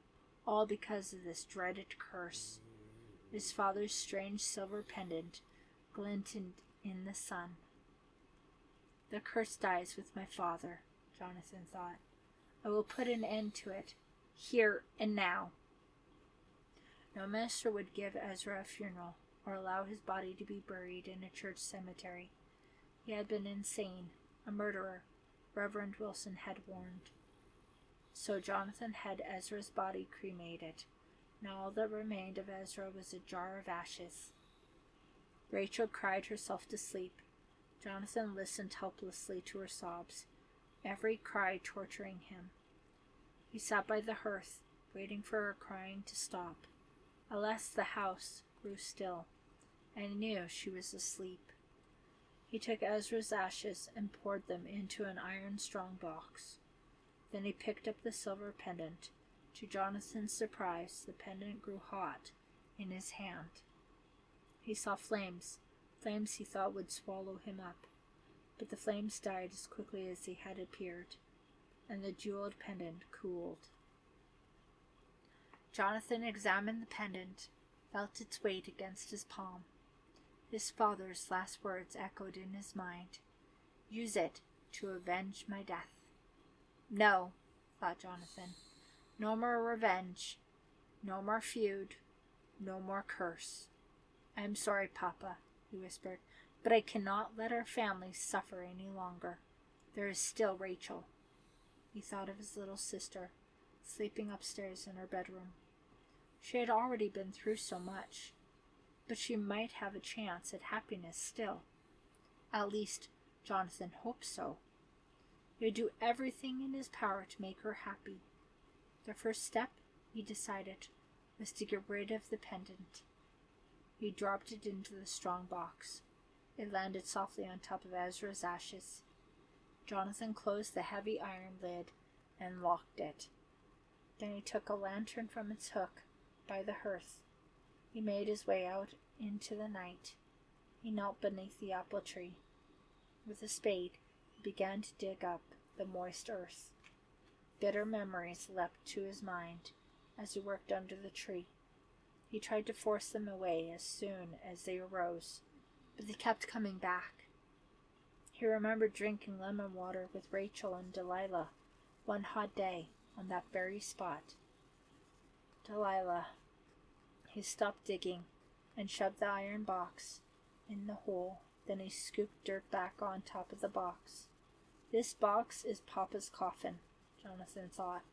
all because of this dreaded curse. His father's strange silver pendant glinted in the sun. The curse dies with my father, Jonathan thought. I will put an end to it, here and now. No minister would give Ezra a funeral or allow his body to be buried in a church cemetery. He had been insane, a murderer, Reverend Wilson had warned. So Jonathan had Ezra's body cremated. Now all that remained of Ezra was a jar of ashes. Rachel cried herself to sleep. Jonathan listened helplessly to her sobs, every cry torturing him. He sat by the hearth, waiting for her crying to stop. Alas, the house grew still, and he knew she was asleep. He took Ezra's ashes and poured them into an iron strong box. Then he picked up the silver pendant. To Jonathan's surprise, the pendant grew hot in his hand. He saw flames he thought would swallow him up. But the flames died as quickly as they had appeared, and the jeweled pendant cooled. Jonathan examined the pendant, felt its weight against his palm. His father's last words echoed in his mind. Use it to avenge my death. No, thought Jonathan. No more revenge. No more feud. No more curse. I am sorry, Papa, he whispered, but I cannot let our family suffer any longer. There is still Rachel. He thought of his little sister, sleeping upstairs in her bedroom. She had already been through so much, but she might have a chance at happiness still. At least, Jonathan hoped so. He would do everything in his power to make her happy. The first step, he decided, was to get rid of the pendant. He dropped it into the strong box. It landed softly on top of Ezra's ashes. Jonathan closed the heavy iron lid and locked it. Then he took a lantern from its hook by the hearth. He made his way out into the night. He knelt beneath the apple tree. With a spade, he began to dig up the moist earth. Bitter memories leapt to his mind as he worked under the tree. He tried to force them away as soon as they arose, but they kept coming back. He remembered drinking lemon water with Rachel and Delilah one hot day on that very spot. Delilah. He stopped digging and shoved the iron box in the hole. Then he scooped dirt back on top of the box. This box is Papa's coffin, Jonathan thought.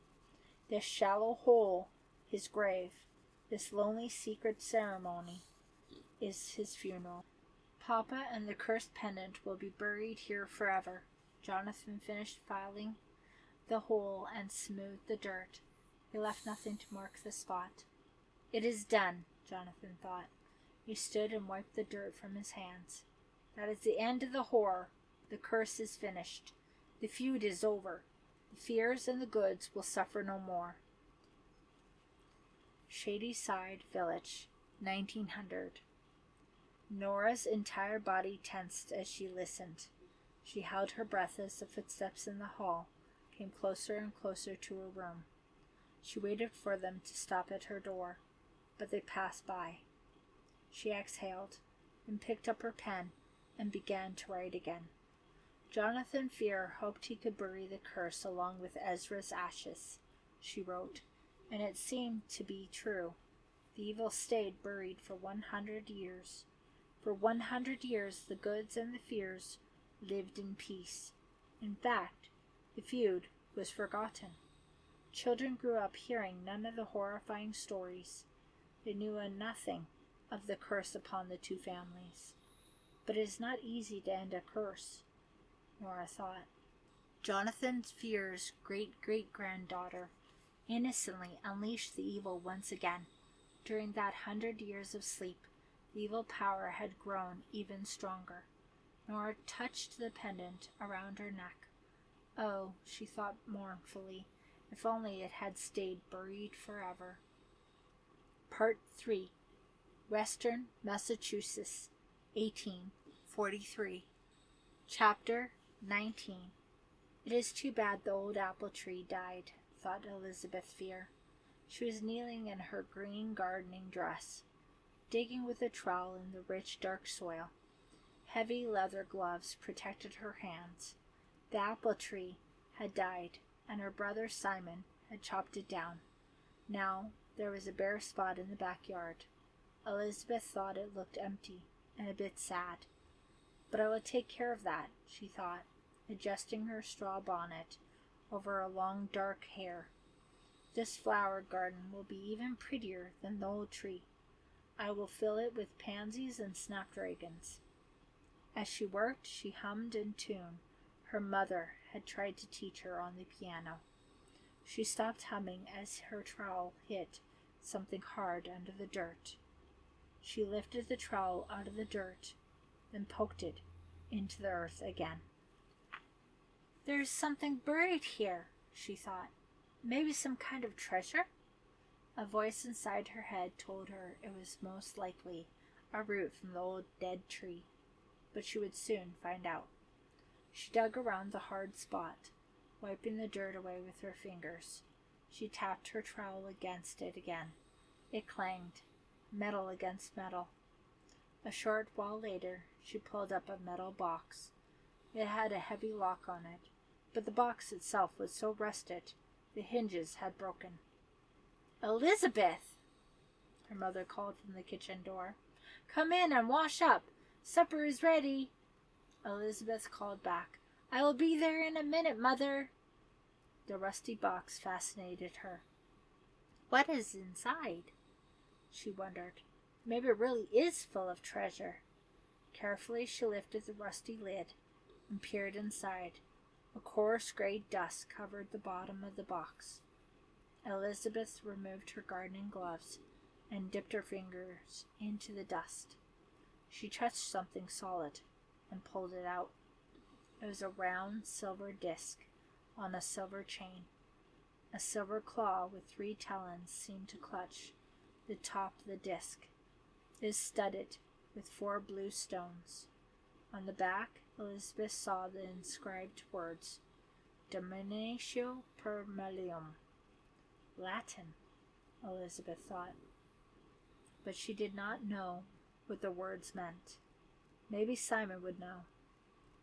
This shallow hole, his grave. This lonely secret ceremony is his funeral. Papa and the cursed pendant will be buried here forever. Jonathan finished filing the hole and smoothed the dirt. He left nothing to mark the spot. It is done, Jonathan thought. He stood and wiped the dirt from his hands. That is the end of the horror. The curse is finished. The feud is over. The Fiers and the Goods will suffer no more. Shadyside Village, 1900. Nora's entire body tensed as she listened. She held her breath as the footsteps in the hall came closer and closer to her room. She waited for them to stop at her door, but they passed by. She exhaled and picked up her pen and began to write again. Jonathan Fier hoped he could bury the curse along with Ezra's ashes, she wrote, and it seemed to be true. The evil stayed buried for 100 years. For 100 years the Goods and the Fiers lived in peace. In fact, the feud was forgotten. Children grew up hearing none of the horrifying stories. They knew nothing of the curse upon the two families. But it is not easy to end a curse, Nora thought. Jonathan Fier's great-great-granddaughter innocently unleashed the evil once again. During that 100 years of sleep, the evil power had grown even stronger. Nora touched the pendant around her neck. Oh, she thought mournfully, if only it had stayed buried forever. Part 3. Western Massachusetts, 1843. Chapter 19. It is too bad the old apple tree died, thought Elizabeth Fier. She was kneeling in her green gardening dress, digging with a trowel in the rich dark soil. Heavy leather gloves protected her hands. The apple tree had died, and her brother Simon had chopped it down. Now there was a bare spot in the backyard. Elizabeth thought it looked empty and a bit sad. But I will take care of that, she thought, adjusting her straw bonnet over her long dark hair. This flower garden will be even prettier than the old tree. I will fill it with pansies and snapdragons. As she worked, she hummed a tune her mother had tried to teach her on the piano. She stopped humming as her trowel hit something hard under the dirt. She lifted the trowel out of the dirt, then poked it into the earth again. There's something buried here, she thought. Maybe some kind of treasure? A voice inside her head told her it was most likely a root from the old dead tree, but she would soon find out. She dug around the hard spot, wiping the dirt away with her fingers. She tapped her trowel against it again. It clanged, metal against metal. A short while later, she pulled up a metal box. It had a heavy lock on it, but the box itself was so rusted the hinges had broken. "Elizabeth!" her mother called from the kitchen door. "Come in and wash up. Supper is ready." Elizabeth called back, "I will be there in a minute, Mother." The rusty box fascinated her. What is inside? She wondered. Maybe it really is full of treasure. Carefully she lifted the rusty lid and peered inside. A coarse gray dust covered the bottom of the box. Elizabeth removed her gardening gloves and dipped her fingers into the dust. She touched something solid and pulled it out. It was a round silver disc on a silver chain. A silver claw with 3 talons seemed to clutch the top of the disc. It is studded with 4 blue stones. On the back, Elizabeth saw the inscribed words, Dominatio per Melium. Latin, Elizabeth thought. But she did not know what the words meant. Maybe Simon would know.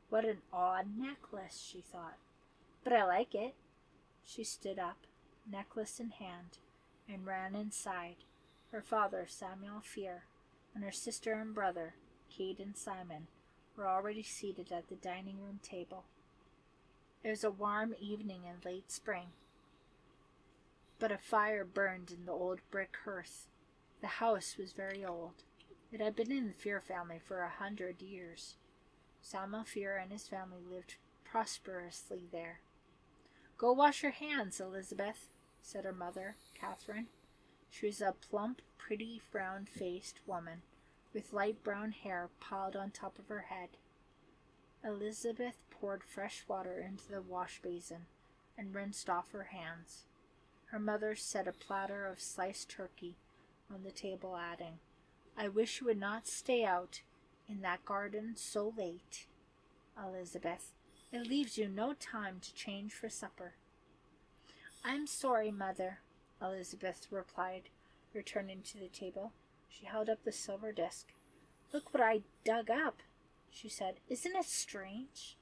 What an odd necklace, she thought. But I like it. She stood up, necklace in hand, and ran inside. Her father, Samuel Fier, and her sister and brother, Kate and Simon, were already seated at the dining room table. It was a warm evening in late spring, but a fire burned in the old brick hearth. The house was very old. It had been in the Fier family for 100 years. Samuel Fier and his family lived prosperously there. Go wash your hands, Elizabeth, said her mother, Catherine. She was a plump, pretty, round-faced woman with light brown hair piled on top of her head. Elizabeth poured fresh water into the wash basin and rinsed off her hands. Her mother set a platter of sliced turkey on the table, adding, I wish you would not stay out in that garden so late, Elizabeth. It leaves you no time to change for supper. I'm sorry, Mother, Elizabeth replied, returning to the table. She held up the silver disc. Look what I dug up, she said. Isn't it strange?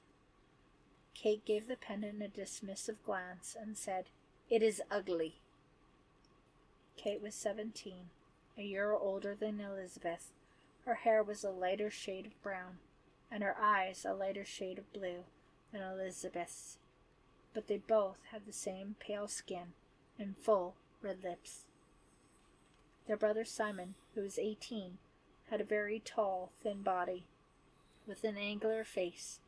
Kate gave the pendant a dismissive glance and said, It is ugly. Kate was 17, a year older than Elizabeth. Her hair was a lighter shade of brown, and her eyes a lighter shade of blue than Elizabeth's, but they both had the same pale skin and full red lips. Their brother Simon, who was 18, had a very tall, thin body, with an angular face,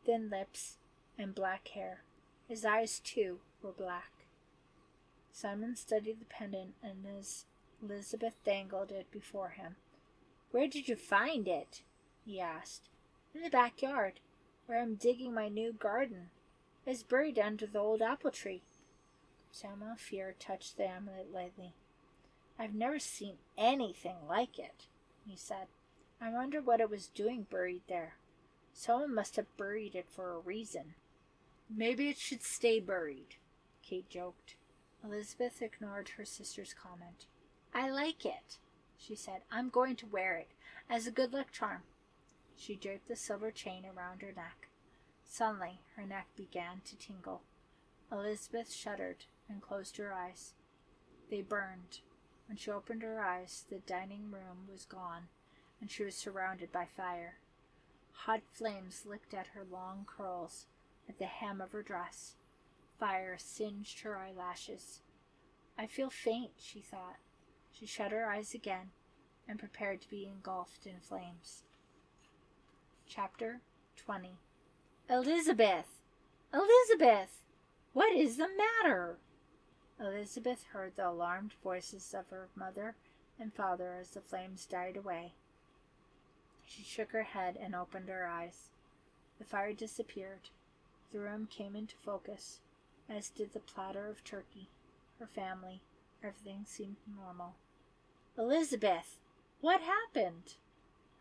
thin lips, and black hair. His eyes, too, were black. Simon studied the pendant, and as Elizabeth dangled it before him. Where did you find it? He asked. In the backyard, where I'm digging my new garden. It's buried under the old apple tree. Samuel Fier touched the amulet lightly. I've never seen anything like it, he said. I wonder what it was doing buried there. Someone must have buried it for a reason. Maybe it should stay buried, Kate joked. Elizabeth ignored her sister's comment. I like it, she said. I'm going to wear it as a good luck charm. She draped the silver chain around her neck. Suddenly, her neck began to tingle. Elizabeth shuddered and closed her eyes. They burned. When she opened her eyes, the dining room was gone, and she was surrounded by fire. Hot flames licked at her long curls, at the hem of her dress. Fire singed her eyelashes. I feel faint, she thought. She shut her eyes again and prepared to be engulfed in flames. Chapter 20. Elizabeth! Elizabeth! What is the matter? Elizabeth heard the alarmed voices of her mother and father as the flames died away. She shook her head and opened her eyes. The fire disappeared. The room came into focus, as did the platter of turkey, her family. Everything seemed normal. Elizabeth! What happened?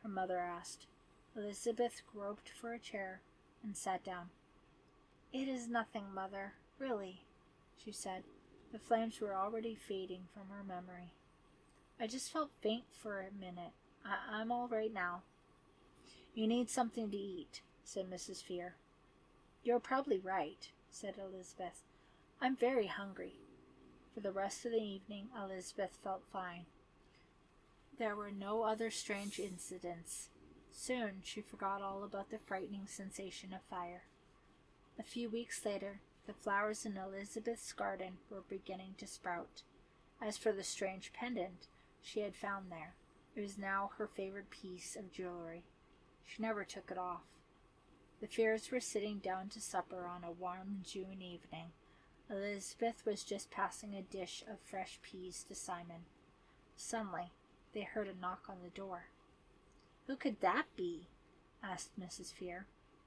Her mother asked. Elizabeth groped for a chair and sat down. It is nothing, Mother, really, she said. The flames were already fading from her memory. I just felt faint for a minute. I'm all right now. You need something to eat, said Mrs. Fier. You're probably right, said Elizabeth. I'm very hungry. For the rest of the evening, Elizabeth felt fine. There were no other strange incidents. Soon she forgot all about the frightening sensation of fire. A few weeks later, the flowers in Elizabeth's garden were beginning to sprout. As for the strange pendant she had found there, it was now her favorite piece of jewelry. She never took it off. The Fiers were sitting down to supper on a warm June evening. Elizabeth was just passing a dish of fresh peas to Simon. Suddenly, they heard a knock on the door. Who could that be? Asked Mrs. Fier,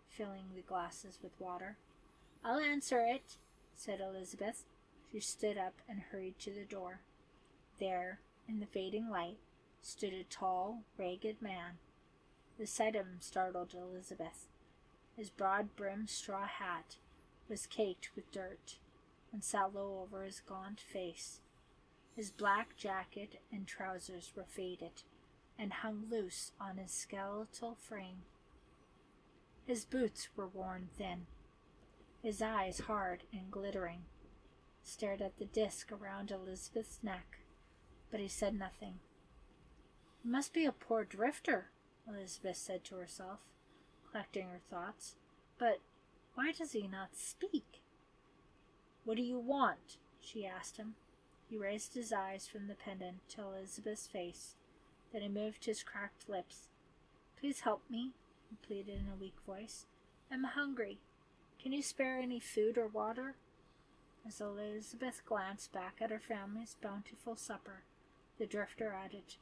filling the glasses with water. I'll answer it, said Elizabeth. She stood up and hurried to the door. There, in the fading light, stood a tall, ragged man. The sight of him startled Elizabeth. His broad-brimmed straw hat was caked with dirt and sat low over his gaunt face. His black jacket and trousers were faded and hung loose on his skeletal frame. His boots were worn thin. His eyes, hard and glittering, stared at the disc around Elizabeth's neck, but he said nothing. "He must be a poor drifter," Elizabeth said to herself, collecting her thoughts. "But why does he not speak?" "What do you want?" she asked him. He raised his eyes from the pendant to Elizabeth's face. Then he moved his cracked lips. "Please help me," he pleaded in a weak voice. "I'm hungry. Can you spare any food or water?" As Elizabeth glanced back at her family's bountiful supper, the drifter added,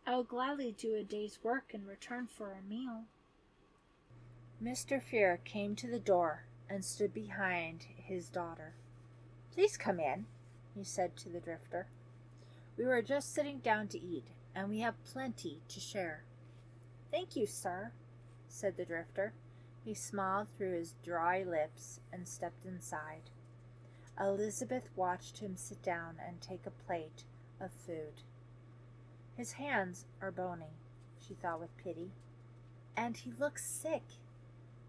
"I will gladly do a day's work in return for a meal." Mr. Fier came to the door and stood behind his daughter. "Please come in," he said to the drifter. "We were just sitting down to eat, and we have plenty to share." "Thank you, sir," said the drifter. He smiled through his dry lips and stepped inside. Elizabeth watched him sit down and take a plate of food. "His hands are bony," she thought with pity. "And he looks sick.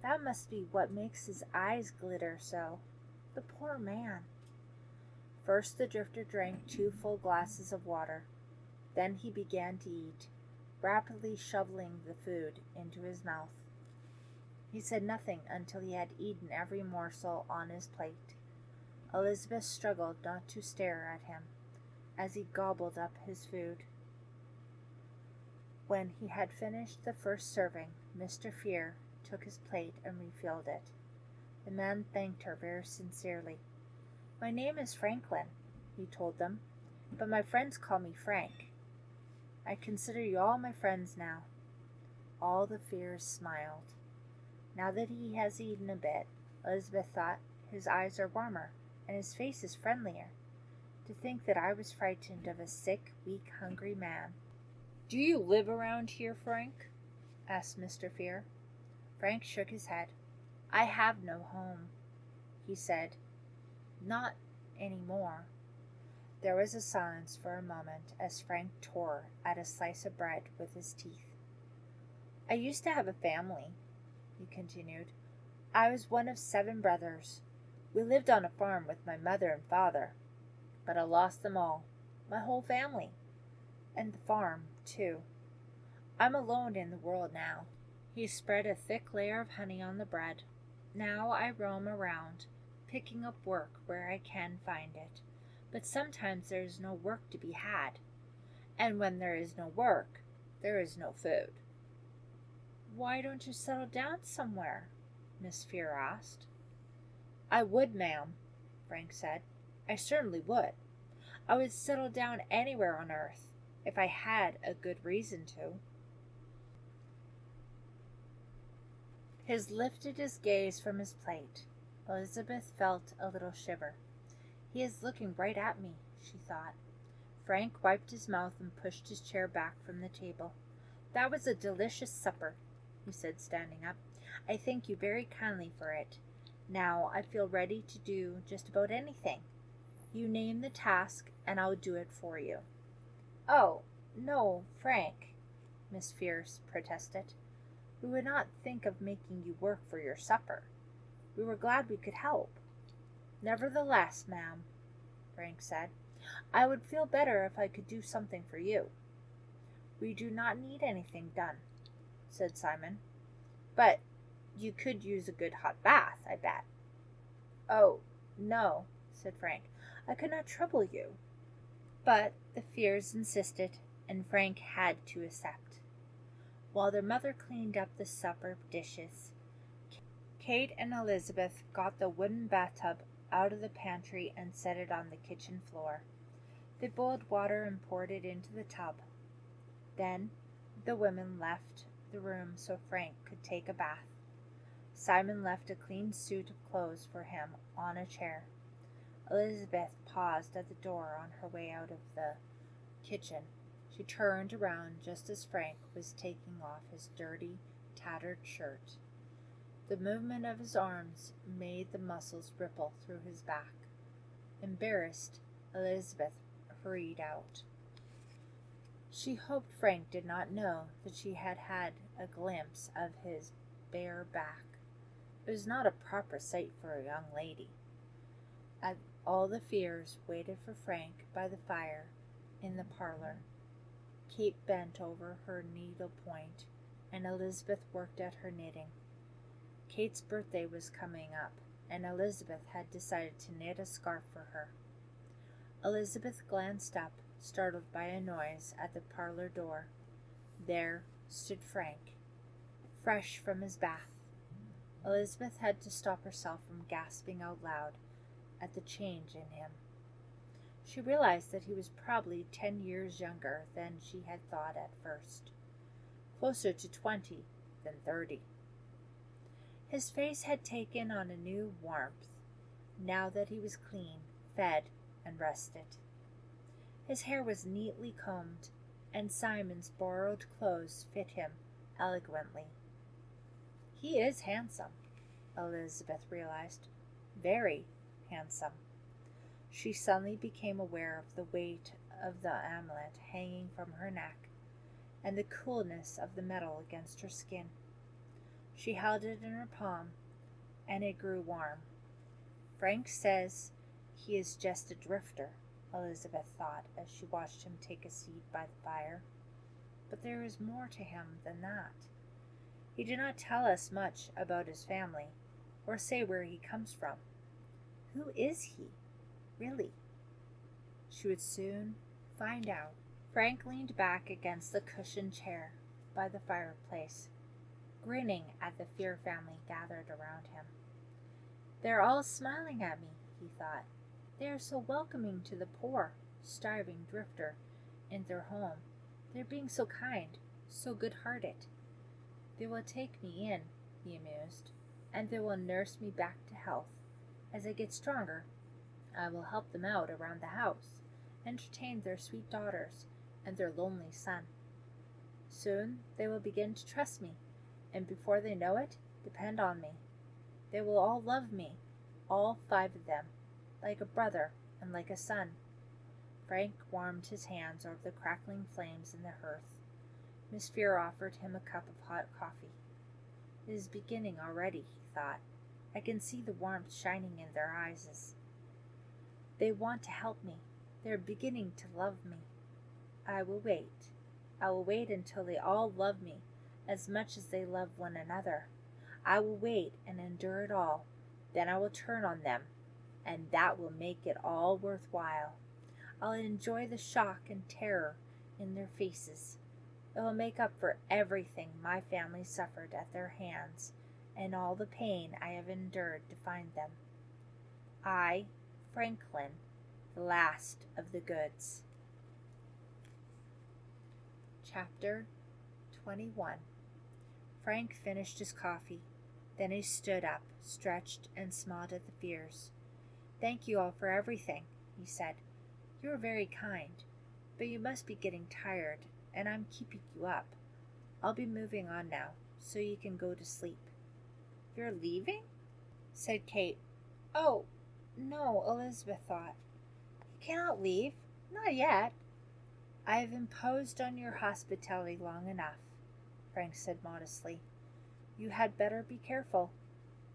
That must be what makes his eyes glitter so. The poor man." First the drifter drank 2 full glasses of water. Then he began to eat, rapidly shoveling the food into his mouth. He said nothing until he had eaten every morsel on his plate. Elizabeth struggled not to stare at him as he gobbled up his food. When he had finished the first serving, Mr. Fier took his plate and refilled it. The man thanked her very sincerely. "My name is Franklin," he told them, "but my friends call me Frank. I consider you all my friends now." All the Fiers smiled. Now that he has eaten a bit, Elizabeth thought, his eyes are warmer, and his face is friendlier. To think that I was frightened of a sick, weak, hungry man. "Do you live around here, Frank?" asked Mr. Fier. Frank shook his head. "I have no home," he said. "Not any more." There was a silence for a moment as Frank tore at a slice of bread with his teeth. "I used to have a family," he continued. "I was one of 7 brothers. We lived on a farm with my mother and father, but I lost them all, my whole family, and the farm, too. I'm alone in the world now." He spread a thick layer of honey on the bread. "Now I roam around, picking up work where I can find it, but sometimes there is no work to be had, and when there is no work, there is no food." "Why don't you settle down somewhere?" Miss Fier asked. "I would, ma'am," Frank said. "I certainly would. I would settle down anywhere on earth, if I had a good reason to." He lifted his gaze from his plate. Elizabeth felt a little shiver. "He is looking right at me," she thought. Frank wiped his mouth and pushed his chair back from the table. "That was a delicious supper," he said, standing up. "I thank you very kindly for it. Now I feel ready to do just about anything. You name the task, and I'll do it for you." "Oh, no, Frank," Miss Fier protested. "We would not think of making you work for your supper. We were glad we could help." "Nevertheless, ma'am," Frank said, "I would feel better if I could do something for you." "We do not need anything done," said Simon. "But you could use a good hot bath, I bet." "Oh, no," said Frank, "I could not trouble you." But the Fiers insisted, and Frank had to accept. While their mother cleaned up the supper dishes, Kate and Elizabeth got the wooden bathtub out of the pantry and set it on the kitchen floor. They boiled water and poured it into the tub. Then the women left the room so Frank could take a bath. Simon left a clean suit of clothes for him on a chair. Elizabeth paused at the door on her way out of the kitchen. She turned around just as Frank was taking off his dirty, tattered shirt. The movement of his arms made the muscles ripple through his back. Embarrassed, Elizabeth hurried out. She hoped Frank did not know that she had had a glimpse of his bare back. It was not a proper sight for a young lady. All the Fiers waited for Frank by the fire in the parlor. Kate bent over her needlepoint, and Elizabeth worked at her knitting. Kate's birthday was coming up, and Elizabeth had decided to knit a scarf for her. Elizabeth glanced up, startled by a noise at the parlor door. There stood Frank, fresh from his bath. Elizabeth had to stop herself from gasping out loud at the change in him. She realized that he was probably 10 years younger than she had thought at first, closer to 20 than 30. His face had taken on a new warmth, now that he was clean, fed, and rested. His hair was neatly combed, and Simon's borrowed clothes fit him elegantly. He is handsome, Elizabeth realized. Very handsome. She suddenly became aware of the weight of the amulet hanging from her neck, and the coolness of the metal against her skin. She held it in her palm, and it grew warm. Frank says he is just a drifter, Elizabeth thought as she watched him take a seat by the fire. But there is more to him than that. He did not tell us much about his family, or say where he comes from. Who is he, really? She would soon find out. Frank leaned back against the cushioned chair by the fireplace, grinning at the Fier family gathered around him. They're all smiling at me, he thought. They are so welcoming to the poor, starving drifter in their home. They're being so kind, so good-hearted. They will take me in, he mused, and they will nurse me back to health. As I get stronger, I will help them out around the house, entertain their sweet daughters and their lonely son. Soon they will begin to trust me, and before they know it, depend on me. They will all love me, all 5 of them, like a brother and like a son. Frank warmed his hands over the crackling flames in the hearth. Miss Fier offered him a cup of hot coffee. It is beginning already, he thought. I can see the warmth shining in their eyes. They want to help me. They are beginning to love me. I will wait. I will wait until they all love me as much as they love one another. I will wait and endure it all. Then I will turn on them, and that will make it all worthwhile. I'll enjoy the shock and terror in their faces. It will make up for everything my family suffered at their hands and all the pain I have endured to find them. I, Franklin, the last of the goods. Chapter 21. Frank finished his coffee. Then he stood up, stretched, and smiled at the Fiers. Thank you all for everything, he said. You are very kind, but you must be getting tired, and I'm keeping you up. I'll be moving on now, so you can go to sleep. You're leaving? Said Kate. Oh, no, Elizabeth thought. You cannot leave. Not yet. I have imposed on your hospitality long enough, Frank said modestly. You had better be careful.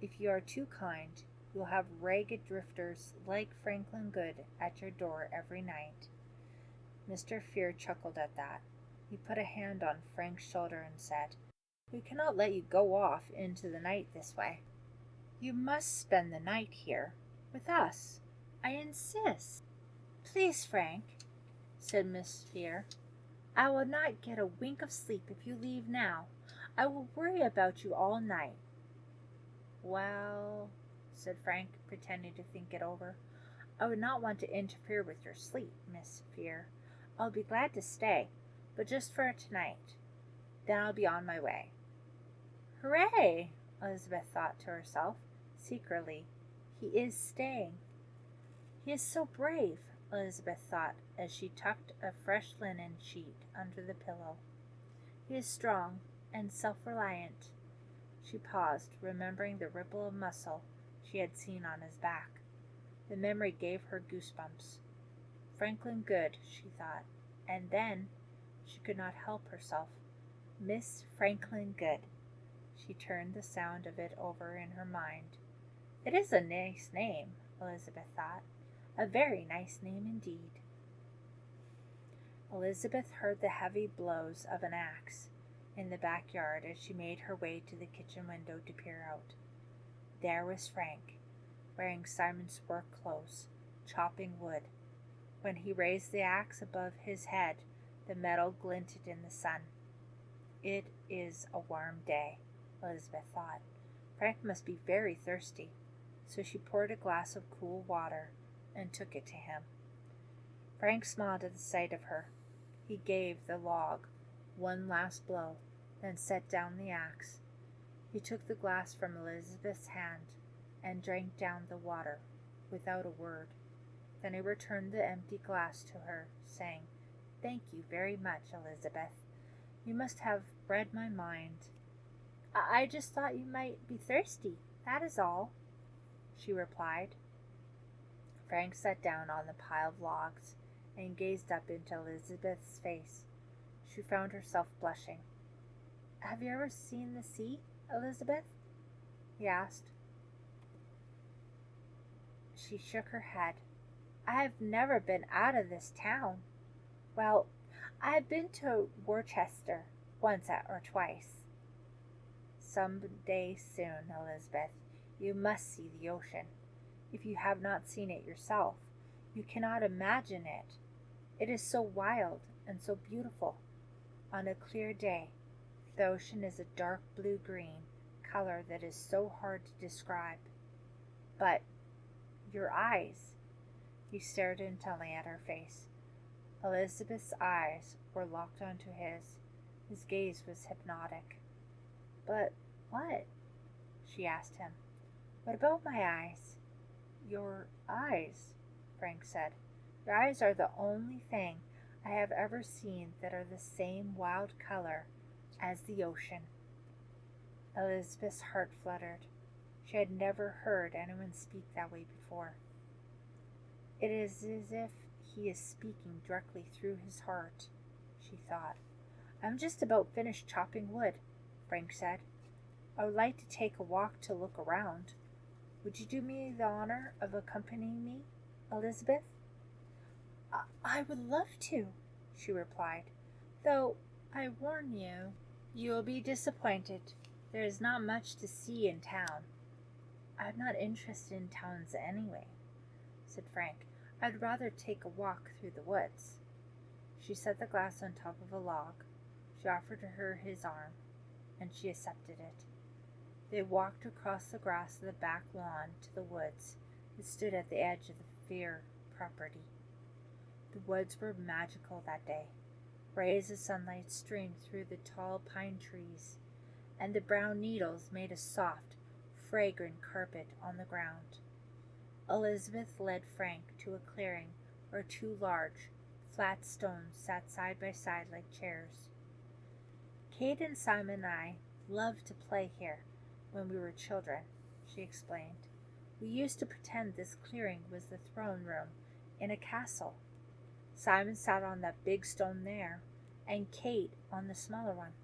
If you are too kind, you'll have ragged drifters like Franklin Good at your door every night. Mr. Fier chuckled at that. He put a hand on Frank's shoulder and said, We cannot let you go off into the night this way. You must spend the night here, with us. I insist. Please, Frank, said Miss Fier. I will not get a wink of sleep if you leave now. I will worry about you all night. Well, said Frank, pretending to think it over, I would not want to interfere with your sleep, Miss Fier. I'll be glad to stay, but just for tonight. Then I'll be on my way. Hooray! Elizabeth thought to herself. Secretly, he is staying. He is so brave, Elizabeth thought as she tucked a fresh linen sheet under the pillow. He is strong and self-reliant. She paused, remembering the ripple of muscle she had seen on his back. The memory gave her goosebumps. Franklin Good, she thought, and then she could not help herself. Miss Franklin Good. She turned the sound of it over in her mind. It is a nice name, Elizabeth thought. A very nice name indeed. Elizabeth heard the heavy blows of an axe in the backyard as she made her way to the kitchen window to peer out. There was Frank, wearing Simon's work clothes, chopping wood. When he raised the axe above his head, the metal glinted in the sun. It is a warm day, Elizabeth thought. Frank must be very thirsty, so she poured a glass of cool water and took it to him. Frank smiled at the sight of her. He gave the log one last blow, then set down the axe. He took the glass from Elizabeth's hand and drank down the water without a word. Then he returned the empty glass to her, saying, "Thank you very much, Elizabeth. You must have read my mind." I just thought you might be thirsty, that is all," she replied. Frank sat down on the pile of logs and gazed up into Elizabeth's face. She found herself blushing. "Have you ever seen the sea, Elizabeth?" he asked. She shook her head. "I have never been out of this town. Well, I have been to Worcester once or twice." "Some day soon, Elizabeth, you must see the ocean. If you have not seen it yourself, you cannot imagine it. It is so wild and so beautiful. On a clear day, the ocean is a dark blue-green color that is so hard to describe. But your eyes," he stared intently at her face. Elizabeth's eyes were locked onto his. His gaze was hypnotic. "But what?" she asked him. "What about my eyes?" "Your eyes," Frank said. "Your eyes are the only thing I have ever seen that are the same wild color as the ocean." Elizabeth's heart fluttered. She had never heard anyone speak that way before. It is as if he is speaking directly through his heart, she thought. "I'm just about finished chopping wood," Frank said. "I would like to take a walk to look around. Would you do me the honor of accompanying me, Elizabeth?" I would love to," she replied, "though I warn you, you will be disappointed. There is not much to see in town." "I'm not interested in towns anyway," said Frank. "I'd rather take a walk through the woods." She set the glass on top of a log. She offered her his arm, and she accepted it. They walked across the grass of the back lawn to the woods that stood at the edge of the Fier property. The woods were magical that day. Rays of sunlight streamed through the tall pine trees, and the brown needles made a soft, fragrant carpet on the ground. Elizabeth led Frank to a clearing where two large, flat stones sat side by side like chairs. "Kate and Simon and I loved to play here when we were children," she explained. "We used to pretend this clearing was the throne room in a castle. Simon sat on that big stone there, and Kate on the smaller one."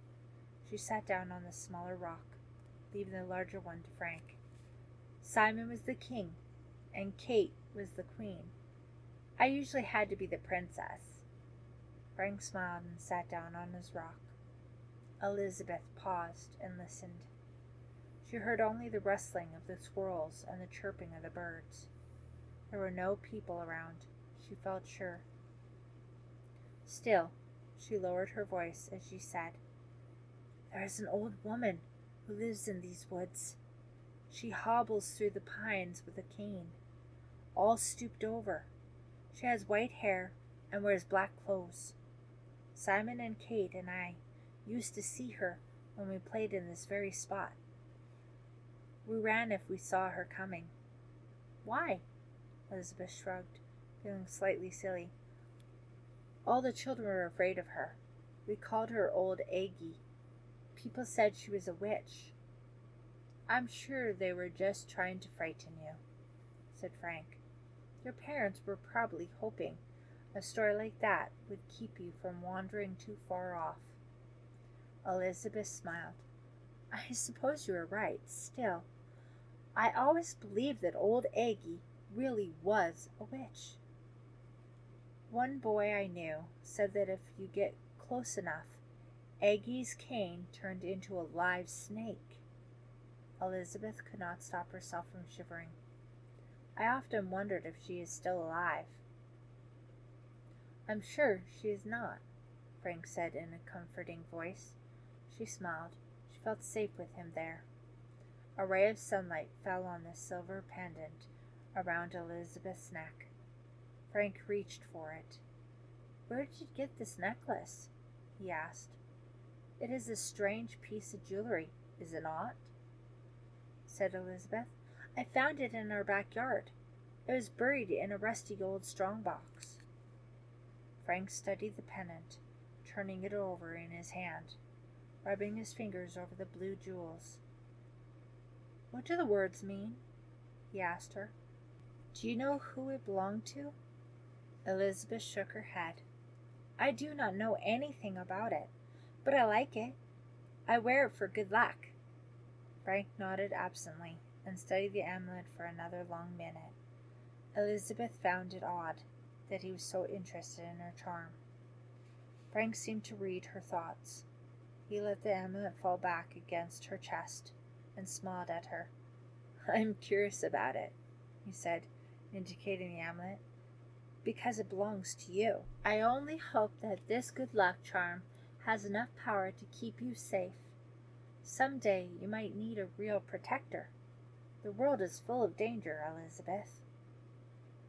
She sat down on the smaller rock, leaving the larger one to Frank. "Simon was the king, and Kate was the queen. I usually had to be the princess." Frank smiled and sat down on his rock. Elizabeth paused and listened. She heard only the rustling of the squirrels and the chirping of the birds. There were no people around, she felt sure. Still, she lowered her voice as she said, "There is an old woman who lives in these woods. She hobbles through the pines with a cane, all stooped over. She has white hair and wears black clothes. Simon and Kate and I used to see her when we played in this very spot. We ran if we saw her coming." "Why?" Elizabeth shrugged, feeling slightly silly. All the children were afraid of her. We called her Old Aggie. People said she was a witch. I'm sure they were just trying to frighten you, said Frank. Your parents were probably hoping a story like that would keep you from wandering too far off. Elizabeth smiled. I suppose you are right. Still, I always believed that Old Aggie really was a witch. One boy I knew said that if you get close enough, Aggie's cane turned into a live snake. Elizabeth could not stop herself from shivering. I often wondered if she is still alive. I'm sure she is not, Frank said in a comforting voice. She smiled. She felt safe with him there. A ray of sunlight fell on the silver pendant around Elizabeth's neck. Frank reached for it. Where did you get this necklace? He asked. It is a strange piece of jewelry, is it not? Said Elizabeth. I found it in our backyard. It was buried in a rusty old strongbox. Frank studied the pendant, turning it over in his hand, rubbing his fingers over the blue jewels. What do the words mean? He asked her. Do you know who it belonged to? Elizabeth shook her head. I do not know anything about it, but I like it. I wear it for good luck. Frank nodded absently and studied the amulet for another long minute. Elizabeth found it odd that he was so interested in her charm. Frank seemed to read her thoughts. He let the amulet fall back against her chest and smiled at her. I'm curious about it, he said, indicating the amulet, because it belongs to you. I only hope that this good luck charm has enough power to keep you safe. Someday you might need a real protector. The world is full of danger, Elizabeth.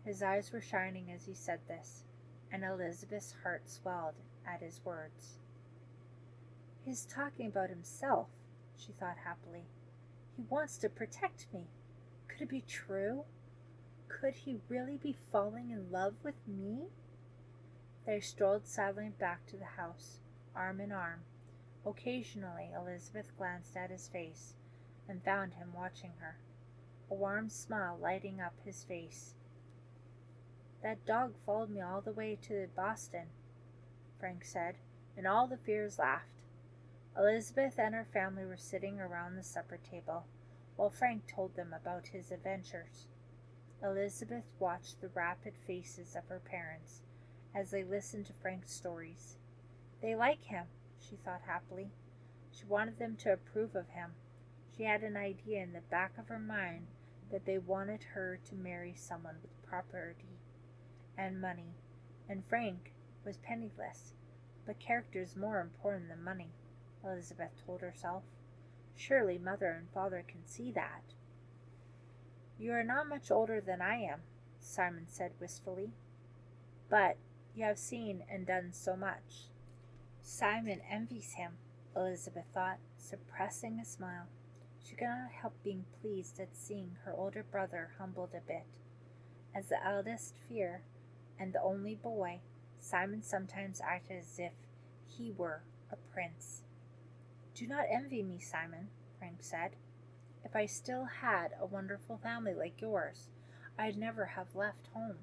His eyes were shining as he said this, and Elizabeth's heart swelled at his words. He's talking about himself, she thought happily. He wants to protect me. Could it be true? Could he really be falling in love with me? They strolled silently back to the house, arm in arm. Occasionally Elizabeth glanced at his face and found him watching her, a warm smile lighting up his face. That dog followed me all the way to Boston, Frank said, and all the Fiers laughed. Elizabeth and her family were sitting around the supper table, while Frank told them about his adventures. Elizabeth watched the rapid faces of her parents as they listened to Frank's stories. They like him, she thought happily. She wanted them to approve of him. She had an idea in the back of her mind that they wanted her to marry someone with property and money, and Frank was penniless. But character is more important than money, Elizabeth told herself. Surely mother and father can see that. You are not much older than I am, Simon said wistfully, but you have seen and done so much. Simon envies him, Elizabeth thought, suppressing a smile. She could not help being pleased at seeing her older brother humbled a bit. As the eldest Fier and the only boy, Simon sometimes acted as if he were a prince. Do not envy me, Simon, Frank said. If I still had a wonderful family like yours, I'd never have left home.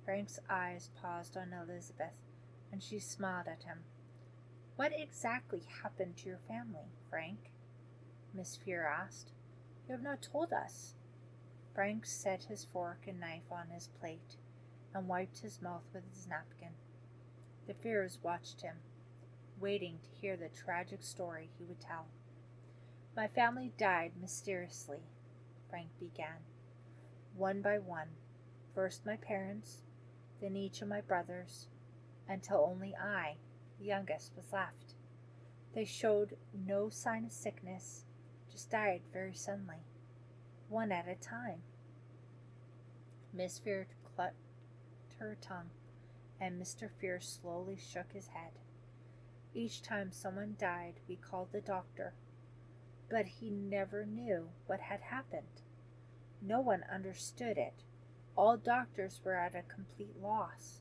Frank's eyes paused on Elizabeth, and she smiled at him. What exactly happened to your family, Frank? Miss Fier asked. You have not told us. Frank set his fork and knife on his plate and wiped his mouth with his napkin. The Fiers watched him, waiting to hear the tragic story he would tell. My family died mysteriously, Frank began, one by one. First my parents, then each of my brothers, until only I, the youngest, was left. They showed no sign of sickness, just died very suddenly, one at a time. Miss Fier clucked her tongue, and Mr. Fier slowly shook his head. Each time someone died, we called the doctor, but he never knew what had happened. No one understood it, All doctors were at a complete loss.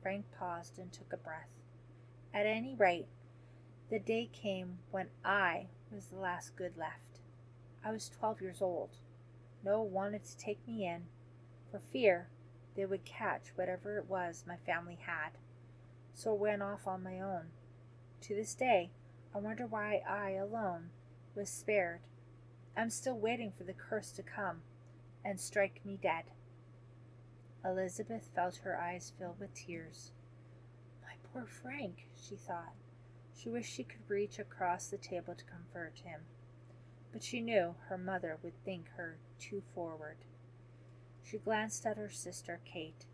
Frank paused and took a breath. At any rate, the day came when I was the last good left. I was 12 years old. No one wanted to take me in, for fear they would catch whatever it was my family had. So I went off on my own. To this day, I wonder why I alone was spared. I'm still waiting for the curse to come and strike me dead. Elizabeth felt her eyes fill with tears. My poor Frank, she thought. She wished she could reach across the table to comfort him, but she knew her mother would think her too forward. She glanced at her sister, Kate.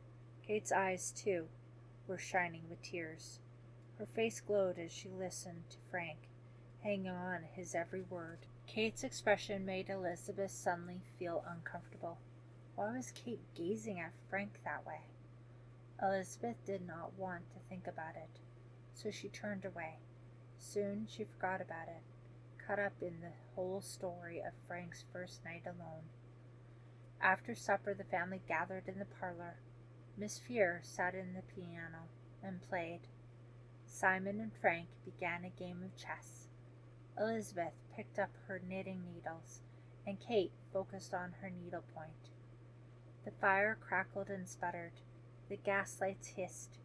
Kate's eyes, too, were shining with tears. Her face glowed as she listened to Frank, hanging on his every word. Kate's expression made Elizabeth suddenly feel uncomfortable. Why was Kate gazing at Frank that way? Elizabeth did not want to think about it, so she turned away. Soon she forgot about it, caught up in the whole story of Frank's first night alone. After supper, the family gathered in the parlor. Miss Fier sat in the piano and played. Simon and Frank began a game of chess. Elizabeth picked up her knitting needles, and Kate focused on her needlepoint. The fire crackled and sputtered. The gas lights hissed.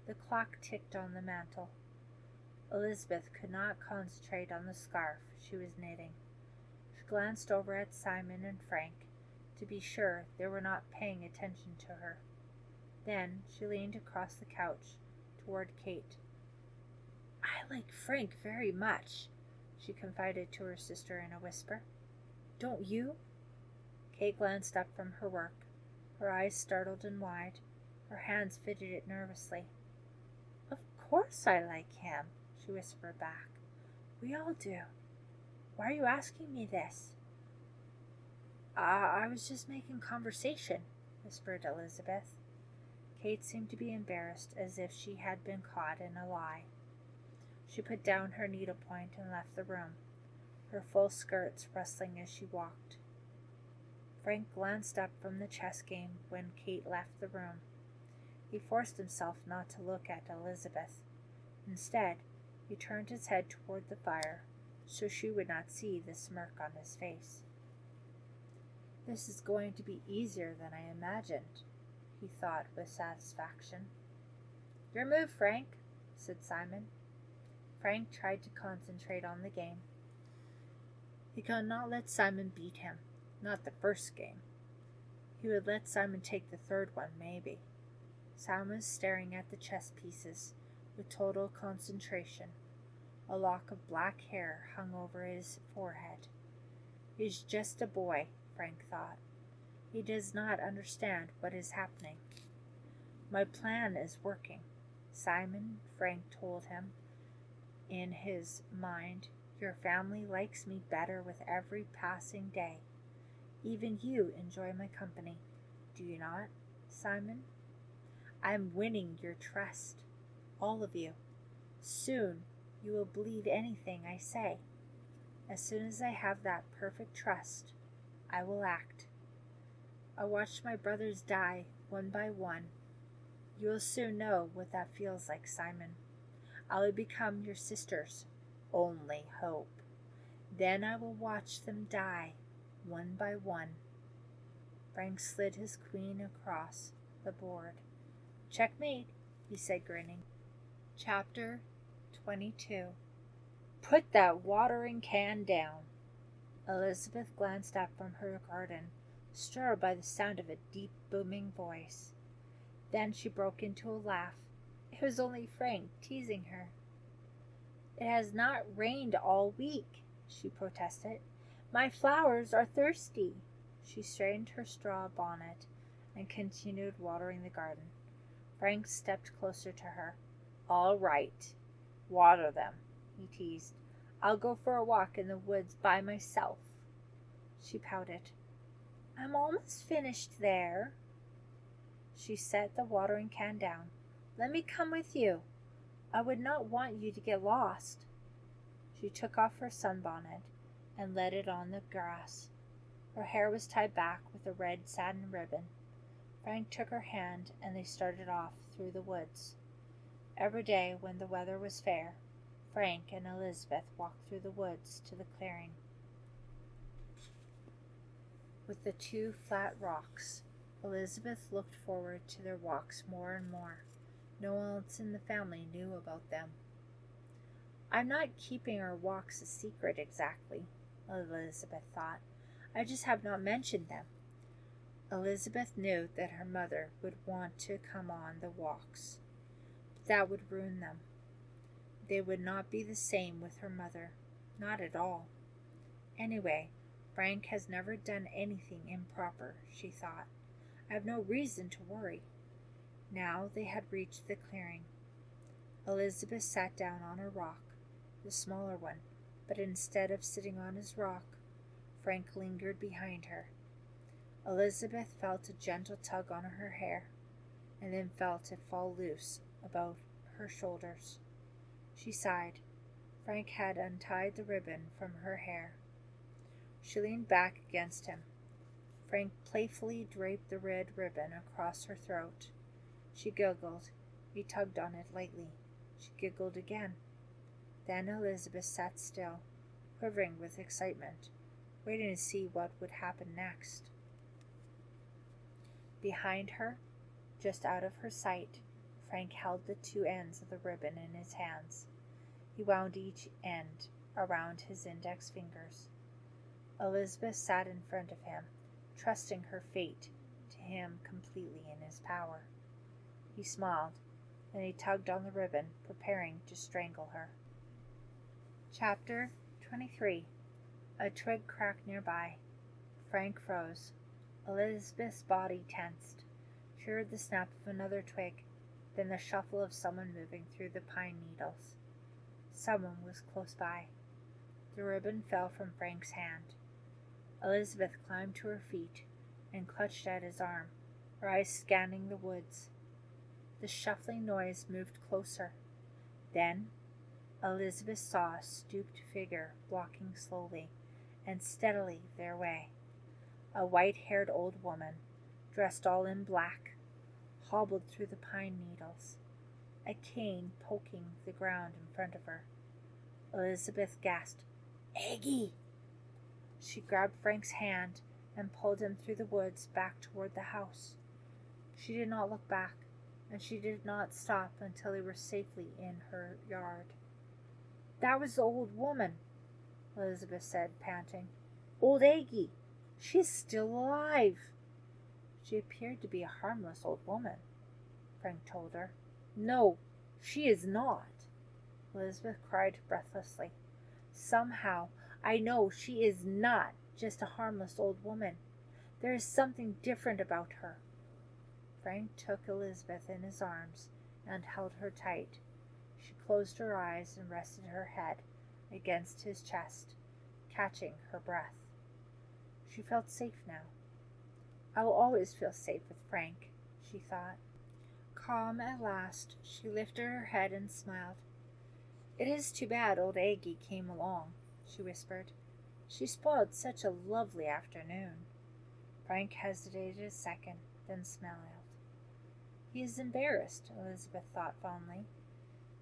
The clock ticked on the mantel. Elizabeth could not concentrate on the scarf she was knitting. She glanced over at Simon and Frank to be sure they were not paying attention to her. Then she leaned across the couch toward Kate. I like Frank very much, she confided to her sister in a whisper. Don't you? Kate glanced up from her work, her eyes startled and wide. Her hands fidgeted it nervously. Of course I like him, she whispered back. We all do. Why are you asking me this? I was just making conversation, whispered Elizabeth. Kate seemed to be embarrassed, as if she had been caught in a lie. She put down her needlepoint and left the room, her full skirts rustling as she walked. Frank glanced up from the chess game when Kate left the room. He forced himself not to look at Elizabeth. Instead, he turned his head toward the fire so she would not see the smirk on his face. This is going to be easier than I imagined, he thought with satisfaction. Your move, Frank, said Simon. Frank tried to concentrate on the game. He could not let Simon beat him, not the first game. He would let Simon take the third one, maybe. Simon was staring at the chess pieces with total concentration. A lock of black hair hung over his forehead. He's just a boy, Frank thought. He does not understand what is happening. My plan is working, Simon, Frank told him. In his mind, your family likes me better with every passing day. Even you enjoy my company, do you not, Simon? I'm winning your trust, all of you. Soon you will believe anything I say. As soon as I have that perfect trust, I will act. I watched my brothers die one by one. You will soon know what that feels like, Simon. I will become your sister's only hope. Then I will watch them die one by one. Frank slid his queen across the board. Checkmate, he said, grinning. Chapter 22. Put that watering can down. Elizabeth glanced up from her garden, stirred by the sound of a deep, booming voice. Then she broke into a laugh. It was only Frank teasing her. It has not rained all week, she protested. My flowers are thirsty. She straightened her straw bonnet and continued watering the garden. Frank stepped closer to her. All right, water them, he teased. I'll go for a walk in the woods by myself. She pouted. I'm almost finished there. She set the watering can down. Let me come with you. I would not want you to get lost. She took off her sunbonnet and laid it on the grass. Her hair was tied back with a red satin ribbon. Frank took her hand, and they started off through the woods. Every day, when the weather was fair, Frank and Elizabeth walked through the woods to the clearing with the two flat rocks. Elizabeth looked forward to their walks more and more. No one else in the family knew about them. "I'm not keeping our walks a secret exactly," Elizabeth thought. "I just have not mentioned them." Elizabeth knew that her mother would want to come on the walks, but that would ruin them. They would not be the same with her mother, not at all. Anyway, Frank has never done anything improper, she thought. I have no reason to worry. Now they had reached the clearing. Elizabeth sat down on a rock, the smaller one, but instead of sitting on his rock, Frank lingered behind her. Elizabeth felt a gentle tug on her hair, and then felt it fall loose about her shoulders. She sighed. Frank had untied the ribbon from her hair. She leaned back against him. Frank playfully draped the red ribbon across her throat. She giggled. He tugged on it lightly. She giggled again. Then Elizabeth sat still, quivering with excitement, waiting to see what would happen next. Behind her, just out of her sight, Frank held the two ends of the ribbon in his hands. He wound each end around his index fingers. Elizabeth sat in front of him, trusting her fate to him completely in his power. He smiled, and he tugged on the ribbon, preparing to strangle her. Chapter 23. A twig cracked nearby. Frank froze. Elizabeth's body tensed. She heard the snap of another twig, then the shuffle of someone moving through the pine needles. Someone was close by. The ribbon fell from Frank's hand. Elizabeth climbed to her feet and clutched at his arm, her eyes scanning the woods. The shuffling noise moved closer. Then Elizabeth saw a stooped figure walking slowly and steadily their way. A white-haired old woman, dressed all in black, hobbled through the pine needles, a cane poking the ground in front of her. Elizabeth gasped, "Aggie!" She grabbed Frank's hand and pulled him through the woods back toward the house. She did not look back, and she did not stop until they were safely in her yard. "That was the old woman," Elizabeth said, panting. "Old Aggie! She's still alive!" "She appeared to be a harmless old woman," Frank told her. "No, she is not," Elizabeth cried breathlessly. "Somehow, I know she is not just a harmless old woman. There is something different about her." Frank took Elizabeth in his arms and held her tight. She closed her eyes and rested her head against his chest, catching her breath. She felt safe now. "I will always feel safe with Frank," she thought. Calm at last, she lifted her head and smiled. "It is too bad old Aggie came along," she whispered. "She spoiled such a lovely afternoon." Frank hesitated a second, then smiled. "He is embarrassed," Elizabeth thought fondly.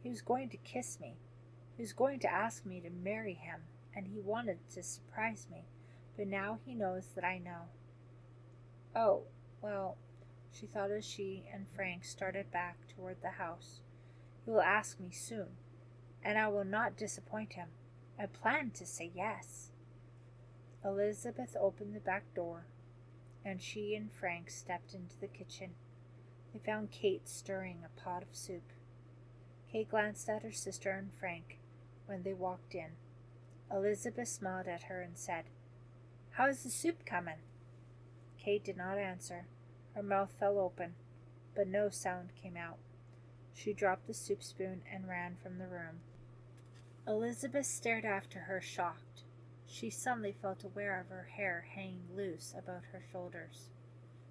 "He was going to kiss me. He was going to ask me to marry him, and he wanted to surprise me, but now he knows that I know." "Oh, well," she thought as she and Frank started back toward the house. "He will ask me soon, and I will not disappoint him. I plan to say yes." Elizabeth opened the back door, and she and Frank stepped into the kitchen. They found Kate stirring a pot of soup. Kate glanced at her sister and Frank when they walked in. Elizabeth smiled at her and said, "How is the soup coming?" Kate did not answer. Her mouth fell open, but no sound came out. She dropped the soup spoon and ran from the room. Elizabeth stared after her, shocked. She suddenly felt aware of her hair hanging loose about her shoulders.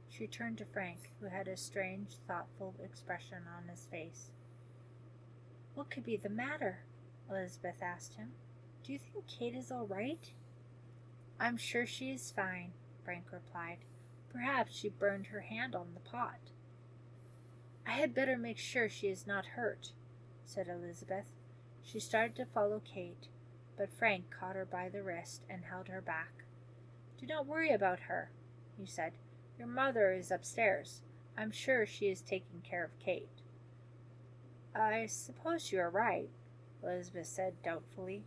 She turned to Frank, who had a strange, thoughtful expression on his face. "What could be the matter?" Elizabeth asked him. "Do you think Kate is all right?" "I'm sure she is fine," Frank replied. Perhaps she burned her hand on the pot. "I had better make sure she is not hurt," said Elizabeth. She started to follow Kate, but Frank caught her by the wrist and held her back. "Do not worry about her," he said. "Your mother is upstairs. I'm sure she is taking care of Kate." "I suppose you are right," Elizabeth said doubtfully.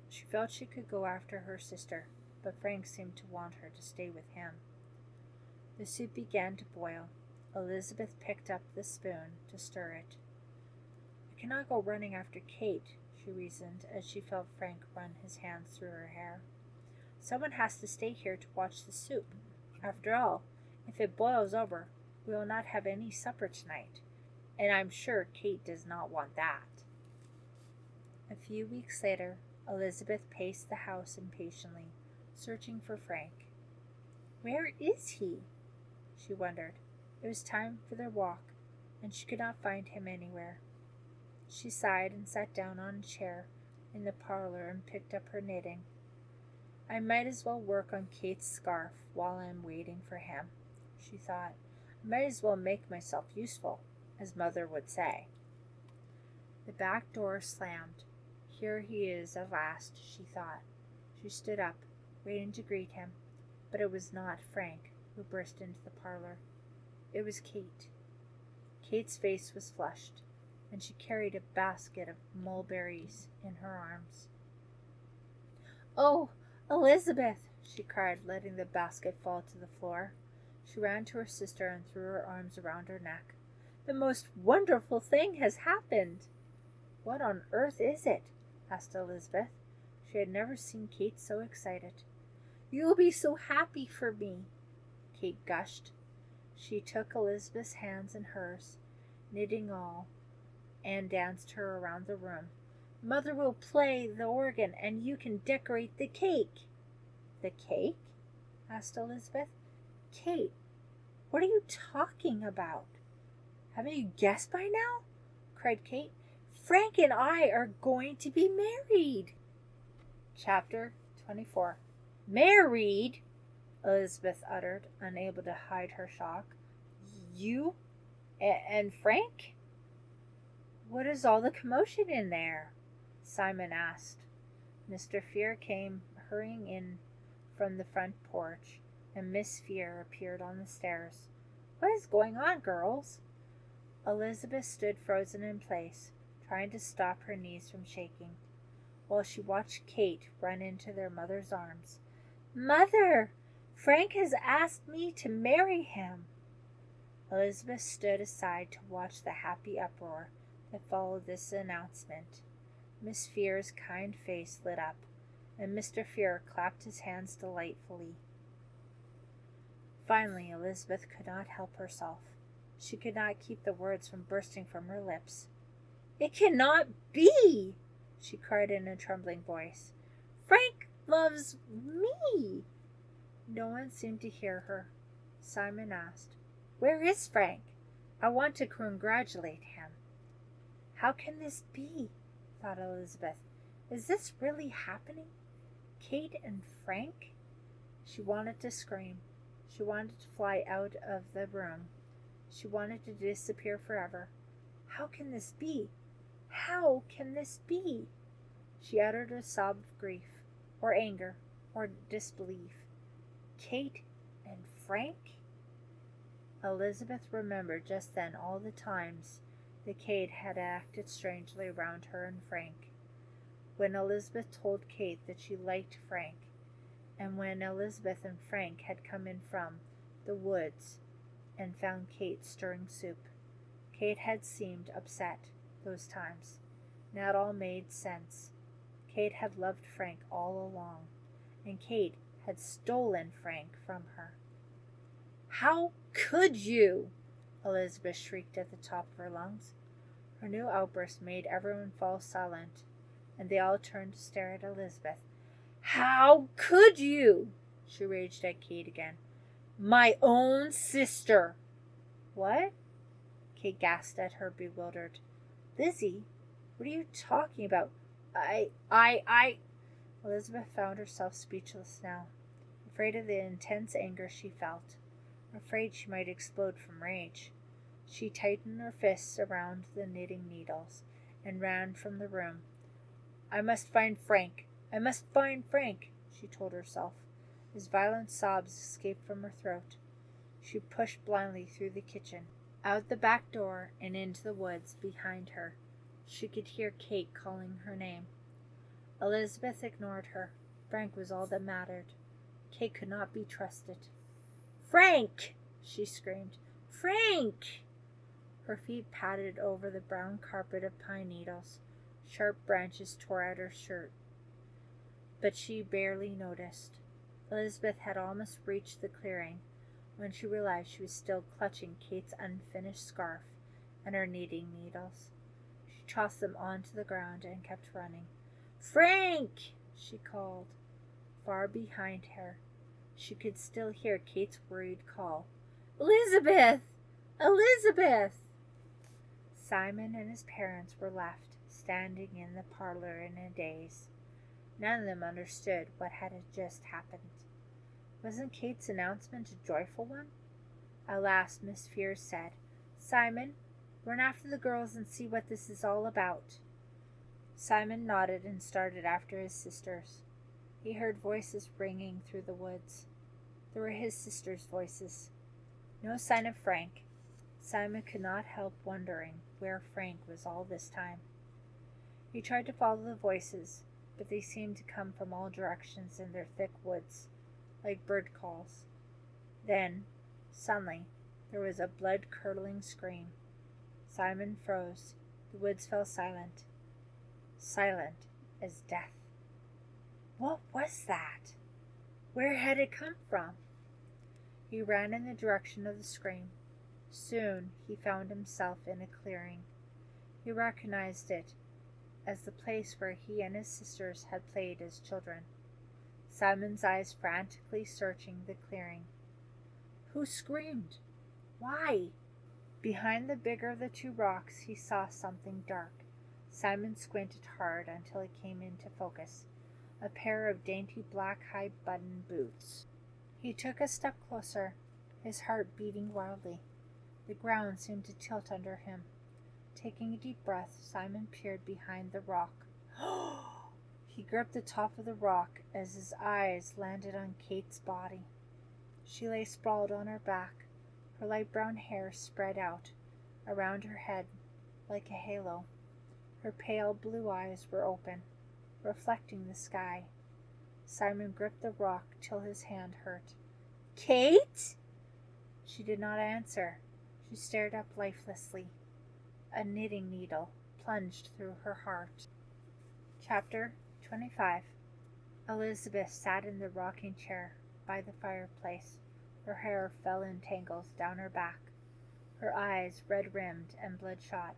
She felt she could go after her sister, but Frank seemed to want her to stay with him. The soup began to boil. Elizabeth picked up the spoon to stir it. "I cannot go running after Kate," she reasoned as she felt Frank run his hands through her hair. "Someone has to stay here to watch the soup. After all, if it boils over, we will not have any supper tonight, and I'm sure Kate does not want that." A few weeks later, Elizabeth paced the house impatiently, searching for Frank. "Where is he?" she wondered. It was time for their walk, and she could not find him anywhere. She sighed and sat down on a chair in the parlor and picked up her knitting. "I might as well work on Kate's scarf while I am waiting for him," she thought. "I might as well make myself useful, as Mother would say." The back door slammed. "Here he is at last," she thought. She stood up, waiting to greet him, but it was not Frank who burst into the parlor. It was Kate. Kate's face was flushed, and she carried a basket of mulberries in her arms. "Oh, Elizabeth!" she cried, letting the basket fall to the floor. She ran to her sister and threw her arms around her neck. "The most wonderful thing has happened!" "What on earth is it?" asked Elizabeth. She had never seen Kate so excited. "You'll be so happy for me," Kate gushed. She took Elizabeth's hands in hers, knitting all, and danced her around the room. "Mother will play the organ, and you can decorate the cake." "The cake?" asked Elizabeth. "Kate, what are you talking about?" "Haven't you guessed by now?" cried Kate. "Frank and I are going to be married." Chapter 24. "Married?" Elizabeth uttered, unable to hide her shock. "You and Frank? What is all the commotion in there?" Simon asked. Mr. Fier came hurrying in from the front porch, and Miss Fier appeared on the stairs. "What is going on, girls?" Elizabeth stood frozen in place, trying to stop her knees from shaking, while she watched Kate run into their mother's arms. "Mother, Frank has asked me to marry him." Elizabeth stood aside to watch the happy uproar that followed this announcement. Miss Fier's kind face lit up, and Mr. Fier clapped his hands delightfully. Finally, Elizabeth could not help herself. She could not keep the words from bursting from her lips. "It cannot be!" she cried in a trembling voice. "Frank loves me!" No one seemed to hear her. Simon asked, "Where is Frank? I want to congratulate him." "How can this be?" thought Elizabeth. "Is this really happening? Kate and Frank?" She wanted to scream. She wanted to fly out of the room. She wanted to disappear forever. "How can this be? How can this be?" She uttered a sob of grief, or anger, or disbelief. Kate and Frank? Elizabeth remembered just then all the times that Kate had acted strangely around her and Frank. When Elizabeth told Kate that she liked Frank, and when Elizabeth and Frank had come in from the woods and found Kate stirring soup. Kate had seemed upset those times. Now it all made sense. Kate had loved Frank all along, and Kate had stolen Frank from her. "How could you?" Elizabeth shrieked at the top of her lungs. Her new outburst made everyone fall silent, and they all turned to stare at Elizabeth. "How could you?" she raged at Kate again. "My own sister!" "What?" Kate gasped at her, bewildered. "Lizzie, what are you talking about? I... Elizabeth found herself speechless now. afraid of the intense anger she felt, afraid she might explode from rage. She tightened her fists around the knitting needles and ran from the room. "I must find Frank! I must find Frank!" she told herself, as violent sobs escaped from her throat. She pushed blindly through the kitchen, out the back door, and into the woods behind her. She could hear Kate calling her name. Elizabeth ignored her. Frank was all that mattered. Kate could not be trusted. "Frank!" she screamed. "Frank!" Her feet padded over the brown carpet of pine needles. Sharp branches tore at her shirt, but she barely noticed. Elizabeth had almost reached the clearing when she realized she was still clutching Kate's unfinished scarf and her knitting needles. She tossed them onto the ground and kept running. "Frank!" she called. Far behind her, she could still hear Kate's worried call. "Elizabeth! Elizabeth!" Simon and his parents were left standing in the parlor in a daze. None of them understood what had just happened. Wasn't Kate's announcement a joyful one? At last Miss Fier said, "Simon, run after the girls and see what this is all about." Simon nodded and started after his sisters. He heard voices ringing through the woods. They were his sisters' voices. No sign of Frank. Simon could not help wondering where Frank was all this time. He tried to follow the voices, but they seemed to come from all directions in their thick woods, like bird calls. Then, suddenly, there was a blood-curdling scream. Simon froze. The woods fell silent. Silent as death. What was that? Where had it come from? He ran in the direction of the scream. Soon he found himself in a clearing. He recognized it as the place where he and his sisters had played as children. Simon's eyes frantically searching the clearing. Who screamed? Why? Behind the bigger of the two rocks he saw something dark. Simon squinted hard until it came into focus. A pair of dainty black high-button boots. He took a step closer, his heart beating wildly. The ground seemed to tilt under him. Taking a deep breath, Simon peered behind the rock. He gripped the top of the rock as his eyes landed on Kate's body. She lay sprawled on her back, her light brown hair spread out around her head like a halo. Her pale blue eyes were open, reflecting the sky. Simon gripped the rock till his hand hurt. "Kate?" She did not answer. She stared up lifelessly. A knitting needle plunged through her heart. Chapter 25. Elizabeth sat in the rocking chair by the fireplace. Her hair fell in tangles down her back. Her eyes, red-rimmed and bloodshot,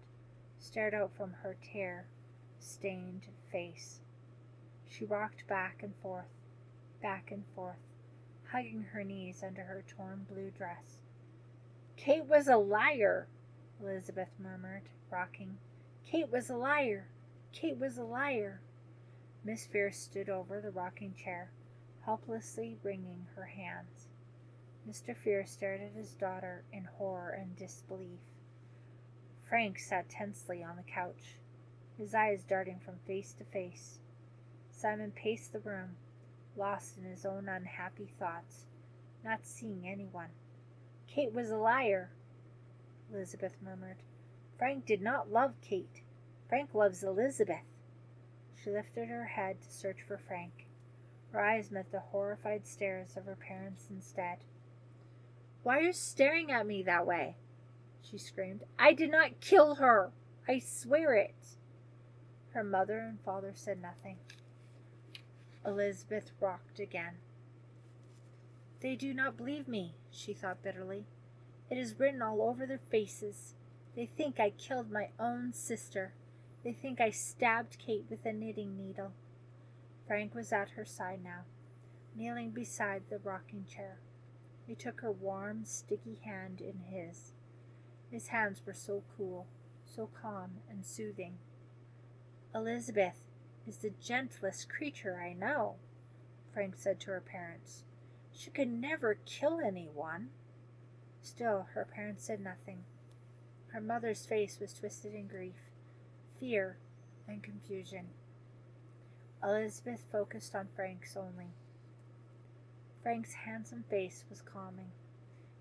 stared out from her tear-stained face. She rocked back and forth, hugging her knees under her torn blue dress. "Kate was a liar," Elizabeth murmured, rocking. "Kate was a liar. Kate was a liar." Miss Fier stood over the rocking chair, helplessly wringing her hands. Mr. Fier stared at his daughter in horror and disbelief. Frank sat tensely on the couch, his eyes darting from face to face. Simon paced the room, lost in his own unhappy thoughts, not seeing anyone. "Kate was a liar," Elizabeth murmured. "Frank did not love Kate. Frank loves Elizabeth." She lifted her head to search for Frank. Her eyes met the horrified stares of her parents instead. "Why are you staring at me that way?" she screamed. "I did not kill her. I swear it." Her mother and father said nothing. Elizabeth rocked again. "They do not believe me," she thought bitterly. "It is written all over their faces. They think I killed my own sister. They think I stabbed Kate with a knitting needle." Frank was at her side now, kneeling beside the rocking chair. He took her warm, sticky hand in his. His hands were so cool, so calm and soothing. "Elizabeth is the gentlest creature I know," Frank said to her parents. She could never kill anyone. Still, her parents said nothing. Her mother's face was twisted in grief, fear, and confusion. Elizabeth focused on Frank's only. Frank's handsome face was calming.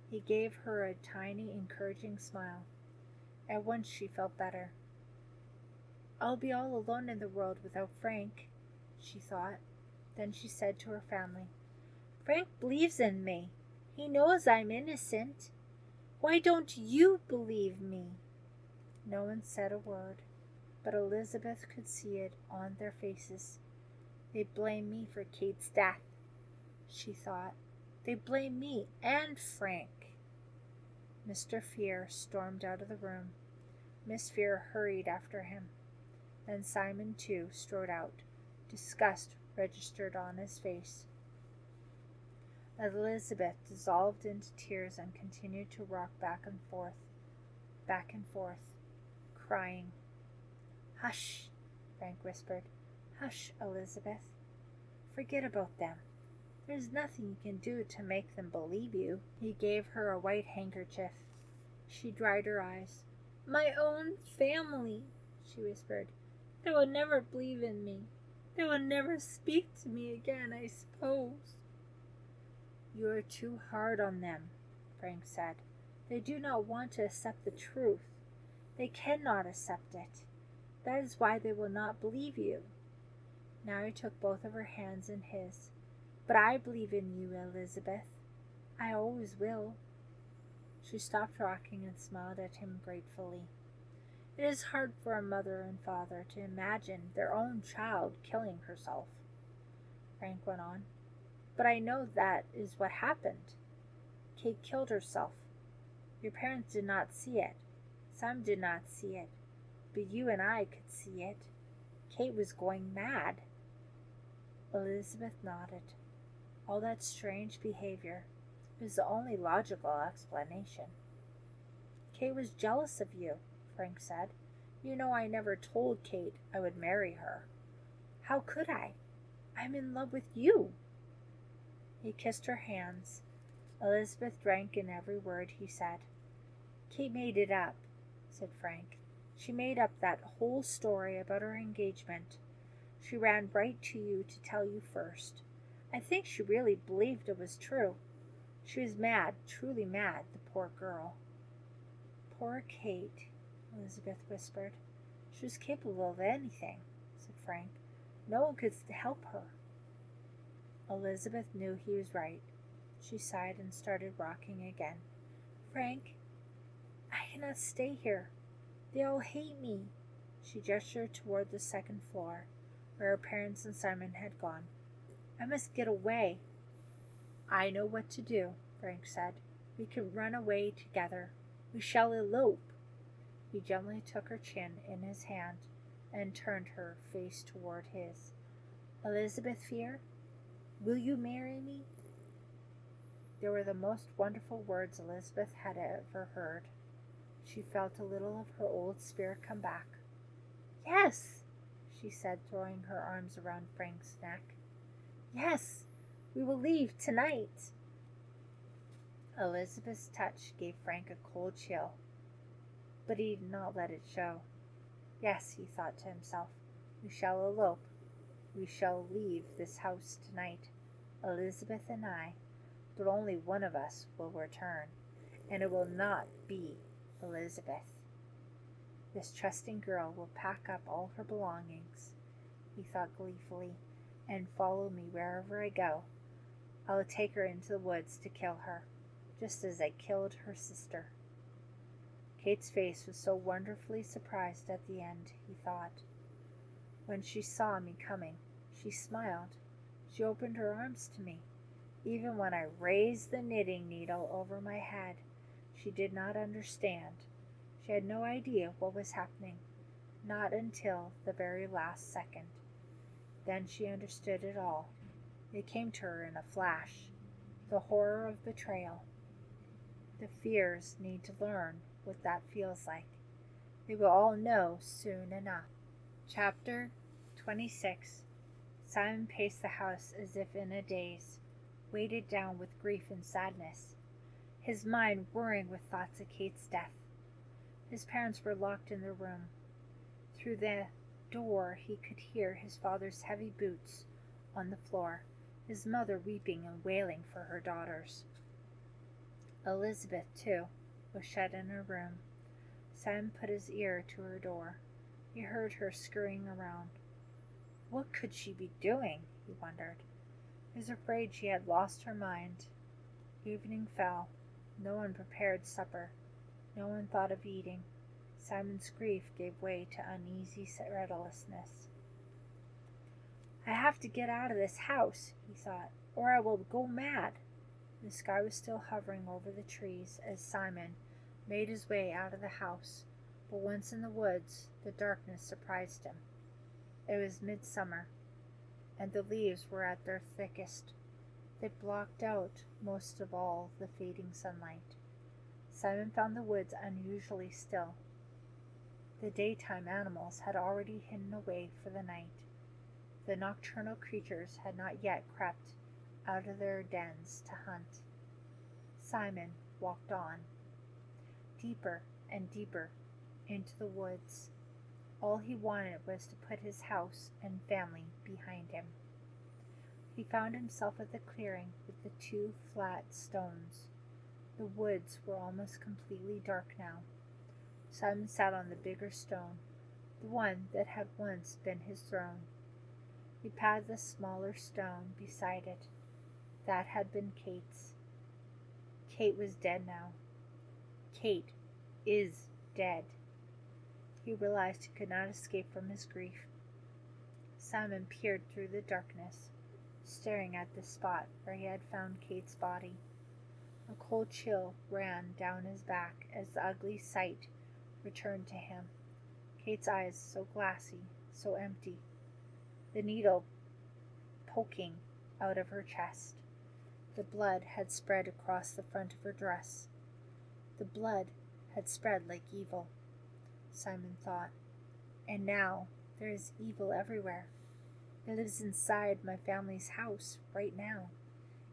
He gave her a tiny, encouraging smile. At once she felt better. I'll be all alone in the world without Frank, she thought. Then she said to her family, Frank believes in me. He knows I'm innocent. Why don't you believe me? No one said a word, but Elizabeth could see it on their faces. They blame me for Kate's death, she thought. They blame me and Frank. Mr. Fier stormed out of the room. Miss Fier hurried after him. Then Simon, too, strode out, disgust registered on his face. Elizabeth dissolved into tears and continued to rock back and forth, crying. Hush, Frank whispered. Hush, Elizabeth. Forget about them. There's nothing you can do to make them believe you. He gave her a white handkerchief. She dried her eyes. My own family, she whispered. They will never believe in me. They will never speak to me again, I suppose. You are too hard on them, Frank said. They do not want to accept the truth. They cannot accept it. That is why they will not believe you. Now he took both of her hands in his. But I believe in you, Elizabeth. I always will. She stopped rocking and smiled at him gratefully. It is hard for a mother and father to imagine their own child killing herself, Frank went on. But I know that is what happened. Kate killed herself. Your parents did not see it. Some did not see it. But you and I could see it. Kate was going mad. Elizabeth nodded. All that strange behavior was the only logical explanation. Kate was jealous of you, Frank said. You know I never told Kate I would marry her. How could I? I'm in love with you. He kissed her hands. Elizabeth drank in every word he said. Kate made it up, said Frank. She made up that whole story about her engagement. She ran right to you to tell you first. I think she really believed it was true. She was mad, truly mad, the poor girl. Poor Kate, Elizabeth whispered. She was capable of anything, said Frank. No one could help her. Elizabeth knew he was right. She sighed and started rocking again. Frank, I cannot stay here. They all hate me. She gestured toward the second floor, where her parents and Simon had gone. I must get away. I know what to do, Frank said. We can run away together. We shall elope. He gently took her chin in his hand and turned her face toward his. Elizabeth Fier, will you marry me? They were the most wonderful words Elizabeth had ever heard. She felt a little of her old spirit come back. Yes, she said, throwing her arms around Frank's neck. Yes, we will leave tonight. Elizabeth's touch gave Frank a cold chill, but he did not let it show. Yes, he thought to himself, we shall elope. We shall leave this house tonight, Elizabeth and I, but only one of us will return, and it will not be Elizabeth. This trusting girl will pack up all her belongings, he thought gleefully, and follow me wherever I go. I will take her into the woods to kill her, just as I killed her sister. Kate's face was so wonderfully surprised at the end, he thought. When she saw me coming, she smiled. She opened her arms to me. Even when I raised the knitting needle over my head, she did not understand. She had no idea what was happening, not until the very last second. Then she understood it all. It came to her in a flash. The horror of betrayal. The Fiers need to learn what that feels like. They will all know soon enough. Chapter 26. Simon paced the house as if in a daze. weighted down with grief and sadness, his mind whirring with thoughts of Kate's death. His parents were locked in their room. Through the door he could hear his father's heavy boots on the floor, his mother weeping and wailing for her daughters. Elizabeth, too, was shut in her room. Simon put his ear to her door. He heard her scurrying around. What could she be doing? He wondered. He was afraid she had lost her mind. Evening fell. No one prepared supper. No one thought of eating. Simon's grief gave way to uneasy restlessness. I have to get out of this house, he thought, or I will go mad. The sky was still hovering over the trees as Simon made his way out of the house, but once in the woods, the darkness surprised him. It was midsummer, and the leaves were at their thickest. They blocked out most of all the fading sunlight. Simon found the woods unusually still. The daytime animals had already hidden away for the night. The nocturnal creatures had not yet crept out of their dens to hunt. Simon walked on, deeper and deeper into the woods. All he wanted was to put his house and family behind him. He found himself at the clearing with the 2 flat stones. The woods were almost completely dark now. Simon sat on the bigger stone, the one that had once been his throne. He patted the smaller stone beside it. That had been Kate's. Kate was dead now. Kate is dead. He realized he could not escape from his grief. Simon peered through the darkness, staring at the spot where he had found Kate's body. A cold chill ran down his back as the ugly sight returned to him. Kate's eyes so glassy, so empty. The needle poking out of her chest. The blood had spread across the front of her dress. The blood had spread like evil, Simon thought. And now there is evil everywhere. It lives inside my family's house right now.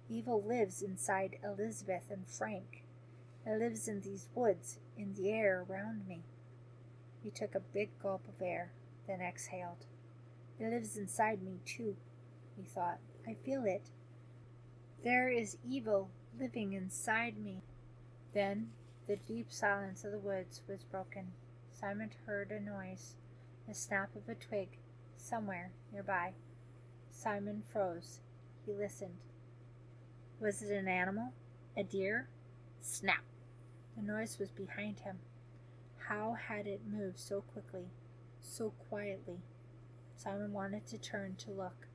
Evil lives inside Elizabeth and Frank. It lives in these woods, in the air around me. He took a big gulp of air, then exhaled. It lives inside me too, he thought. I feel it. There is evil living inside me. Then the deep silence of the woods was broken. Simon heard a noise, the snap of a twig, somewhere nearby. Simon froze. He listened. Was it an animal? A deer? Snap! The noise was behind him. How had it moved so quickly, so quietly? Simon wanted to turn to look,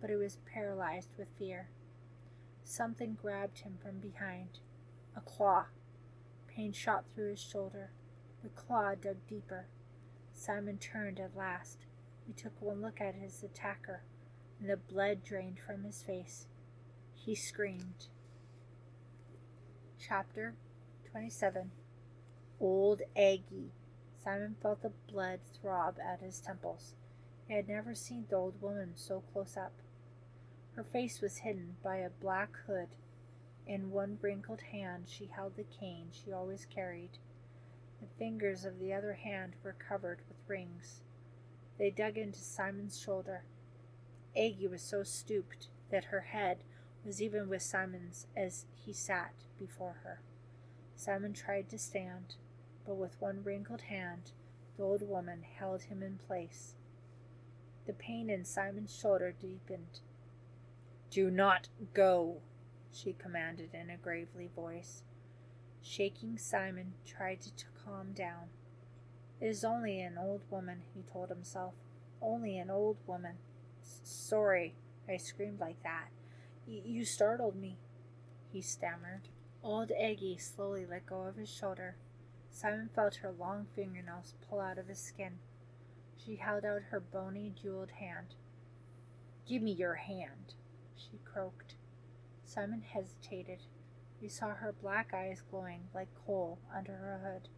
but he was paralyzed with fear. Something grabbed him from behind. A claw. Pain shot through his shoulder. The claw dug deeper. Simon turned at last. He took one look at his attacker, and the blood drained from his face. He screamed. Chapter 27. Old Aggie. Simon felt the blood throb at his temples. He had never seen the old woman so close up. Her face was hidden by a black hood. In one wrinkled hand she held the cane she always carried. The fingers of the other hand were covered with rings. They dug into Simon's shoulder. Aggie was so stooped that her head was even with Simon's as he sat before her. Simon tried to stand, but with one wrinkled hand, the old woman held him in place. The pain in Simon's shoulder deepened. "Do not go," she commanded in a gravely voice. Shaking, Simon tried to calm down. It is only an old woman, he told himself. Only an old woman. Sorry, I screamed like that. You startled me, he stammered. Old Aggie slowly let go of his shoulder. Simon felt her long fingernails pull out of his skin. She held out her bony, jeweled hand. "Give me your hand," she croaked. Simon hesitated. He saw her black eyes glowing like coal under her hood.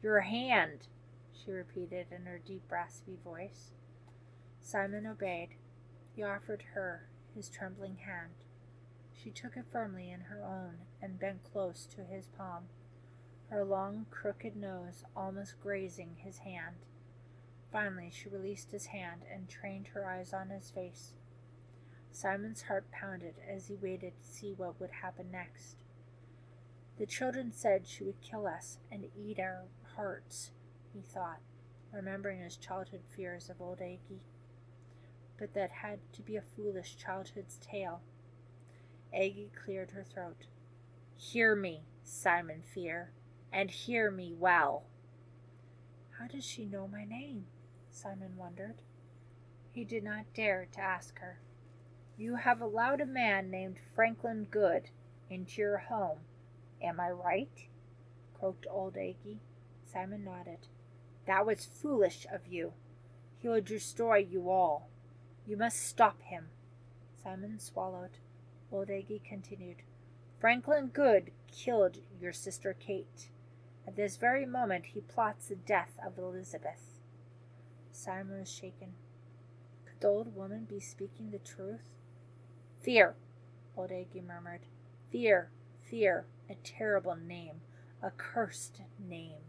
"Your hand," she repeated in her deep, raspy voice. Simon obeyed. He offered her his trembling hand. She took it firmly in her own and bent close to his palm, her long, crooked nose almost grazing his hand. Finally, she released his hand and trained her eyes on his face. Simon's heart pounded as he waited to see what would happen next. The children said she would kill us and eat our hearts, he thought, remembering his childhood fears of old Aggie. But that had to be a foolish childhood's tale. Aggie cleared her throat. Hear me, Simon Fier, and hear me well. How does she know my name? Simon wondered. He did not dare to ask her. You have allowed a man named Franklin Good into your home. Am I right? Croaked old Aggie. Simon nodded. That was foolish of you. He will destroy you all. You must stop him. Simon swallowed. Old Aggie continued. Franklin Good killed your sister Kate. At this very moment he plots the death of Elizabeth. Simon was shaken. Could the old woman be speaking the truth? Fier, old Aggie murmured. Fier, Fier, a terrible name, a cursed name.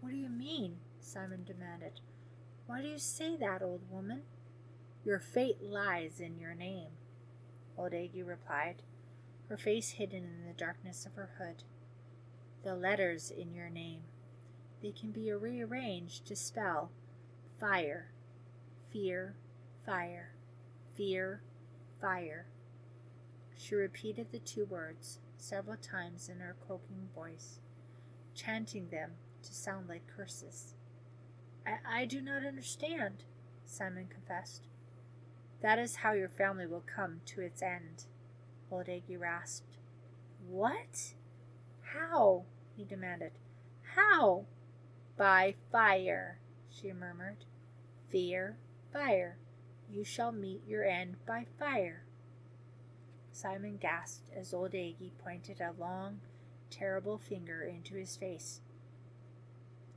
What do you mean? Simon demanded. Why do you say that, old woman? Your fate lies in your name, old Aggie replied, her face hidden in the darkness of her hood. The letters in your name. They can be rearranged to spell fire, fear, fire, fear, fire. She repeated the two words several times in her croaking voice, chanting them to sound like curses. I do not understand, Simon confessed. That is how your family will come to its end, old Aggie rasped. What? How? He demanded. How? By fire, she murmured. Fear, fire. You shall meet your end by fire. Simon gasped as old Aggie pointed a long, terrible finger into his face.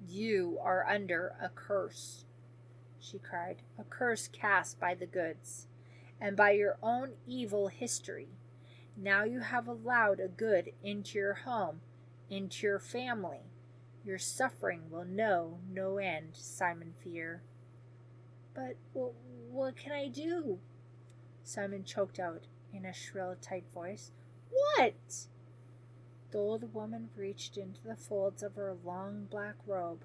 You are under a curse, she cried, a curse cast by the Goods, and by your own evil history. Now you have allowed a Good into your home, into your family. Your suffering will know no end, Simon Fier. But what can I do? Simon choked out in a shrill, tight voice. What? The old woman reached into the folds of her long black robe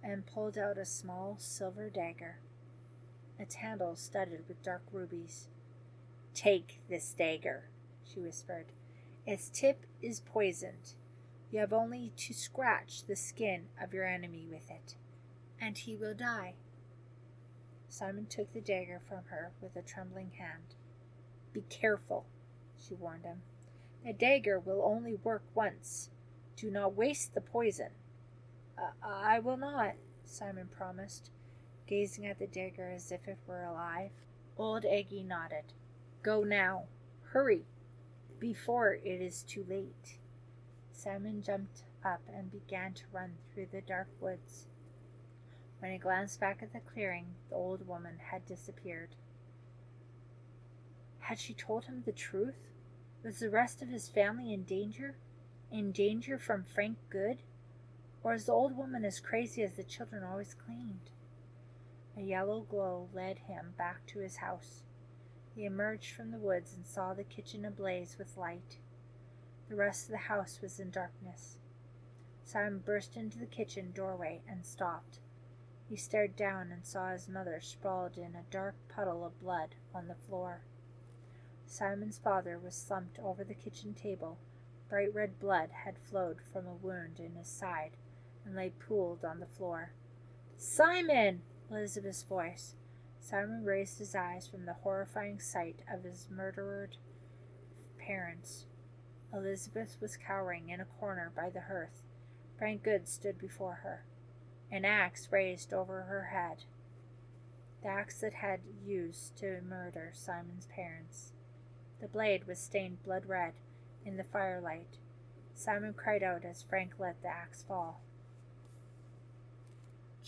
and pulled out a small silver dagger, its handle studded with dark rubies. Take this dagger, she whispered. Its tip is poisoned. You have only to scratch the skin of your enemy with it, and he will die. Simon took the dagger from her with a trembling hand. Be careful, she warned him. The dagger will only work once. Do not waste the poison. I will not, Simon promised, gazing at the dagger as if it were alive. Old Aggie nodded. Go now. Hurry, before it is too late. Simon jumped up and began to run through the dark woods. When he glanced back at the clearing, the old woman had disappeared. Had she told him the truth? Was the rest of his family in danger? In danger from Frank Good? Or is the old woman as crazy as the children always claimed? A yellow glow led him back to his house. He emerged from the woods and saw the kitchen ablaze with light. The rest of the house was in darkness. Simon burst into the kitchen doorway and stopped. He stared down and saw his mother sprawled in a dark puddle of blood on the floor. Simon's father was slumped over the kitchen table. Bright red blood had flowed from a wound in his side and lay pooled on the floor. Simon! Elizabeth's voice. Simon raised his eyes from the horrifying sight of his murdered parents. Elizabeth was cowering in a corner by the hearth. Frank Good stood before her, an axe raised over her head, the axe that had used to murder Simon's parents. The blade was stained blood red in the firelight. Simon cried out as Frank let the axe fall.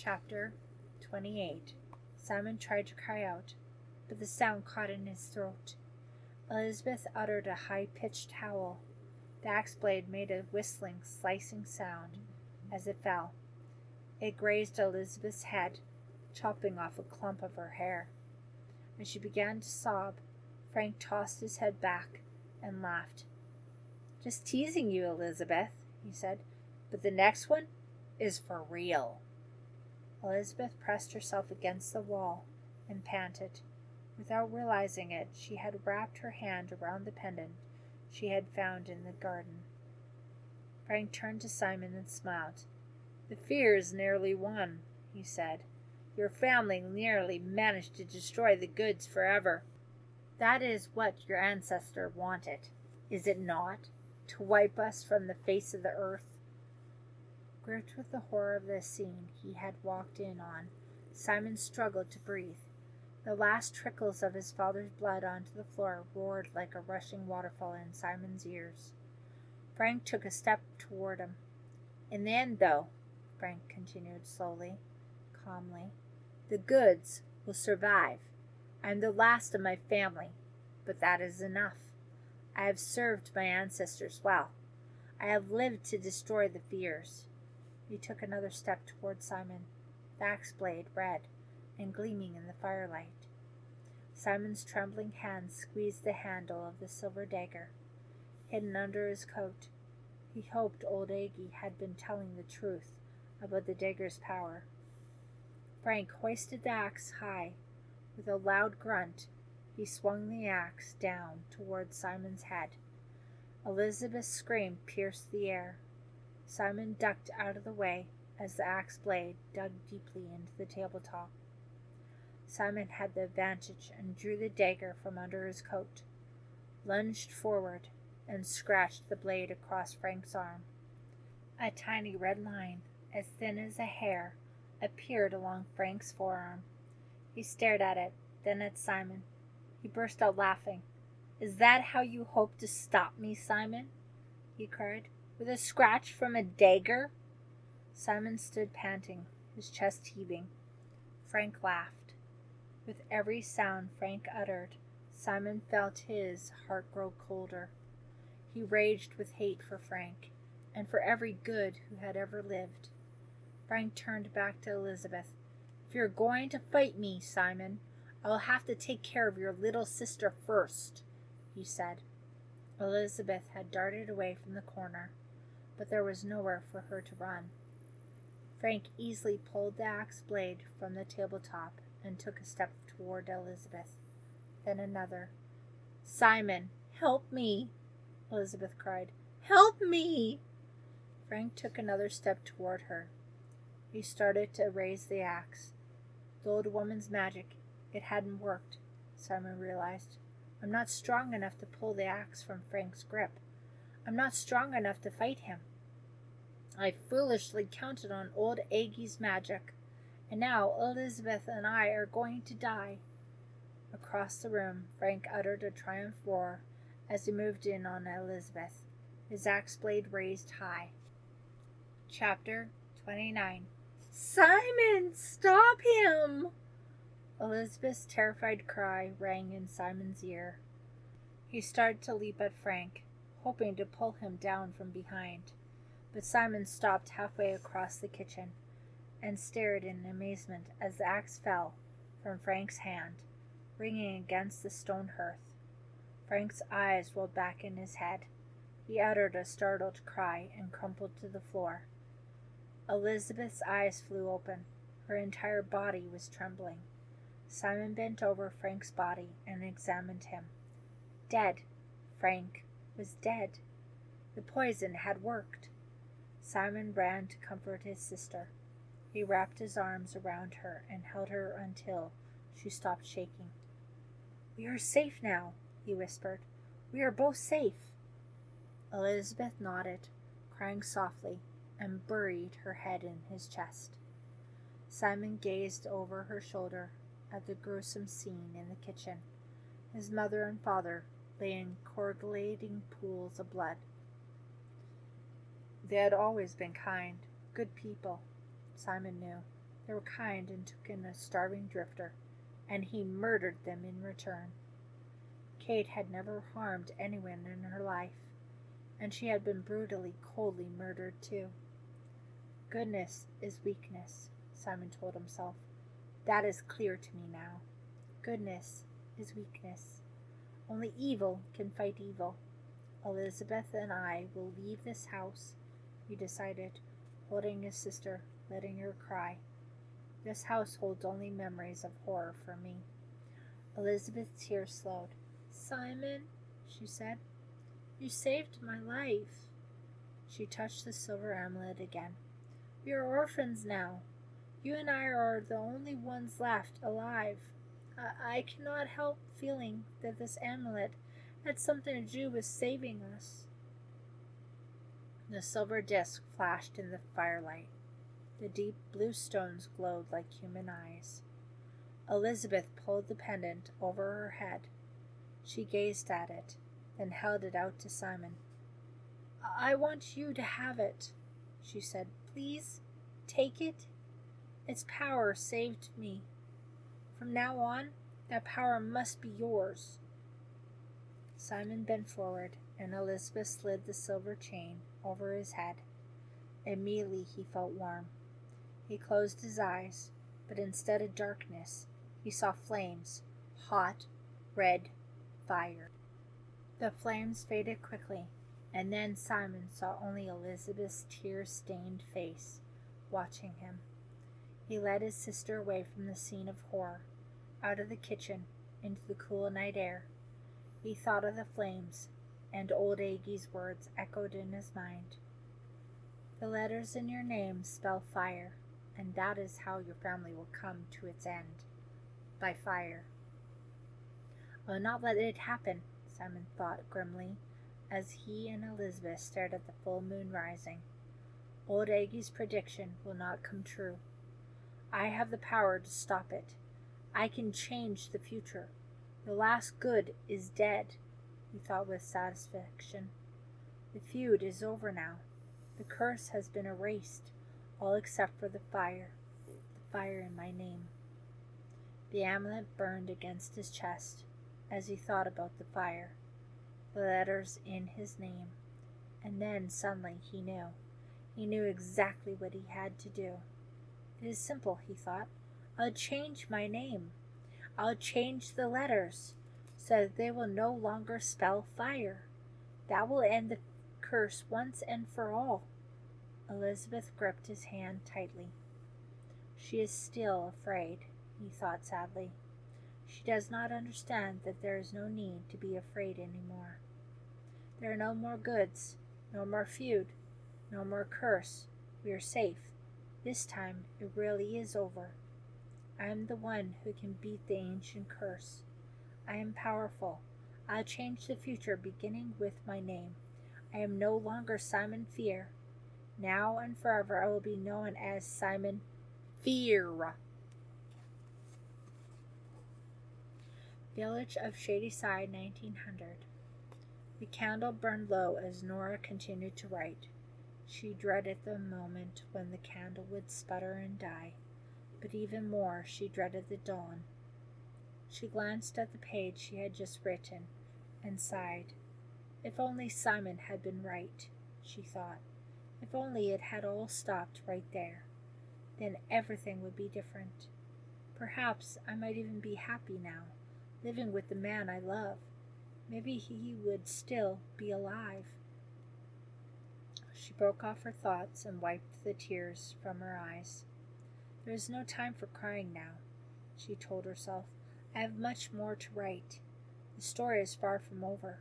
Chapter 28. Simon tried to cry out, but the sound caught in his throat. Elizabeth uttered a high-pitched howl. The axe blade made a whistling, slicing sound as it fell. It grazed Elizabeth's head, chopping off a clump of her hair. As she began to sob, Frank tossed his head back and laughed. "Just teasing you, Elizabeth," he said, "but the next one is for real." Elizabeth pressed herself against the wall and panted. Without realizing it, she had wrapped her hand around the pendant she had found in the garden. Frank turned to Simon and smiled. "The Fiers nearly won," he said. "Your family nearly managed to destroy the goods forever. That is what your ancestor wanted, is it not? To wipe us from the face of the earth." Gripped with the horror of the scene he had walked in on, Simon struggled to breathe. The last trickles of his father's blood onto the floor roared like a rushing waterfall in Simon's ears. Frank took a step toward him. "In the end, though," Frank continued slowly, calmly, "the goods will survive. I am the last of my family, but that is enough. I have served my ancestors well. I have lived to destroy the Fiers." He took another step toward Simon, the axe blade red and gleaming in the firelight. Simon's trembling hand squeezed the handle of the silver dagger, hidden under his coat. He hoped old Aggie had been telling the truth about the dagger's power. Frank hoisted the axe high. With a loud grunt, he swung the axe down toward Simon's head. Elizabeth's scream pierced the air. Simon ducked out of the way as the axe blade dug deeply into the tabletop. Simon had the advantage and drew the dagger from under his coat, lunged forward, and scratched the blade across Frank's arm. A tiny red line, as thin as a hair, appeared along Frank's forearm. He stared at it, then at Simon. He burst out laughing. "Is that how you hope to stop me, Simon?" he cried. "With a scratch from a dagger?" Simon stood panting, his chest heaving. Frank laughed. With every sound Frank uttered, Simon felt his heart grow colder. He raged with hate for Frank, and for every good who had ever lived. Frank turned back to Elizabeth. "If you're going to fight me, Simon, I'll have to take care of your little sister first," he said. Elizabeth had darted away from the corner, but there was nowhere for her to run. Frank easily pulled the axe blade from the tabletop and took a step toward Elizabeth, then another. "Simon, help me!" Elizabeth cried. "Help me!" Frank took another step toward her. He started to raise the axe. The old woman's magic, it hadn't worked, Simon realized. "I'm not strong enough to pull the axe from Frank's grip. I'm not strong enough to fight him. I foolishly counted on old Aggie's magic, and now Elizabeth and I are going to die." Across the room, Frank uttered a triumph roar as he moved in on Elizabeth, his axe blade raised high. Chapter 29. "Simon, stop him!" Elizabeth's terrified cry rang in Simon's ear. He started to leap at Frank, hoping to pull him down from behind, but Simon stopped halfway across the kitchen and stared in amazement as the axe fell from Frank's hand, ringing against the stone hearth. Frank's eyes rolled back in his head. He uttered a startled cry and crumpled to the floor. Elizabeth's eyes flew open. Her entire body was trembling. Simon bent over Frank's body and examined him. Dead. Frank was dead. The poison had worked. Simon ran to comfort his sister. He wrapped his arms around her and held her until she stopped shaking. "We are safe now," he whispered. "We are both safe." Elizabeth nodded, crying softly, and buried her head in his chest. Simon gazed over her shoulder at the gruesome scene in the kitchen. His mother and father lay in coagulating pools of blood. They had always been kind, good people, Simon knew. They were kind and took in a starving drifter, and he murdered them in return. Kate had never harmed anyone in her life, and she had been brutally, coldly murdered too. Goodness is weakness, Simon told himself. That is clear to me now. Goodness is weakness. Only evil can fight evil. Elizabeth and I will leave this house, he decided, holding his sister, letting her cry. This house holds only memories of horror for me. Elizabeth's tears slowed. Simon, she said, you saved my life. She touched the silver amulet again. We are orphans now. You and I are the only ones left alive. I cannot help feeling that this amulet had something to do with saving us. The silver disc flashed in the firelight. The deep blue stones glowed like human eyes. Elizabeth pulled the pendant over her head. She gazed at it, then held it out to Simon. I want you to have it, she said. Please, take it. Its power saved me. From now on, that power must be yours. Simon bent forward, and Elizabeth slid the silver chain over his head. Immediately he felt warm. He closed his eyes, but instead of darkness, he saw flames, hot, red fire. The flames faded quickly, and then Simon saw only Elizabeth's tear-stained face, watching him. He led his sister away from the scene of horror, out of the kitchen, into the cool night air. He thought of the flames, and old Aggie's words echoed in his mind. The letters in your name spell fire, and that is how your family will come to its end, by fire. I'll not let it happen, Simon thought grimly, as he and Elizabeth stared at the full moon rising. Old Aggie's prediction will not come true. I have the power to stop it. I can change the future. The last good is dead, he thought with satisfaction. The feud is over now. The curse has been erased, all except for the fire in my name. The amulet burned against his chest as he thought about the fire, the letters in his name, and then suddenly he knew. He knew exactly what he had to do. It is simple, he thought. I'll change my name. I'll change the letters so that they will no longer spell fire. That will end the curse once and for all. Elizabeth gripped his hand tightly. She is still afraid, he thought sadly. She does not understand that there is no need to be afraid any more. There are no more goods, no more feud, no more curse. We are safe. This time it really is over. I am the one who can beat the ancient curse. I am powerful. I'll change the future beginning with my name. I am no longer Simon Fier. Now and forever I will be known as Simon Fier. Village of Shadyside, 1900. The candle burned low as Nora continued to write. She dreaded the moment when the candle would sputter and die, but even more she dreaded the dawn. She glanced at the page she had just written and sighed. If only Simon had been right, she thought. If only it had all stopped right there. Then everything would be different. Perhaps I might even be happy now, living with the man I love. Maybe he would still be alive. She broke off her thoughts and wiped the tears from her eyes. There is no time for crying now, she told herself. I have much more to write. The story is far from over.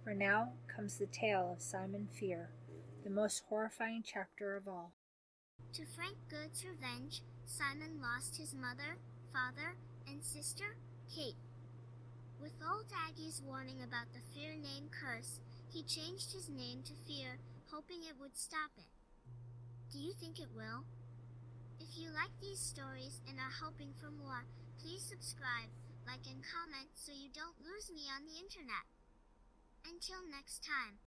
For now comes the tale of Simon Fier, the most horrifying chapter of all. To Frank Good's revenge, Simon lost his mother, father, and sister, Kate. With old Aggie's warning about the Fier name curse, he changed his name to Fier, hoping it would stop it. Do you think it will? If you like these stories and are hoping for more, please subscribe, like, and comment so you don't lose me on the internet. Until next time.